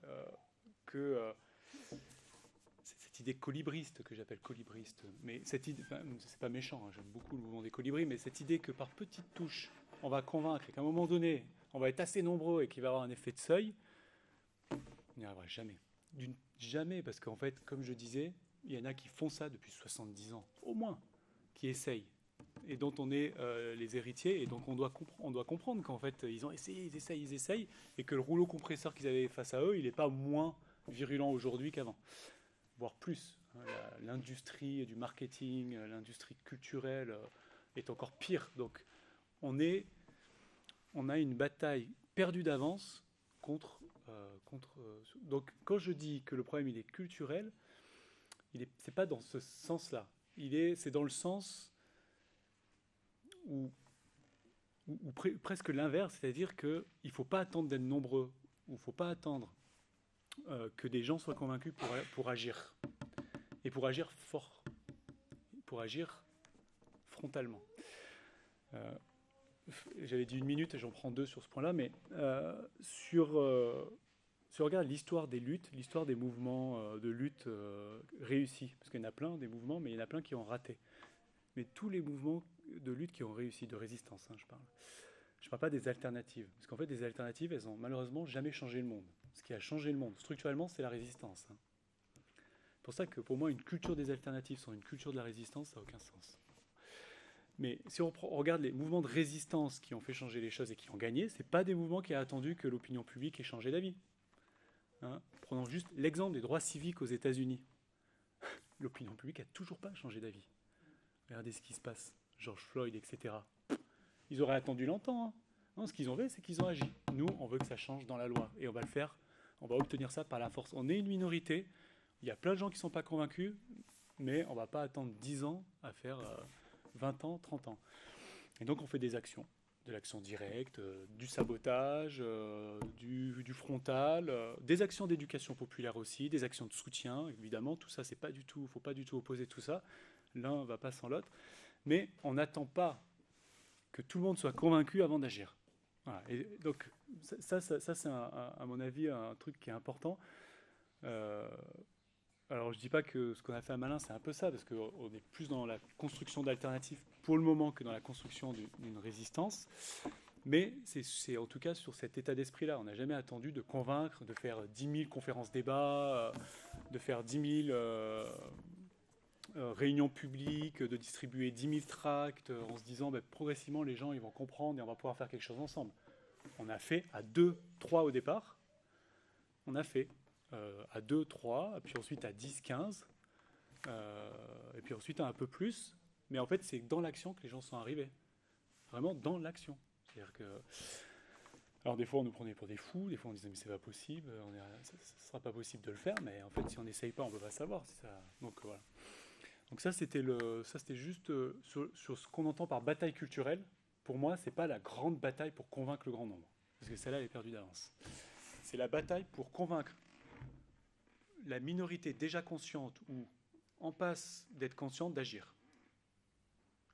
cette idée colibriste que j'appelle colibriste, mais cette idée, enfin, c'est pas méchant, hein, j'aime beaucoup le mouvement des colibris, mais cette idée que par petites touches, on va convaincre et qu'à un moment donné, on va être assez nombreux et qu'il va y avoir un effet de seuil, on n'y arrivera jamais. Jamais, parce qu'en fait, comme je disais, il y en a qui font ça depuis 70 ans, au moins, qui essayent, et dont on est les héritiers, et donc on doit comprendre qu'en fait, ils ont essayé, ils essayent, et que le rouleau compresseur qu'ils avaient face à eux, il n'est pas moins virulent aujourd'hui qu'avant. Voire plus. L'industrie du marketing, l'industrie culturelle est encore pire. Donc on a une bataille perdue d'avance contre Donc, quand je dis que le problème il est culturel, c'est pas dans ce sens-là. C'est dans le sens où presque l'inverse, c'est-à-dire qu'il ne faut pas attendre d'être nombreux, ou il ne faut pas attendre que des gens soient convaincus pour agir. Et pour agir fort, pour agir frontalement. J'avais dit 1 minute et j'en prends 2 sur ce point-là, mais si on regarde l'histoire des luttes, l'histoire des mouvements de lutte réussis, parce qu'il y en a plein des mouvements, mais il y en a plein qui ont raté. Mais tous les mouvements de lutte qui ont réussi, de résistance, je parle. Je ne parle pas des alternatives, parce qu'en fait, des alternatives, elles n'ont malheureusement jamais changé le monde. Ce qui a changé le monde, structurellement, c'est la résistance. C'est pour ça que pour moi, une culture des alternatives sans une culture de la résistance, ça n'a aucun sens. Mais si on regarde les mouvements de résistance qui ont fait changer les choses et qui ont gagné, ce n'est pas des mouvements qui ont attendu que l'opinion publique ait changé d'avis. Prenons juste l'exemple des droits civiques aux États-Unis. L'opinion publique n'a toujours pas changé d'avis. Regardez ce qui se passe. George Floyd, etc. Ils auraient attendu longtemps. Non, ce qu'ils ont fait, c'est qu'ils ont agi. Nous, on veut que ça change dans la loi. Et on va le faire. On va obtenir ça par la force. On est une minorité. Il y a plein de gens qui ne sont pas convaincus. Mais on ne va pas attendre 10 ans à faire 20 ans, 30 ans. Et donc, on fait des actions. De l'action directe, du sabotage, du frontal, des actions d'éducation populaire aussi, des actions de soutien, évidemment. Tout ça, il ne faut pas du tout opposer tout ça. L'un ne va pas sans l'autre. Mais on n'attend pas que tout le monde soit convaincu avant d'agir. Voilà. Et donc, ça c'est à mon avis un truc qui est important. Alors, je ne dis pas que ce qu'on a fait à Malin, c'est un peu ça, parce qu'on est plus dans la construction d'alternatives pour le moment que dans la construction d'une résistance. Mais c'est en tout cas sur cet état d'esprit-là. On n'a jamais attendu de convaincre, de faire 10 000 conférences-débats, de faire 10 000 réunions publiques, de distribuer 10 000 tracts en se disant progressivement les gens ils vont comprendre et on va pouvoir faire quelque chose ensemble. On a fait à 2, 3 au départ. On a fait à 2, 3, puis ensuite à 10, 15, et puis ensuite à un peu plus. Mais en fait, c'est dans l'action que les gens sont arrivés. Vraiment dans l'action. C'est-à-dire que... Alors des fois, on nous prenait pour des fous, des fois on disait mais c'est pas possible, ça sera pas possible de le faire, mais en fait, si on n'essaye pas, on peut pas savoir. Donc voilà. Donc ça, c'était juste sur ce qu'on entend par bataille culturelle. Pour moi, c'est pas la grande bataille pour convaincre le grand nombre, parce que celle-là, elle est perdue d'avance. C'est la bataille pour convaincre la minorité déjà consciente ou en passe d'être consciente d'agir.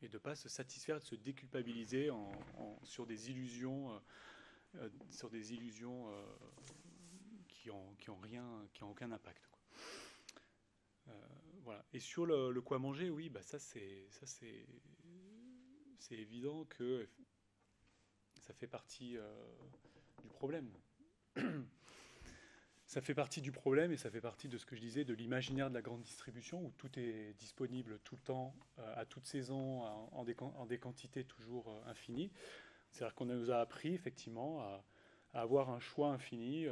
Et de ne pas se satisfaire, de se déculpabiliser sur des illusions, qui ont aucun impact. Voilà. Et sur le quoi manger, oui, ça c'est évident que ça fait partie du problème. Ça fait partie du problème et ça fait partie de ce que je disais, de l'imaginaire de la grande distribution où tout est disponible tout le temps, à toute saison, en des quantités toujours infinies. C'est-à-dire qu'on nous a appris effectivement à avoir un choix infini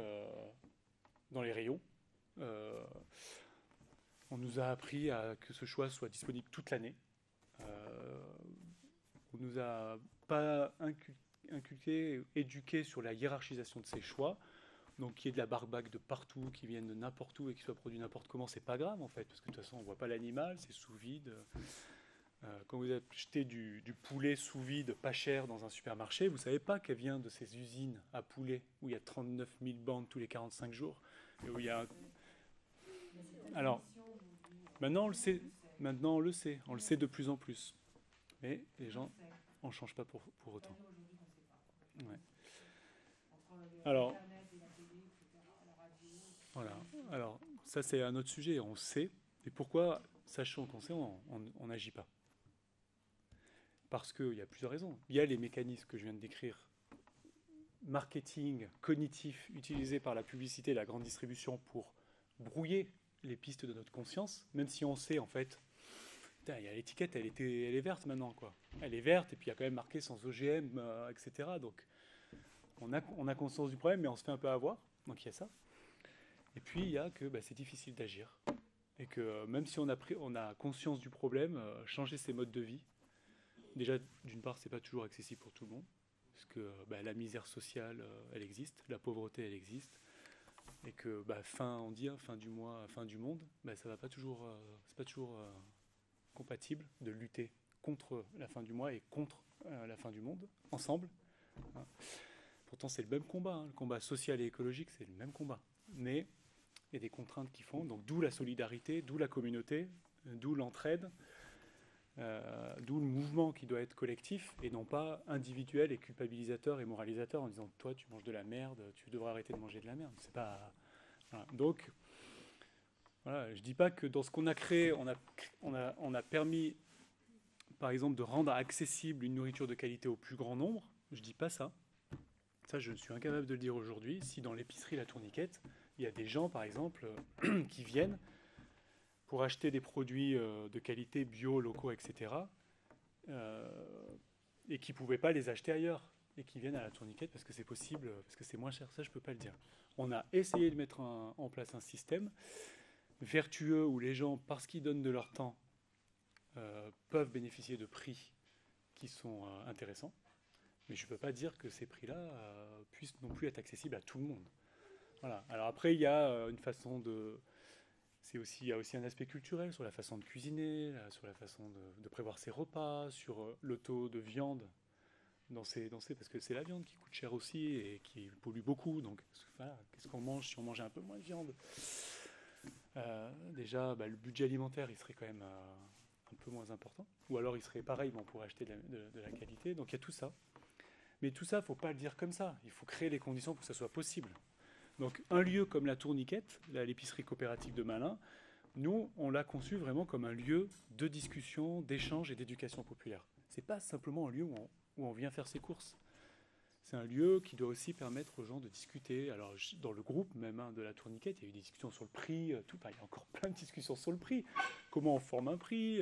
dans les rayons. On nous a appris que ce choix soit disponible toute l'année. On ne nous a pas éduqué sur la hiérarchisation de ces choix. Donc qu'il y ait de la barbaque de partout, qui viennent de n'importe où et qui soit produit n'importe comment, c'est pas grave en fait, parce que de toute façon on voit pas l'animal, c'est sous vide. Quand vous achetez du poulet sous vide, pas cher dans un supermarché, vous savez pas qu'elle vient de ces usines à poulet où il y a 39 000 bandes tous les 45 jours. Et où il y a... Alors, maintenant on le sait, on le sait de plus en plus. Mais les gens, on ne change pas pour autant. Ouais. Alors, voilà. Alors, ça c'est un autre sujet, on sait. Et pourquoi, sachant qu'on sait, on n'agit pas? Parce qu'il y a plusieurs raisons. Il y a les mécanismes que je viens de décrire, marketing, cognitif, utilisés par la publicité et la grande distribution pour brouiller les pistes de notre conscience, même si on sait en fait, il y a l'étiquette, elle est verte maintenant, quoi. Elle est verte et puis il y a quand même marqué sans OGM, etc. Donc on a conscience du problème, mais on se fait un peu avoir. Donc il y a ça. Et puis il y a que c'est difficile d'agir. Et que même si on a conscience du problème, changer ses modes de vie, déjà d'une part c'est pas toujours accessible pour tout le monde, parce que la misère sociale elle existe, la pauvreté elle existe, et que on dit fin du mois, fin du monde, ça va pas toujours, c'est pas toujours compatible de lutter contre la fin du mois et contre la fin du monde ensemble. Hein. Pourtant, c'est le même combat, hein. Le combat social et écologique, c'est le même combat. Mais il y a des contraintes qui font, donc d'où la solidarité, d'où la communauté, d'où l'entraide, d'où le mouvement qui doit être collectif et non pas individuel et culpabilisateur et moralisateur en disant toi tu manges de la merde, tu devrais arrêter de manger de la merde. C'est pas voilà. Donc voilà, je dis pas que dans ce qu'on a créé, on a permis par exemple de rendre accessible une nourriture de qualité au plus grand nombre. Je dis pas ça. Ça, je suis incapable de le dire aujourd'hui. Si dans l'épicerie La Tourniquette, il y a des gens, par exemple, qui viennent pour acheter des produits de qualité bio, locaux, etc., et qui ne pouvaient pas les acheter ailleurs, et qui viennent à La Tourniquette parce que c'est possible, parce que c'est moins cher. Ça, je ne peux pas le dire. On a essayé de mettre en place un système vertueux où les gens, parce qu'ils donnent de leur temps, peuvent bénéficier de prix qui sont intéressants. Mais je ne peux pas dire que ces prix-là puissent non plus être accessibles à tout le monde. Voilà. Alors après, il y a une façon de... il y a aussi un aspect culturel sur la façon de cuisiner, sur la façon de prévoir ses repas, sur le taux de viande parce que c'est la viande qui coûte cher aussi et qui pollue beaucoup. Donc voilà, qu'est-ce qu'on mange si on mangeait un peu moins de viande? Déjà, le budget alimentaire, il serait quand même un peu moins important. Ou alors, il serait pareil, mais on pourrait acheter de la qualité. Donc il y a tout ça. Mais tout ça, il ne faut pas le dire comme ça. Il faut créer les conditions pour que ça soit possible. Donc un lieu comme la Tourniquette, l'épicerie coopérative de Malin, nous, on l'a conçu vraiment comme un lieu de discussion, d'échange et d'éducation populaire. Ce n'est pas simplement un lieu où on vient faire ses courses. C'est un lieu qui doit aussi permettre aux gens de discuter. Alors dans le groupe même de la Tourniquette, il y a eu des discussions sur le prix, il y a encore plein de discussions sur le prix. Comment on forme un prix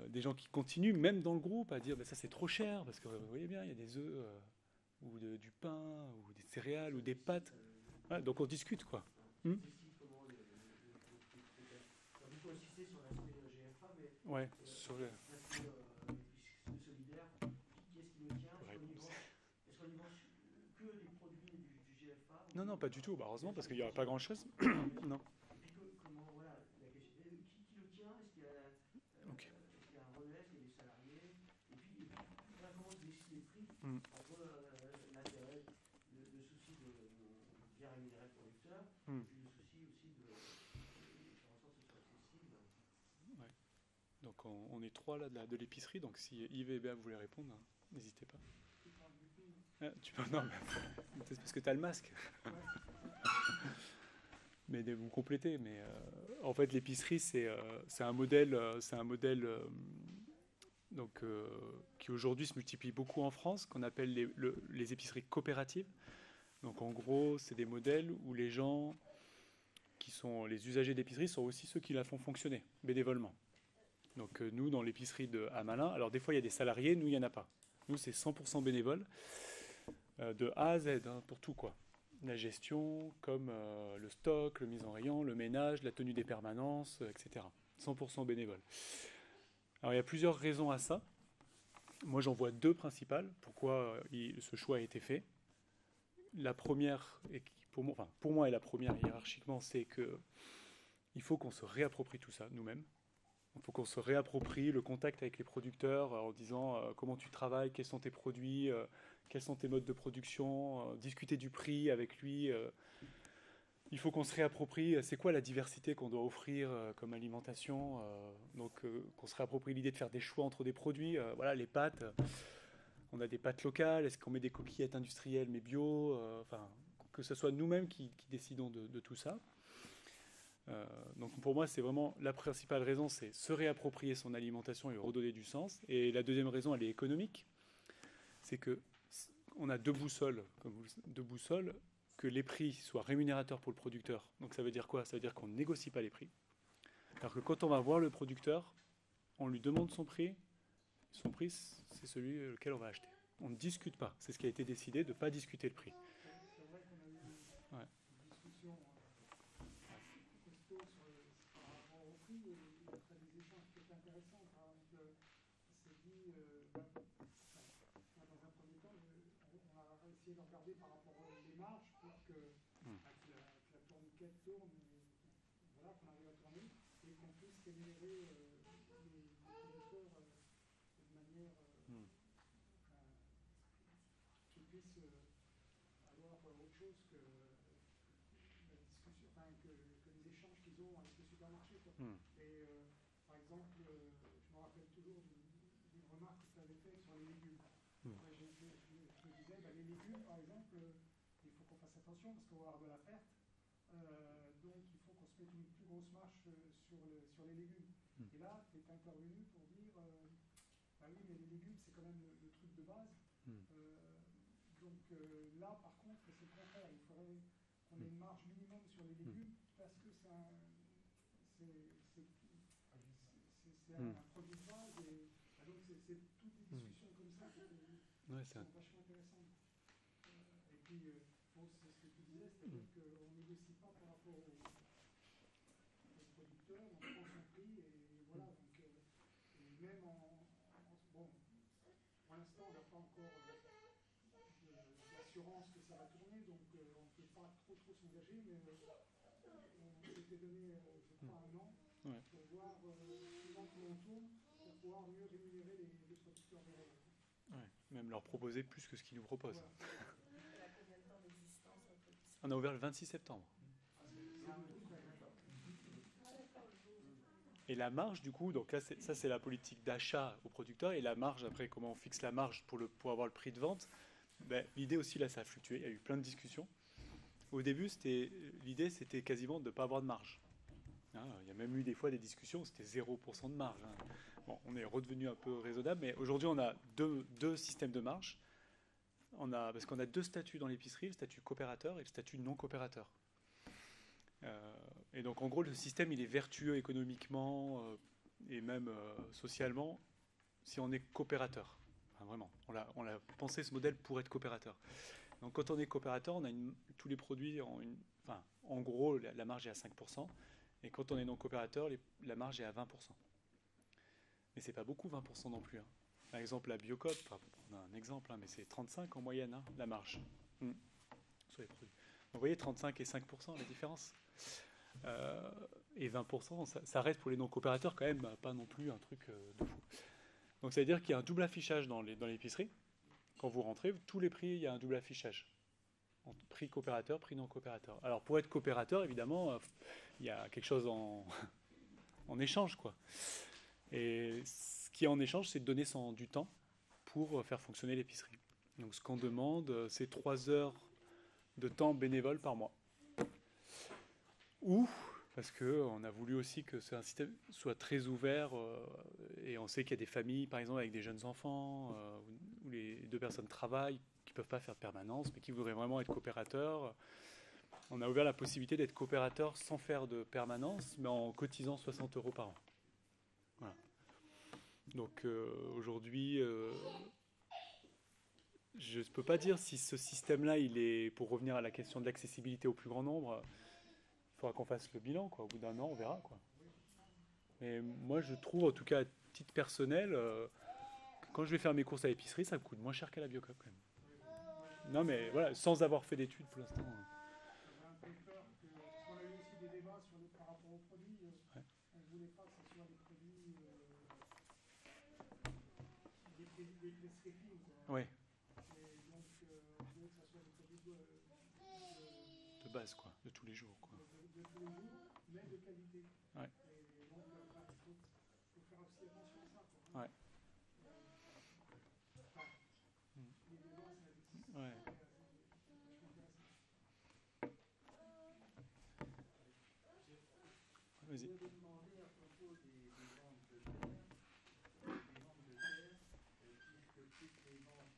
des gens qui continuent, même dans le groupe, à dire ça c'est trop cher, parce que vous voyez bien, il y a des œufs, ou du pain, ou des céréales, ou des pâtes. Ouais, donc on discute, quoi. Du coup, insister sur l'aspect GFA, mais ouais, sur le... l'aspect solidaire, qui est-ce qui nous tient? Est-ce qu'on y vend que les produits du GFA? Non, pas du tout, heureusement, parce qu'il n'y aura pas grand-chose. Non. Comment, voilà, la question, qui le tient? Est-ce qu'il y a, Okay. est-ce qu'il y a un relais? Est-ce qu'il y a des salariés? Et puis voilà, comment se décident les prix entre l'intérêt, le souci de bien rémunérer le producteur, et puis le souci aussi de faire en sorte que ce soit accessible. Ouais. Donc on est trois là de l'épicerie, donc si Yves et Béa voulaient répondre, n'hésitez pas. Tu peux, non, mais c'est parce que tu as le masque. Mais vous complétez. Mais en fait, l'épicerie, c'est un modèle, donc, qui aujourd'hui se multiplie beaucoup en France, qu'on appelle les épiceries coopératives. Donc en gros, c'est des modèles où les gens qui sont les usagers d'épicerie sont aussi ceux qui la font fonctionner bénévolement. Donc nous, dans l'épicerie à Malin, alors des fois il y a des salariés, nous il n'y en a pas. Nous c'est 100% bénévole, de A à Z, pour tout quoi. La gestion, comme le stock, le mise en rayon, le ménage, la tenue des permanences, etc. 100% bénévole. Alors il y a plusieurs raisons à ça. Moi j'en vois deux principales, pourquoi ce choix a été fait. La première, et pour moi et la première hiérarchiquement, c'est qu'il faut qu'on se réapproprie tout ça nous-mêmes. Il faut qu'on se réapproprie le contact avec les producteurs en disant comment tu travailles, quels sont tes produits, quels sont tes modes de production, discuter du prix avec lui. Il faut qu'on se réapproprie c'est quoi la diversité qu'on doit offrir comme alimentation. Donc qu'on se réapproprie l'idée de faire des choix entre des produits. Voilà, les pâtes, on a des pâtes locales, est-ce qu'on met des coquillettes industrielles mais bio, que ce soit nous-mêmes qui décidons de tout ça. Donc pour moi, c'est vraiment la principale raison, c'est se réapproprier son alimentation et redonner du sens. Et la deuxième raison, elle est économique. C'est qu'on a deux boussoles, que les prix soient rémunérateurs pour le producteur. Donc ça veut dire quoi? Ça veut dire qu'on ne négocie pas les prix. Alors que quand on va voir le producteur, on lui demande son prix, c'est celui lequel on va acheter. On ne discute pas. C'est ce qui a été décidé, de ne pas discuter le prix. C'est vrai qu'on a eu une discussion costaud par rapport au prix et après des échanges qui étaient intéressants. Par exemple, on s'est dit, dans un premier temps, on a essayé de regarder par rapport aux marges pour que qu'on puisse rémunérer les producteurs de manière qu'ils puissent avoir autre chose que la discussion, enfin que les échanges qu'ils ont avec le supermarché. Quoi. Et par exemple, je me rappelle toujours d'une remarque que tu avais faite sur les légumes. Ouais, je me disais, les légumes, par exemple, il faut qu'on fasse attention parce qu'on va avoir de la perte. Donc il faut qu'on se mette une plus grosse marche sur les légumes. Et là, tu es intervenu pour dire, oui, mais les légumes, c'est quand même le truc de base. Donc là, par contre, c'est le contraire. Il faudrait qu'on ait une marge minimum sur les légumes parce que c'est un produit de base. Et donc, c'est toutes des discussions comme ça qui sont vachement intéressantes. Et puis, c'est ce que tu disais, c'est-à-dire qu'on ne négocie pas par rapport aux producteurs, on prend son prix et voilà. Donc, et même bon, pour l'instant, on n'a pas encore d'assurance que ça va tourner, donc on ne peut pas trop s'engager, mais on s'était donné, je crois, 1 an pour voir, suivant comment on tourne, pour pouvoir mieux rémunérer les producteurs de relais. Ouais, même leur proposer plus que ce qu'ils nous proposent. Voilà. Il y a combien de temps d'existence votre épicerie? On a ouvert le 26 septembre. Et la marge, du coup, donc là, ça c'est la politique d'achat aux producteurs, et la marge, après, comment on fixe la marge pour avoir le prix de vente, l'idée aussi, là, ça a fluctué, il y a eu plein de discussions. Au début, l'idée, c'était quasiment de ne pas avoir de marge. Il y a même eu des fois des discussions, c'était 0% de marge. Bon, on est redevenu un peu raisonnable, mais aujourd'hui, on a deux systèmes de marge. Parce qu'on a 2 statuts dans l'épicerie, le statut coopérateur et le statut non coopérateur. Et donc, en gros, le système, il est vertueux économiquement et même socialement si on est coopérateur. Enfin, vraiment, on a pensé ce modèle pour être coopérateur. Donc, quand on est coopérateur, on a tous les produits, en gros, la marge est à 5%. Et quand on est non coopérateur, la marge est à 20%. Mais c'est pas beaucoup, 20% non plus. Par exemple, la Biocoop, on a un exemple, mais c'est 35 en moyenne, la marge sur les produits. Donc, vous voyez, 35 et 5%, la différence. Et 20%, ça reste pour les non-coopérateurs quand même pas non plus un truc de fou. Donc, ça veut dire qu'il y a un double affichage dans l'épicerie. Quand vous rentrez, tous les prix, il y a un double affichage. Prix coopérateur, prix non-coopérateur. Alors, pour être coopérateur, évidemment, il y a quelque chose en échange, quoi. Et ce qui est en échange, c'est de donner du temps pour faire fonctionner l'épicerie. Donc, ce qu'on demande, c'est 3 heures de temps bénévole par mois. Ou, parce qu'on a voulu aussi que un système soit très ouvert, et on sait qu'il y a des familles, par exemple, avec des jeunes enfants, où les 2 personnes travaillent, qui ne peuvent pas faire de permanence, mais qui voudraient vraiment être coopérateurs. On a ouvert la possibilité d'être coopérateur sans faire de permanence, mais en cotisant 60 € par an. Voilà. Donc aujourd'hui, je ne peux pas dire si ce système-là, il est, pour revenir à la question de l'accessibilité au plus grand nombre, il faudra qu'on fasse le bilan, quoi. Au bout d'1 an, on verra, quoi. Mais moi, je trouve, en tout cas à titre personnel, que quand je vais faire mes courses à l'épicerie, ça me coûte moins cher qu'à la Biocoop, quand même. Non, mais voilà, sans avoir fait d'études pour l'instant. J'avais un peu peur parce qu'on a eu aussi des débats par rapport aux produits. On ne voulait pas que ce soit des produits des street-foods. Oui. Et donc, on voulait que ce soit des produits de base, quoi, de tous les jours, quoi. De tous les jours, mais de qualité. Ouais. Et donc, il faut faire aussi attention à ça, quoi. Ouais. Les débats, c'est Ouais. Je voulais vous demander à propos des ventes de terre, puisque toutes les ventes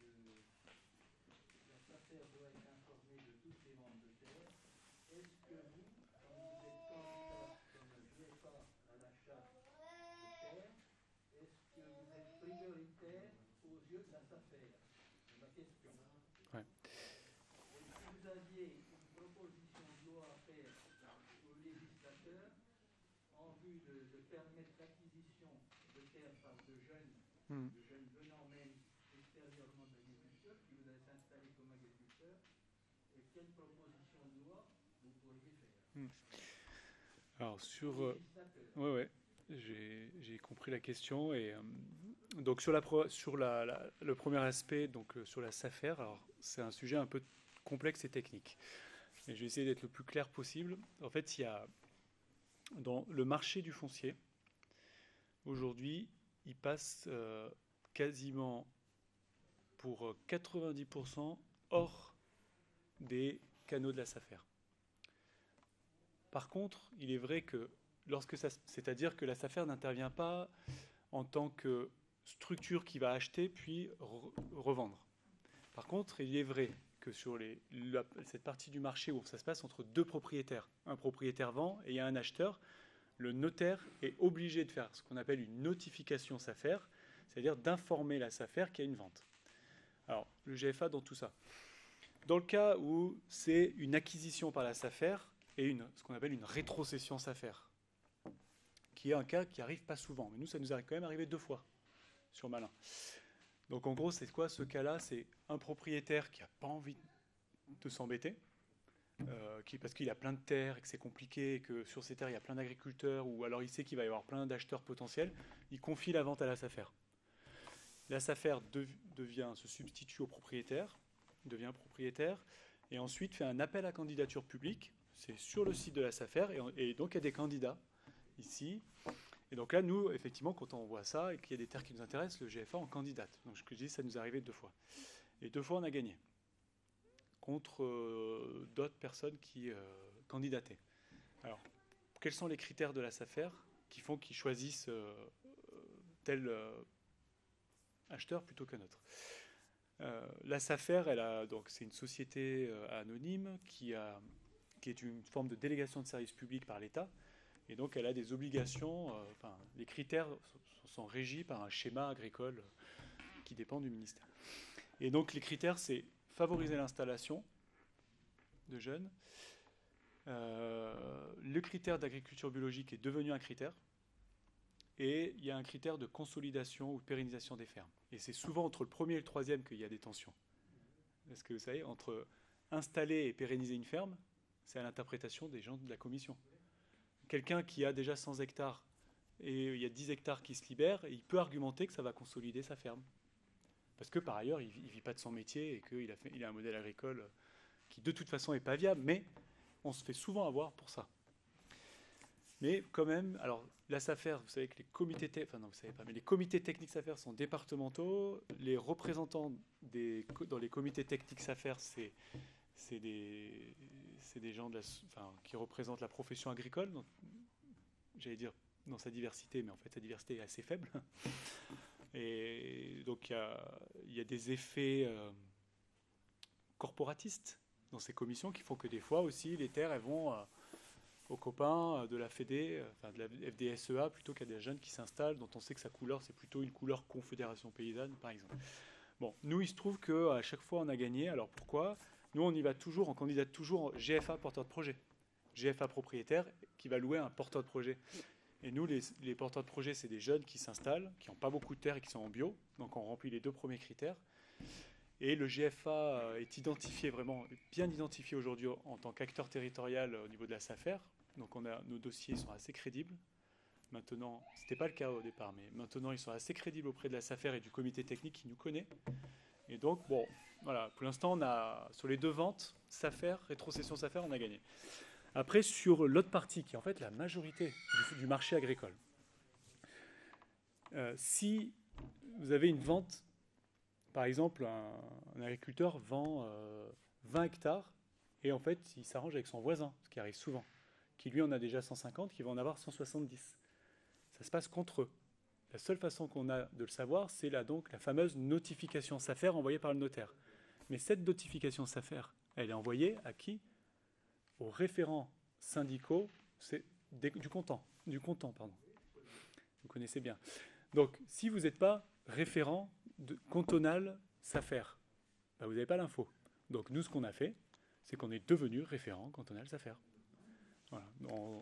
la SAFER doit être informée de toutes les ventes de terre. Est-ce que vous, quand vous êtes candidat comme VFA à l'achat de terre, est-ce que vous êtes prioritaire aux yeux de la SAFER? C'est ma question. Ouais. Et si vous aviez une proposition de loi à faire aux législateurs en vue de permettre l'acquisition de terres par de jeunes venant même extérieurement de l'agriculture, qui voudraient s'installer comme agriculteurs, et quelle proposition de loi vous pourriez faire? Alors, ouais, j'ai compris la question. Et donc, sur le premier aspect, donc sur la SAFER, alors c'est un sujet un peu complexe et technique. Et je vais essayer d'être le plus clair possible. En fait, il y a dans le marché du foncier, aujourd'hui, il passe quasiment pour 90% hors des canaux de la SAFER. Par contre, il est vrai que c'est-à-dire que la SAFER n'intervient pas en tant que structure qui va acheter puis revendre. Par contre, il est vrai que sur cette partie du marché où ça se passe entre deux propriétaires, un propriétaire vend et il y a un acheteur, le notaire est obligé de faire ce qu'on appelle une notification SAFER, c'est-à-dire d'informer la SAFER qu'il y a une vente. Alors, le GFA dans tout ça. Dans le cas où c'est une acquisition par la SAFER et ce qu'on appelle une rétrocession SAFER, qui est un cas qui n'arrive pas souvent. Mais nous, ça nous est quand même arrivé 2 fois sur Malin. Donc en gros, c'est quoi ce cas-là? C'est un propriétaire qui n'a pas envie de s'embêter, parce qu'il a plein de terres et que c'est compliqué, et que sur ces terres, il y a plein d'agriculteurs, ou alors il sait qu'il va y avoir plein d'acheteurs potentiels, il confie la vente à la SAFER. La SAFER se substitue au propriétaire, devient propriétaire, et ensuite fait un appel à candidature publique. C'est sur le site de la SAFER, et donc il y a des candidats ici. Et donc là, nous, effectivement, quand on voit ça et qu'il y a des terres qui nous intéressent, le GFA en candidate. Donc ce que je dis, ça nous est arrivé 2 fois. Et 2 fois, on a gagné contre d'autres personnes qui candidataient. Alors, quels sont les critères de la SAFER qui font qu'ils choisissent tel acheteur plutôt qu'un autre? La SAFER, c'est une société anonyme qui est une forme de délégation de service public par l'État. Et donc, elle a des obligations. Les critères sont régis par un schéma agricole qui dépend du ministère. Et donc, les critères, c'est favoriser l'installation de jeunes. Le critère d'agriculture biologique est devenu un critère. Et il y a un critère de consolidation ou de pérennisation des fermes. Et c'est souvent entre le premier et le troisième qu'il y a des tensions. Parce que vous savez, entre installer et pérenniser une ferme, c'est à l'interprétation des gens de la commission. Quelqu'un qui a déjà 100 hectares et il y a 10 hectares qui se libèrent, il peut argumenter que ça va consolider sa ferme. Parce que par ailleurs, il ne vit pas de son métier et qu'il a un modèle agricole qui de toute façon n'est pas viable, mais on se fait souvent avoir pour ça. Mais quand même, alors la SAFER, vous savez que les comités les comités techniques SAFER sont départementaux. Les représentants dans les comités techniques SAFER, c'est des gens qui représentent la profession agricole, j'allais dire dans sa diversité, mais en fait sa diversité est assez faible. Et donc il y a des effets corporatistes dans ces commissions qui font que des fois aussi les terres elles vont aux copains de la FEDE, de la FDSEA, plutôt qu'à des jeunes qui s'installent, dont on sait que sa couleur c'est plutôt une couleur Confédération Paysanne par exemple. Bon, nous il se trouve qu'à chaque fois on a gagné. Alors pourquoi? Nous, on y va toujours, on candidate toujours en GFA porteur de projet. GFA propriétaire qui va louer un porteur de projet. Et nous, les porteurs de projet, c'est des jeunes qui s'installent, qui n'ont pas beaucoup de terre et qui sont en bio. Donc, on remplit les 2 premiers critères. Et le GFA est identifié, vraiment bien identifié aujourd'hui en tant qu'acteur territorial au niveau de la SAFER. Donc, nos dossiers sont assez crédibles. Maintenant, ce n'était pas le cas au départ, mais maintenant, ils sont assez crédibles auprès de la SAFER et du comité technique qui nous connaît. Et donc, bon, voilà, pour l'instant, sur les 2 ventes, SAFER, rétrocession SAFER, on a gagné. Après, sur l'autre partie, qui est en fait la majorité du marché agricole, si vous avez une vente, par exemple, un agriculteur vend 20 hectares, et en fait, il s'arrange avec son voisin, ce qui arrive souvent, qui lui en a déjà 150, qui va en avoir 170. Ça se passe contre eux. La seule façon qu'on a de le savoir, c'est donc la fameuse notification SAFER envoyée par le notaire. Mais cette notification SAFER, elle est envoyée à qui? Aux référents syndicaux du comptant. Vous connaissez bien. Donc, si vous n'êtes pas référent cantonal SAFER, vous n'avez pas l'info. Donc, nous, ce qu'on a fait, c'est qu'on est devenu référent cantonal SAFER. Voilà,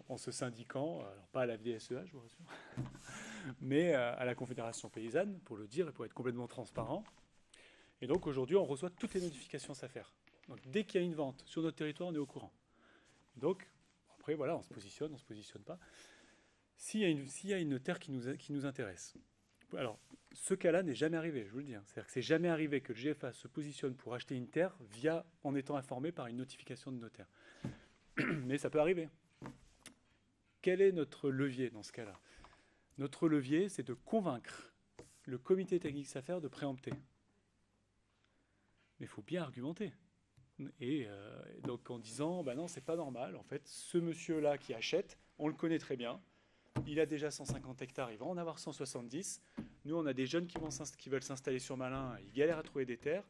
en se syndiquant, alors pas à la FDSEA, je vous rassure, mais à la Confédération Paysanne, pour le dire et pour être complètement transparent. Et donc aujourd'hui, on reçoit toutes les notifications SAFER. Donc dès qu'il y a une vente sur notre territoire, on est au courant. Donc Après, voilà, on se positionne pas. S'il y a une terre qui nous intéresse. Alors, ce cas-là n'est jamais arrivé, je vous le dis. C'est-à-dire que c'est jamais arrivé que le GFA se positionne pour acheter une terre en étant informé par une notification de notaire. Mais ça peut arriver. Quel est notre levier dans ce cas-là? Notre levier, c'est de convaincre le comité technique SAFER de préempter. Mais il faut bien argumenter. Et donc en disant, non, c'est pas normal. En fait, ce monsieur-là qui achète, on le connaît très bien. Il a déjà 150 hectares, il va en avoir 170. Nous, on a des jeunes qui veulent s'installer sur Malin, ils galèrent à trouver des terres.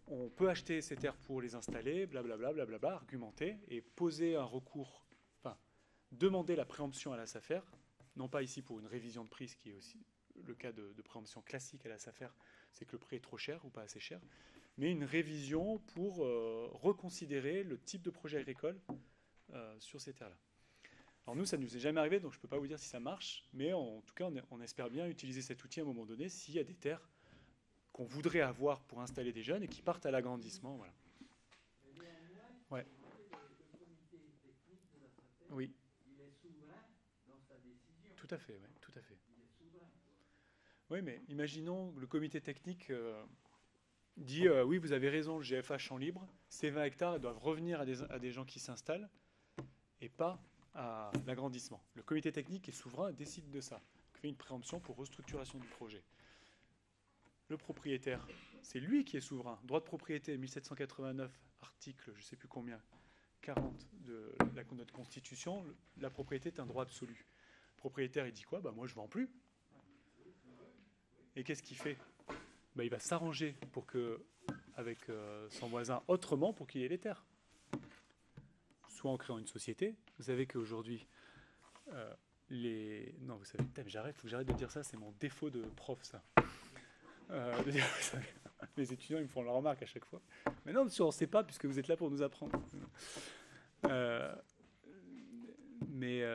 On peut acheter ces terres pour les installer, blablabla, blablabla, argumenter et poser un recours, enfin, demander la préemption à la SAFER, non pas ici pour une révision de prix, ce qui est aussi le cas de préemption classique à la SAFER, c'est que le prix est trop cher ou pas assez cher, mais une révision pour reconsidérer le type de projet agricole sur ces terres-là. Alors nous, ça ne nous est jamais arrivé, donc je ne peux pas vous dire si ça marche, mais en tout cas, on espère bien utiliser cet outil à un moment donné s'il y a des terres qu'on voudrait avoir pour installer des jeunes et qui partent à l'agrandissement. Voilà. Ouais. Oui. Il est souverain dans sa décision. Tout à fait, oui, tout à fait. Il est souverain. Oui, mais imaginons que le comité technique dit oui, vous avez raison, le GFA champ libre, ces 20 hectares doivent revenir à des gens qui s'installent et pas à l'agrandissement. Le comité technique est souverain et décide de ça. Il fait une préemption pour restructuration du projet. Le propriétaire, c'est lui qui est souverain. Droit de propriété, 1789, article, je ne sais plus combien, 40 de notre Constitution, la propriété est un droit absolu. Le propriétaire, il dit quoi? Moi, je ne vends plus. Et qu'est-ce qu'il fait? Il va s'arranger avec son voisin autrement pour qu'il ait les terres. Soit en créant une société. Vous savez qu'aujourd'hui, Non, vous savez, il faut que j'arrête de dire ça, c'est mon défaut de prof, ça. De dire, vous savez, les étudiants, ils me font la remarque à chaque fois. Mais non, monsieur, on ne sait pas, puisque vous êtes là pour nous apprendre.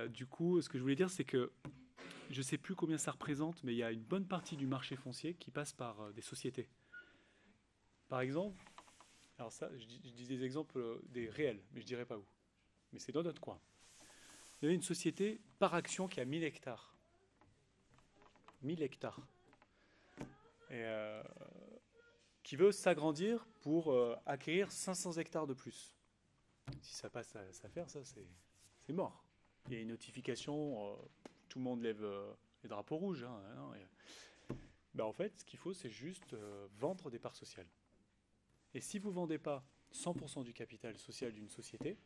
Du coup, ce que je voulais dire, c'est que je ne sais plus combien ça représente, mais il y a une bonne partie du marché foncier qui passe par des sociétés. Par exemple, alors ça, je dis des exemples des réels, mais je ne dirai pas où. Mais c'est dans notre coin. Il y avait une société par action qui a 1000 hectares. 1000 hectares. Et qui veut s'agrandir pour acquérir 500 hectares de plus. Si ça passe à SAFER, ça c'est mort. Il y a une notification, tout le monde lève les drapeaux rouges. En fait, ce qu'il faut, c'est juste vendre des parts sociales. Et si vous ne vendez pas 100% du capital social d'une société,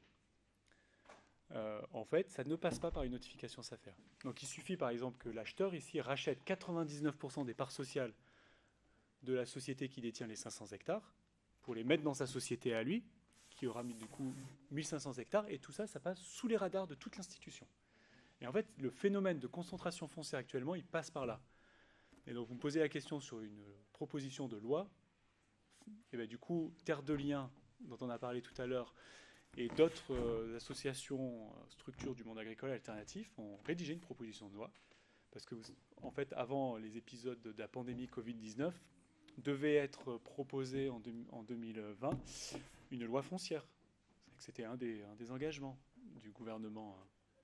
en fait, ça ne passe pas par une notification SAFER. Donc il suffit par exemple que l'acheteur ici rachète 99% des parts sociales de la société qui détient les 500 hectares pour les mettre dans sa société à lui, qui aura mis du coup 1500 hectares, et tout ça, ça passe sous les radars de toute l'institution. Et en fait, le phénomène de concentration foncière actuellement, il passe par là. Et donc vous me posez la question sur une proposition de loi, et bien du coup, Terre de Liens, dont on a parlé tout à l'heure, et d'autres associations, structures du monde agricole alternatif ont rédigé une proposition de loi. Parce que, en fait, avant les épisodes de la pandémie Covid-19, devait être proposée en 2020 une loi foncière. C'était un des engagements du gouvernement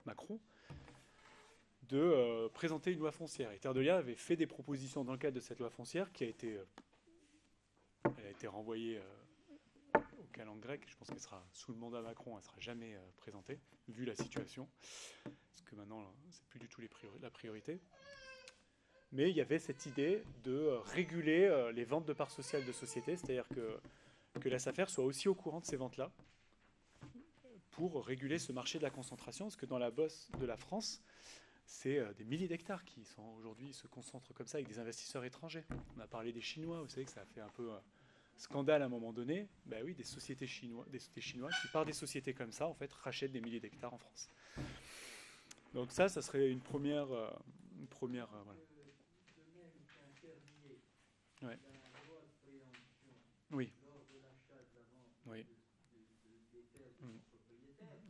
Macron de présenter une loi foncière. Et Terre de Liens avait fait des propositions dans le cadre de cette loi foncière qui a été renvoyée au calendes grec. Je pense qu'elle sera sous le mandat Macron, elle ne sera jamais présentée, vu la situation, parce que maintenant, c'est plus du tout la priorité. Mais il y avait cette idée de réguler les ventes de parts sociales de sociétés, c'est-à-dire que la SAFER soit aussi au courant de ces ventes-là, pour réguler ce marché de la concentration, parce que dans la bosse de la France, c'est des milliers d'hectares qui aujourd'hui se concentrent comme ça avec des investisseurs étrangers. On a parlé des Chinois, vous savez que ça a fait un peu scandale à un moment donné. Ben oui, des sociétés chinoises qui, par des sociétés comme ça, en fait, rachètent des milliers d'hectares en France. Donc ça serait une première voilà. Ouais. Oui. Oui.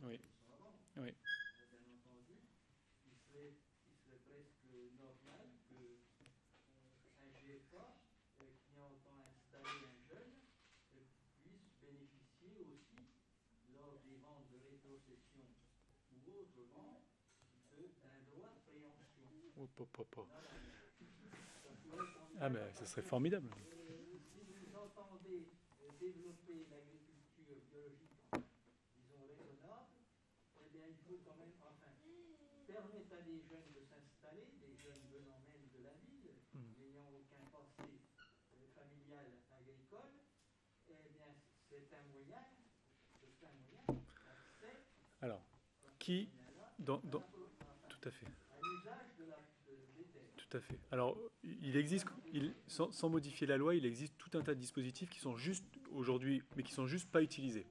Oui. Oui. Il serait presque normal qu'un GFA qui entend installer un jeune puisse bénéficier aussi, lors des ventes de rétrocession ou autrement d'un droit de préemption. Hop, hop, hop, hop. Ça pourrait être Ah, mais ça serait formidable. Si vous entendez développer l'agriculture biologique, disons raisonnable, eh bien il faut quand même, enfin, permettre à des jeunes de s'installer, des jeunes venant même de la ville, n'ayant aucun passé familial agricole, eh bien c'est un moyen d'accès Alors, qui, tout à fait. à l'usage des terres. Tout à fait. Alors, il existe, sans modifier la loi, il existe tout un tas de dispositifs qui sont juste aujourd'hui, mais qui sont juste pas utilisés.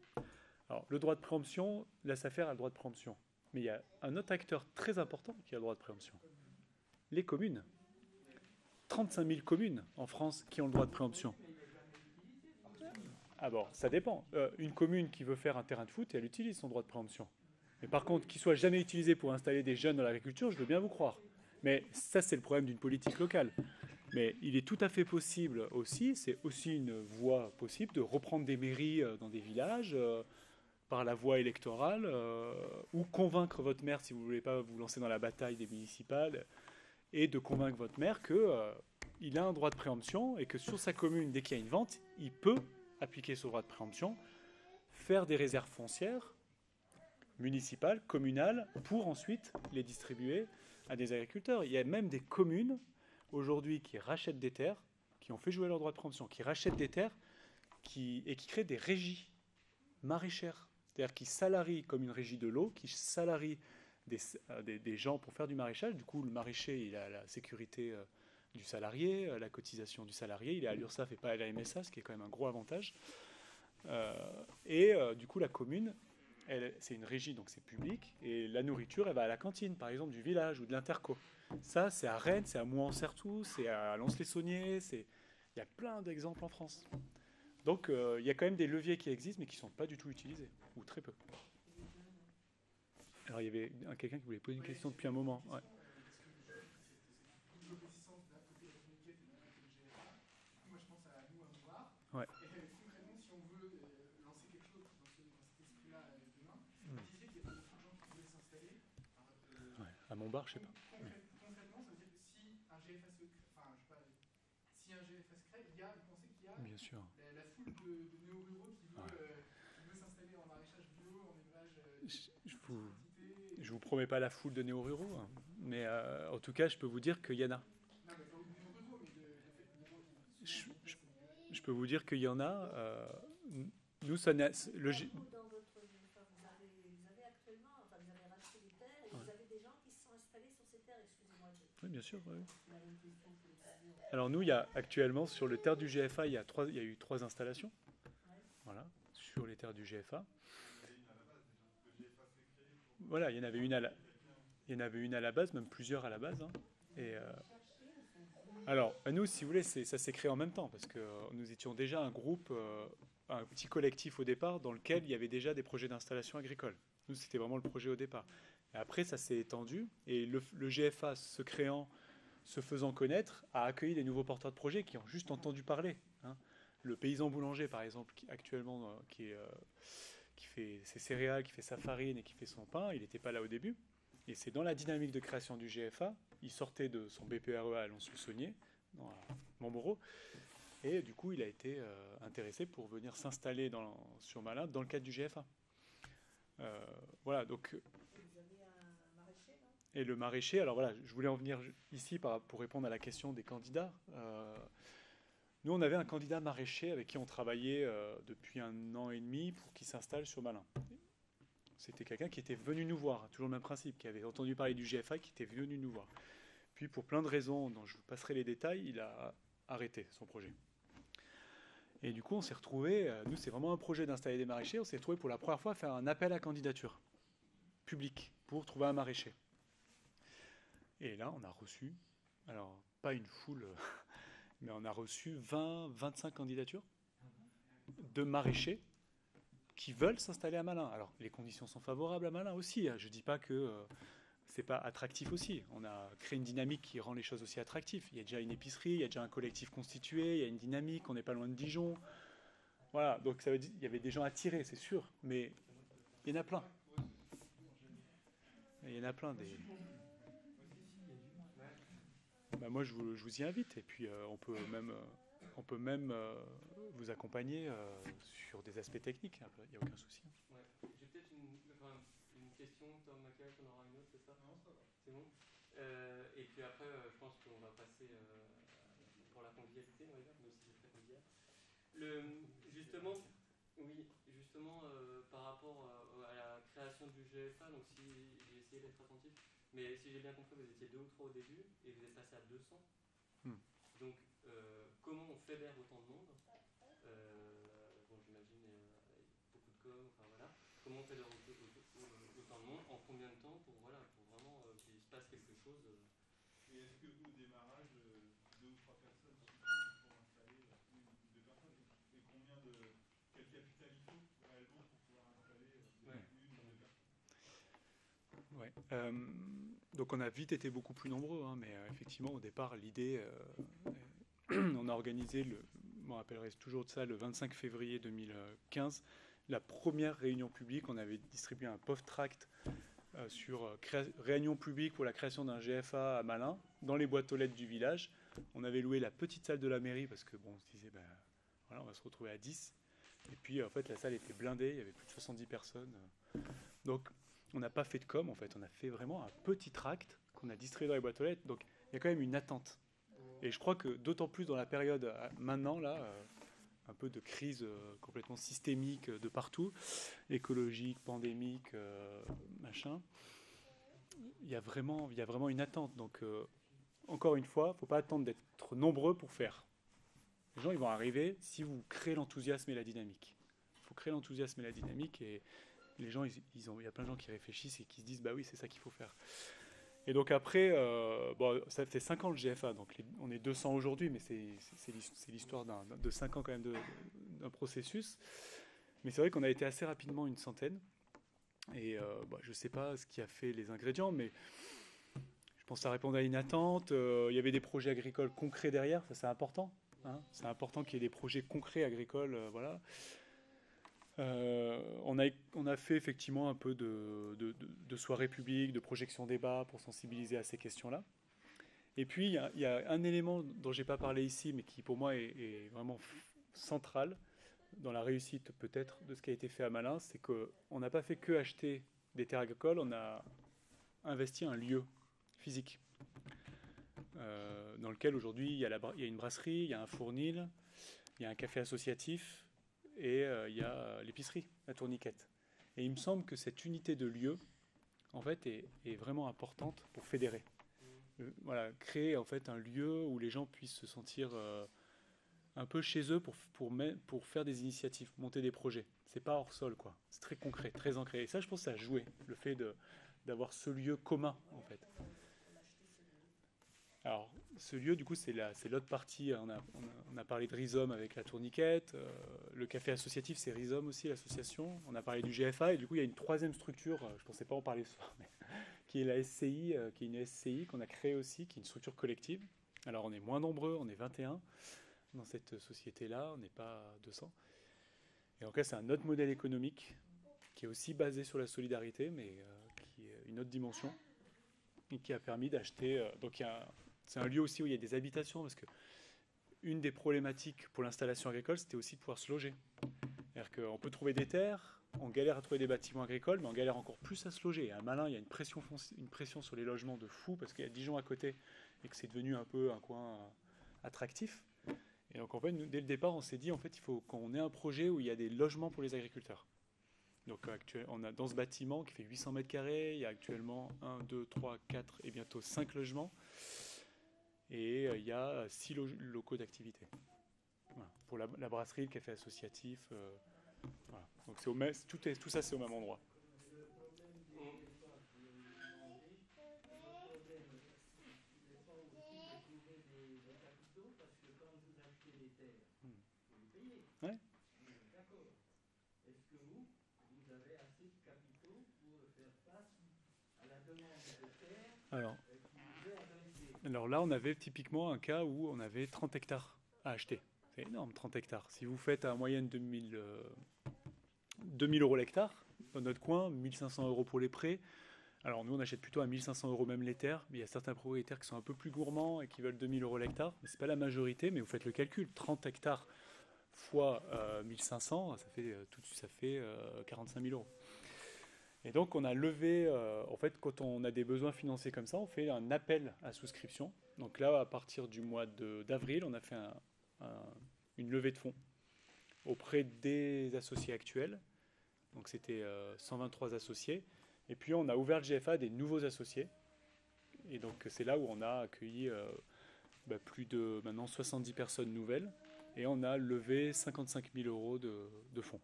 Alors, le droit de préemption, la SAFER a le droit de préemption. Mais il y a un autre acteur très important qui a le droit de préemption. Les communes. 35 000 communes en France qui ont le droit de préemption. Ah bon, ça dépend. Une commune qui veut faire un terrain de foot, elle utilise son droit de préemption. Mais par contre, qu'il soit jamais utilisé pour installer des jeunes dans l'agriculture, je veux bien vous croire. Mais ça, c'est le problème d'une politique locale. Mais il est tout à fait possible aussi, c'est aussi une voie possible, de reprendre des mairies dans des villages par la voie électorale ou convaincre votre maire, si vous ne voulez pas vous lancer dans la bataille des municipales, et de convaincre votre maire qu'il a un droit de préemption et que sur sa commune, dès qu'il y a une vente, il peut appliquer ce droit de préemption, faire des réserves foncières municipales, communales, pour ensuite les distribuer à des agriculteurs. Il y a même des communes aujourd'hui qui rachètent des terres, qui ont fait jouer leur droit de préemption, qui rachètent des terres et qui créent des régies maraîchères. C'est-à-dire qui salarient, comme une régie de l'eau, qui salarient des gens pour faire du maraîchage. Du coup, le maraîcher, il a la sécurité du salarié, la cotisation du salarié, il est à l'URSSAF et pas à la MSA, ce qui est quand même un gros avantage. Du coup, la commune, c'est une régie, donc c'est public, et la nourriture, elle va à la cantine, par exemple, du village ou de l'interco. Ça, c'est à Rennes, c'est à Mouans-Certoux, c'est à Lons-les-Sauniers, il y a plein d'exemples en France. Donc, il y a quand même des leviers qui existent, mais qui ne sont pas du tout utilisés, ou très peu. Alors, il y avait quelqu'un qui voulait poser une question depuis un moment. Ouais. Ouais. Et concrètement, si on veut lancer quelque chose dans cet esprit-là demain, vous disiez qu'il y avait beaucoup de gens qui voulaient s'installer. À Montbard, je sais pas. Concrètement, ça veut dire que si un GFA se crée, vous pensez qu'il y a Bien sûr. La foule de néo-ruraux qui veut s'installer en maraîchage bio, en élevage. Je vous promets pas la foule de néo-ruraux, hein, mais en tout cas, je peux vous dire qu'il y en a. Non, mais pas de néo-ruraux, mais je peux vous dire qu'il y en a. Nous, ça n'a. Le... Dans votre, vous avez actuellement, enfin, vous avez racheté des terres et vous avez des gens qui se sont installés sur ces terres, excusez-moi. Oui, bien sûr. Oui. Alors nous, il y a actuellement sur le terre du GFA, il y a eu 3 installations. Voilà, sur les terres du GFA. Voilà, il y en avait une à la base, même plusieurs à la base. Hein. Et alors, nous, si vous voulez, ça s'est créé en même temps parce que nous étions déjà un groupe, un petit collectif au départ dans lequel il y avait déjà des projets d'installation agricole. Nous, c'était vraiment le projet au départ. Et après, ça s'est étendu et le GFA se créant, se faisant connaître, a accueilli des nouveaux porteurs de projets qui ont juste entendu parler. Hein. Le paysan boulanger, par exemple, qui fait ses céréales, qui fait sa farine et qui fait son pain, il n'était pas là au début. Et c'est dans la dynamique de création du GFA, il sortait de son BPREA à Lons-le-Saunier, à Montmoreau, et du coup il a été intéressé pour venir s'installer sur Malin dans le cadre du GFA. Voilà, donc... Vous avez un maraîcher, non ? Et le maraîcher, alors voilà, je voulais en venir ici pour répondre à la question des candidats. Nous, on avait un candidat maraîcher avec qui on travaillait depuis 1 an et demi pour qu'il s'installe sur Malin. C'était quelqu'un qui était venu nous voir, toujours le même principe, qui avait entendu parler du GFA, qui était venu nous voir. Puis, pour plein de raisons dont je vous passerai les détails, il a arrêté son projet. Et du coup, on s'est retrouvés, nous, c'est vraiment un projet d'installer des maraîchers, on s'est retrouvés pour la première fois à faire un appel à candidature public pour trouver un maraîcher. Et là, on a reçu, alors pas une foule, mais on a reçu 20-25 candidatures de maraîchers qui veulent s'installer à Malin. Alors, les conditions sont favorables à Malin aussi. Je ne dis pas que c'est pas attractif aussi. On a créé une dynamique qui rend les choses aussi attractives. Il y a déjà une épicerie, il y a déjà un collectif constitué, il y a une dynamique, on n'est pas loin de Dijon. Voilà, donc ça veut dire qu'il y avait des gens attirés, c'est sûr, mais il y en a plein. Il y en a plein des. Bah, moi, je vous y invite. Et puis, on peut même vous accompagner sur des aspects techniques. Il n'y a aucun souci. Ouais. J'ai peut-être une question, Tom Michael, on aura une autre, c'est ça? Non, ça va. C'est bon. Et puis après, je pense qu'on va passer pour la convivialité, on va dire, même si c'est très convivial. Justement, par rapport à la création du GFA, donc si j'ai essayé d'être attentif, mais si j'ai bien compris, vous étiez 2 ou 3 au début et vous êtes passé à 200. Donc, comment on fédère autant de monde? Bon, j'imagine avec beaucoup de com, enfin voilà. Comment on fédère autant de monde? En combien de temps pour vraiment qu'il se passe quelque chose? Et est-ce que au démarrage, 2 ou 3 personnes suffisent pour installer une ou 2 personnes? Et quel capital il faut réellement pour pouvoir installer une ou 2 personnes? Ouais. Donc on a vite été beaucoup plus nombreux, hein, mais effectivement au départ l'idée, on a organisé, je me rappellerai toujours de ça, le 25 février 2015, la première réunion publique. On avait distribué un POF tract sur réunion publique pour la création d'un GFA à Malin, dans les boîtes aux lettres du village. On avait loué la petite salle de la mairie parce que bon, on se disait, voilà, on va se retrouver à 10. Et puis en fait la salle était blindée, il y avait plus de 70 personnes. Donc on n'a pas fait de com, en fait, on a fait vraiment un petit tract qu'on a distribué dans les boîtes aux lettres. Donc il y a quand même une attente. Et je crois que d'autant plus dans la période maintenant, là, un peu de crise complètement systémique de partout, écologique, pandémique, machin, il y a vraiment une attente. Donc encore une fois, il ne faut pas attendre d'être nombreux pour faire. Les gens, ils vont arriver si vous créez l'enthousiasme et la dynamique. Il faut créer l'enthousiasme et la dynamique, et les gens, il y a plein de gens qui réfléchissent et qui se disent, bah oui, c'est ça qu'il faut faire. Et donc après, ça fait 5 ans le GFA, donc on est 200 aujourd'hui, mais c'est l'histoire de 5 ans quand même d'un processus. Mais c'est vrai qu'on a été assez rapidement une centaine. Et je ne sais pas ce qui a fait les ingrédients, mais je pense que ça répondait à une attente. Il y avait des projets agricoles concrets derrière, ça c'est important. Hein, c'est important qu'il y ait des projets concrets agricoles, voilà. On a fait effectivement un peu de soirées publiques, de projections débat pour sensibiliser à ces questions-là. Et puis il y a un élément dont j'ai pas parlé ici, mais qui pour moi est vraiment central dans la réussite peut-être de ce qui a été fait à Malin, c'est qu'on n'a pas fait que acheter des terres agricoles, on a investi un lieu physique dans lequel aujourd'hui il y a une brasserie, il y a un fournil, il y a un café associatif, et il y a l'épicerie, la Tourniquette. Et il me semble que cette unité de lieu, en fait, est vraiment importante pour fédérer. Voilà, créer en fait un lieu où les gens puissent se sentir un peu chez eux pour faire des initiatives, monter des projets. C'est pas hors sol, quoi. C'est très concret, très ancré. Et ça, je pense que ça a joué, le fait d'avoir ce lieu commun, en fait. Alors, ce lieu, du coup, c'est l'autre partie. On a parlé de Rhizome avec la Tourniquette. Le café associatif, c'est Rhizome aussi, l'association. On a parlé du GFA. Et du coup, il y a une troisième structure, je ne pensais pas en parler ce soir, mais, qui est la SCI, qui est une SCI qu'on a créée aussi, qui est une structure collective. Alors, on est moins nombreux, on est 21 dans cette société-là, on n'est pas 200. Et en cas, c'est un autre modèle économique qui est aussi basé sur la solidarité, mais qui est une autre dimension, et qui a permis d'acheter... c'est un lieu aussi où il y a des habitations, parce que une des problématiques pour l'installation agricole, c'était aussi de pouvoir se loger. C'est-à-dire qu'on peut trouver des terres, on galère à trouver des bâtiments agricoles, mais on galère encore plus à se loger. Et à Malin, il y a une pression sur les logements de fou, parce qu'il y a Dijon à côté, et que c'est devenu un peu un coin attractif. Et donc en fait, nous, dès le départ, on s'est dit, en fait, il faut qu'on ait un projet où il y a des logements pour les agriculteurs. Donc on a dans ce bâtiment qui fait 800 mètres carrés, il y a actuellement 1, 2, 3, 4 et bientôt 5 logements. Et il y a 6 locaux d'activité. Voilà. Pour la brasserie, le café associatif. Voilà. Donc tout ça, c'est au même endroit. Ouais. D'accord. Est-ce que vous avez assez de capitaux pour faire face à la demande de terre qui vous est adressée? Alors là, on avait typiquement un cas où on avait 30 hectares à acheter. C'est énorme, 30 hectares. Si vous faites à moyenne 2000 euros l'hectare, dans notre coin, 1500 euros pour les prêts, Alors nous, on achète plutôt à 1 500 € même les terres, mais il y a certains propriétaires qui sont un peu plus gourmands et qui veulent 2 000 € l'hectare. Ce n'est pas la majorité, mais vous faites le calcul. 30 hectares fois 1 500, ça fait 45 000 €. Et donc on a levé, en fait, quand on a des besoins financiers comme ça, on fait un appel à souscription. Donc là, à partir du mois d'avril, on a fait une levée de fonds auprès des associés actuels. Donc c'était 123 associés. Et puis on a ouvert le GFA à des nouveaux associés. Et donc c'est là où on a accueilli plus de maintenant 70 personnes nouvelles. Et on a levé 55 000 € de fonds.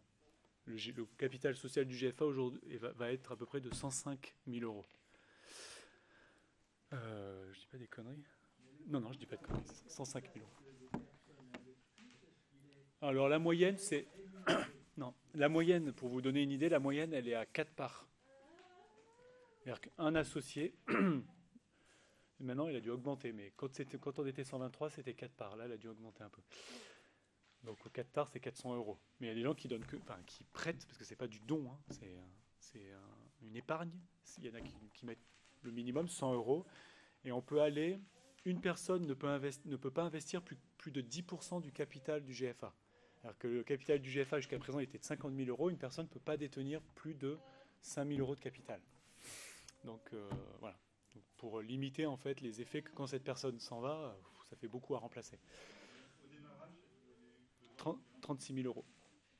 Le capital social du GFA aujourd'hui va être à peu près de 105 000 €. Je dis pas des conneries? Non, je dis pas de conneries. 105 000 €. Alors la moyenne, c'est... Non, la moyenne, pour vous donner une idée, la moyenne, elle est à 4 parts. C'est-à-dire qu'un associé... Maintenant, il a dû augmenter, mais quand on était 123, c'était 4 parts. Là, il a dû augmenter un peu. Donc, au 4 parts, c'est 400 €. Mais il y a des gens qui prêtent, parce que c'est pas du don, hein, c'est une épargne. Il y en a qui mettent le minimum 100 €. Et on peut aller... Une personne ne peut pas investir plus de 10% du capital du GFA. Alors que le capital du GFA, jusqu'à présent, était de 50 000 €. Une personne ne peut pas détenir plus de 5 000 € de capital. Donc, voilà. Donc, pour limiter, en fait, les effets que quand cette personne s'en va, ça fait beaucoup à remplacer. 36 000 €.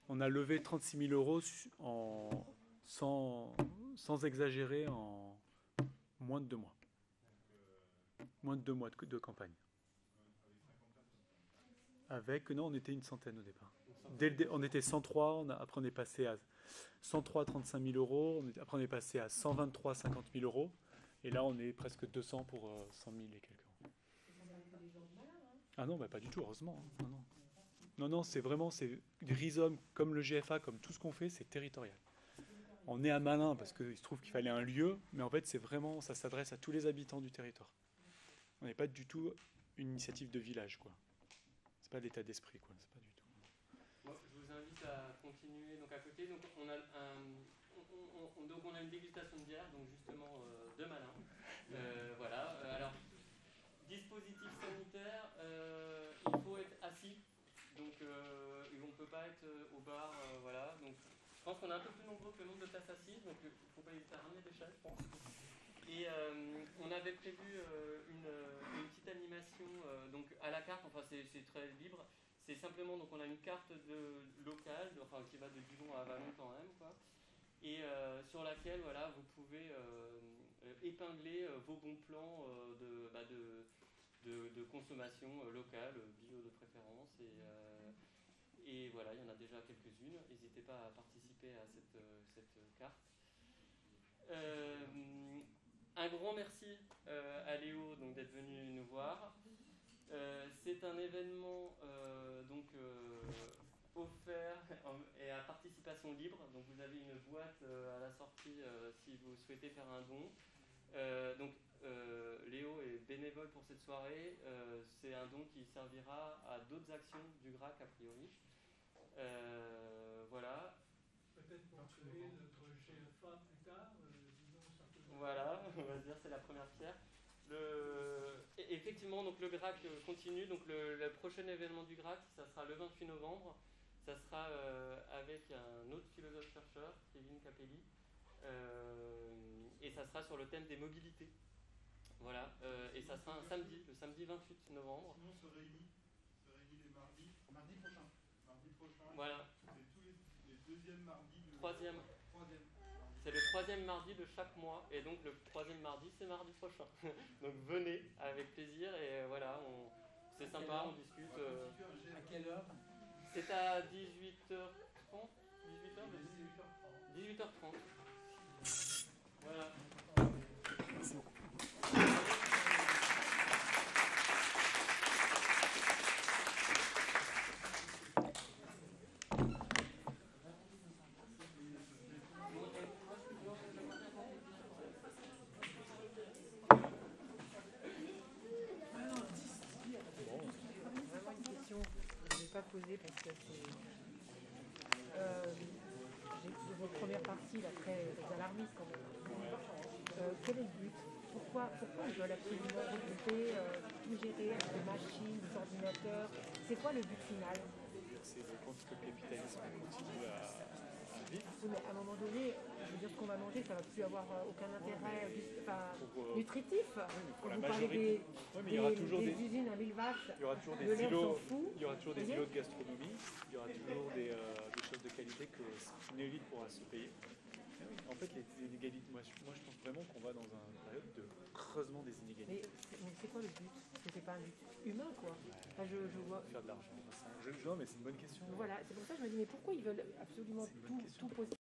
On a levé 36 000 € sans exagérer en moins de 2 mois. Moins de 2 mois de campagne. Non, on était une centaine au départ. On était 103, après on est passé à 103, 35 000 €, après on est passé à 123, 50 000 €, et là on est presque 200 pour 100 000 et quelques euros. Ah non, pas du tout, heureusement. Non, c'est des rhizomes comme le GFA, comme tout ce qu'on fait, c'est territorial. On est à Malin parce qu'il se trouve qu'il fallait un lieu, mais en fait c'est vraiment, ça s'adresse à tous les habitants du territoire. On n'est pas du tout une initiative de village, quoi. C'est pas l'état d'esprit, quoi. C'est pas du tout. Moi, je vous invite à continuer. Donc à côté, donc on a une dégustation de bière, donc justement de Malin. Voilà. Alors, dispositif sanitaire, il faut être assis. Donc on ne peut pas être au bar, voilà. Donc je pense qu'on est un peu plus nombreux que le nombre de places assises, donc il ne faut pas hésiter à ramener des chaises, je pense. Et on avait prévu une petite animation donc à la carte, enfin c'est très libre. C'est simplement, donc on a une carte locale, qui va de Dijon à Vallon quand même, quoi. Et sur laquelle voilà, vous pouvez épingler vos bons plans de consommation locale, bio de préférence. Et voilà, il y en a déjà quelques-unes. N'hésitez pas à participer à cette carte. Un grand merci à Léo d'être venu nous voir. C'est un événement offert et à participation libre. Donc vous avez une boîte à la sortie si vous souhaitez faire un don. Léo est bénévole pour cette soirée. C'est un don qui servira à d'autres actions du GRAC a priori. Voilà. Peut-être pour créer notre GFA plus tard, disons ça peut... Voilà, on va dire c'est la première pierre. Effectivement, donc le GRAC continue. Donc le prochain événement du GRAC, ça sera le 28 novembre. Ça sera avec un autre philosophe-chercheur, Kevin Capelli. Et ça sera sur le thème des mobilités. Voilà. Et ça sera un samedi, le samedi 28 novembre. Sinon, on se réunit les mardis. Mardi prochain. Voilà. C'est tous les deuxièmes mardis. Troisième. C'est le troisième mardi de chaque mois, et donc le troisième mardi, c'est mardi prochain. Donc venez avec plaisir, et voilà, c'est sympa, on discute. À quelle heure? C'est à 18h30 18h30. Voilà. Merci beaucoup. Poser parce que j'ai vos premières parties là, très alarmistes quand même. pourquoi ils veulent absolument regrouper, tout gérer avec des machines, des ordinateurs? C'est quoi le but final? C'est de compte que le capitalisme continue à vivre. Oui, mais à un moment donné, je veux dire, ce qu'on va manger, ça va plus avoir aucun intérêt nutritif. Pour la vous parlez majorité. Oui, mais il y aura toujours des usines à 1000 vaches. Il y aura toujours des de lait, on îlots. s'en fout. Il y aura toujours des îlots de gastronomie. Il y aura toujours des choses de qualité qu'une élite pourra se payer. Et oui, en fait, les inégalités. Moi, je pense vraiment qu'on va dans une période de creusement des inégalités. Mais c'est quoi le but? C'est pas un but humain, quoi. Enfin, je vois. Faire de l'argent. Non, mais c'est une bonne question. Voilà, c'est pour ça que je me dis, mais pourquoi ils veulent absolument tout posséder?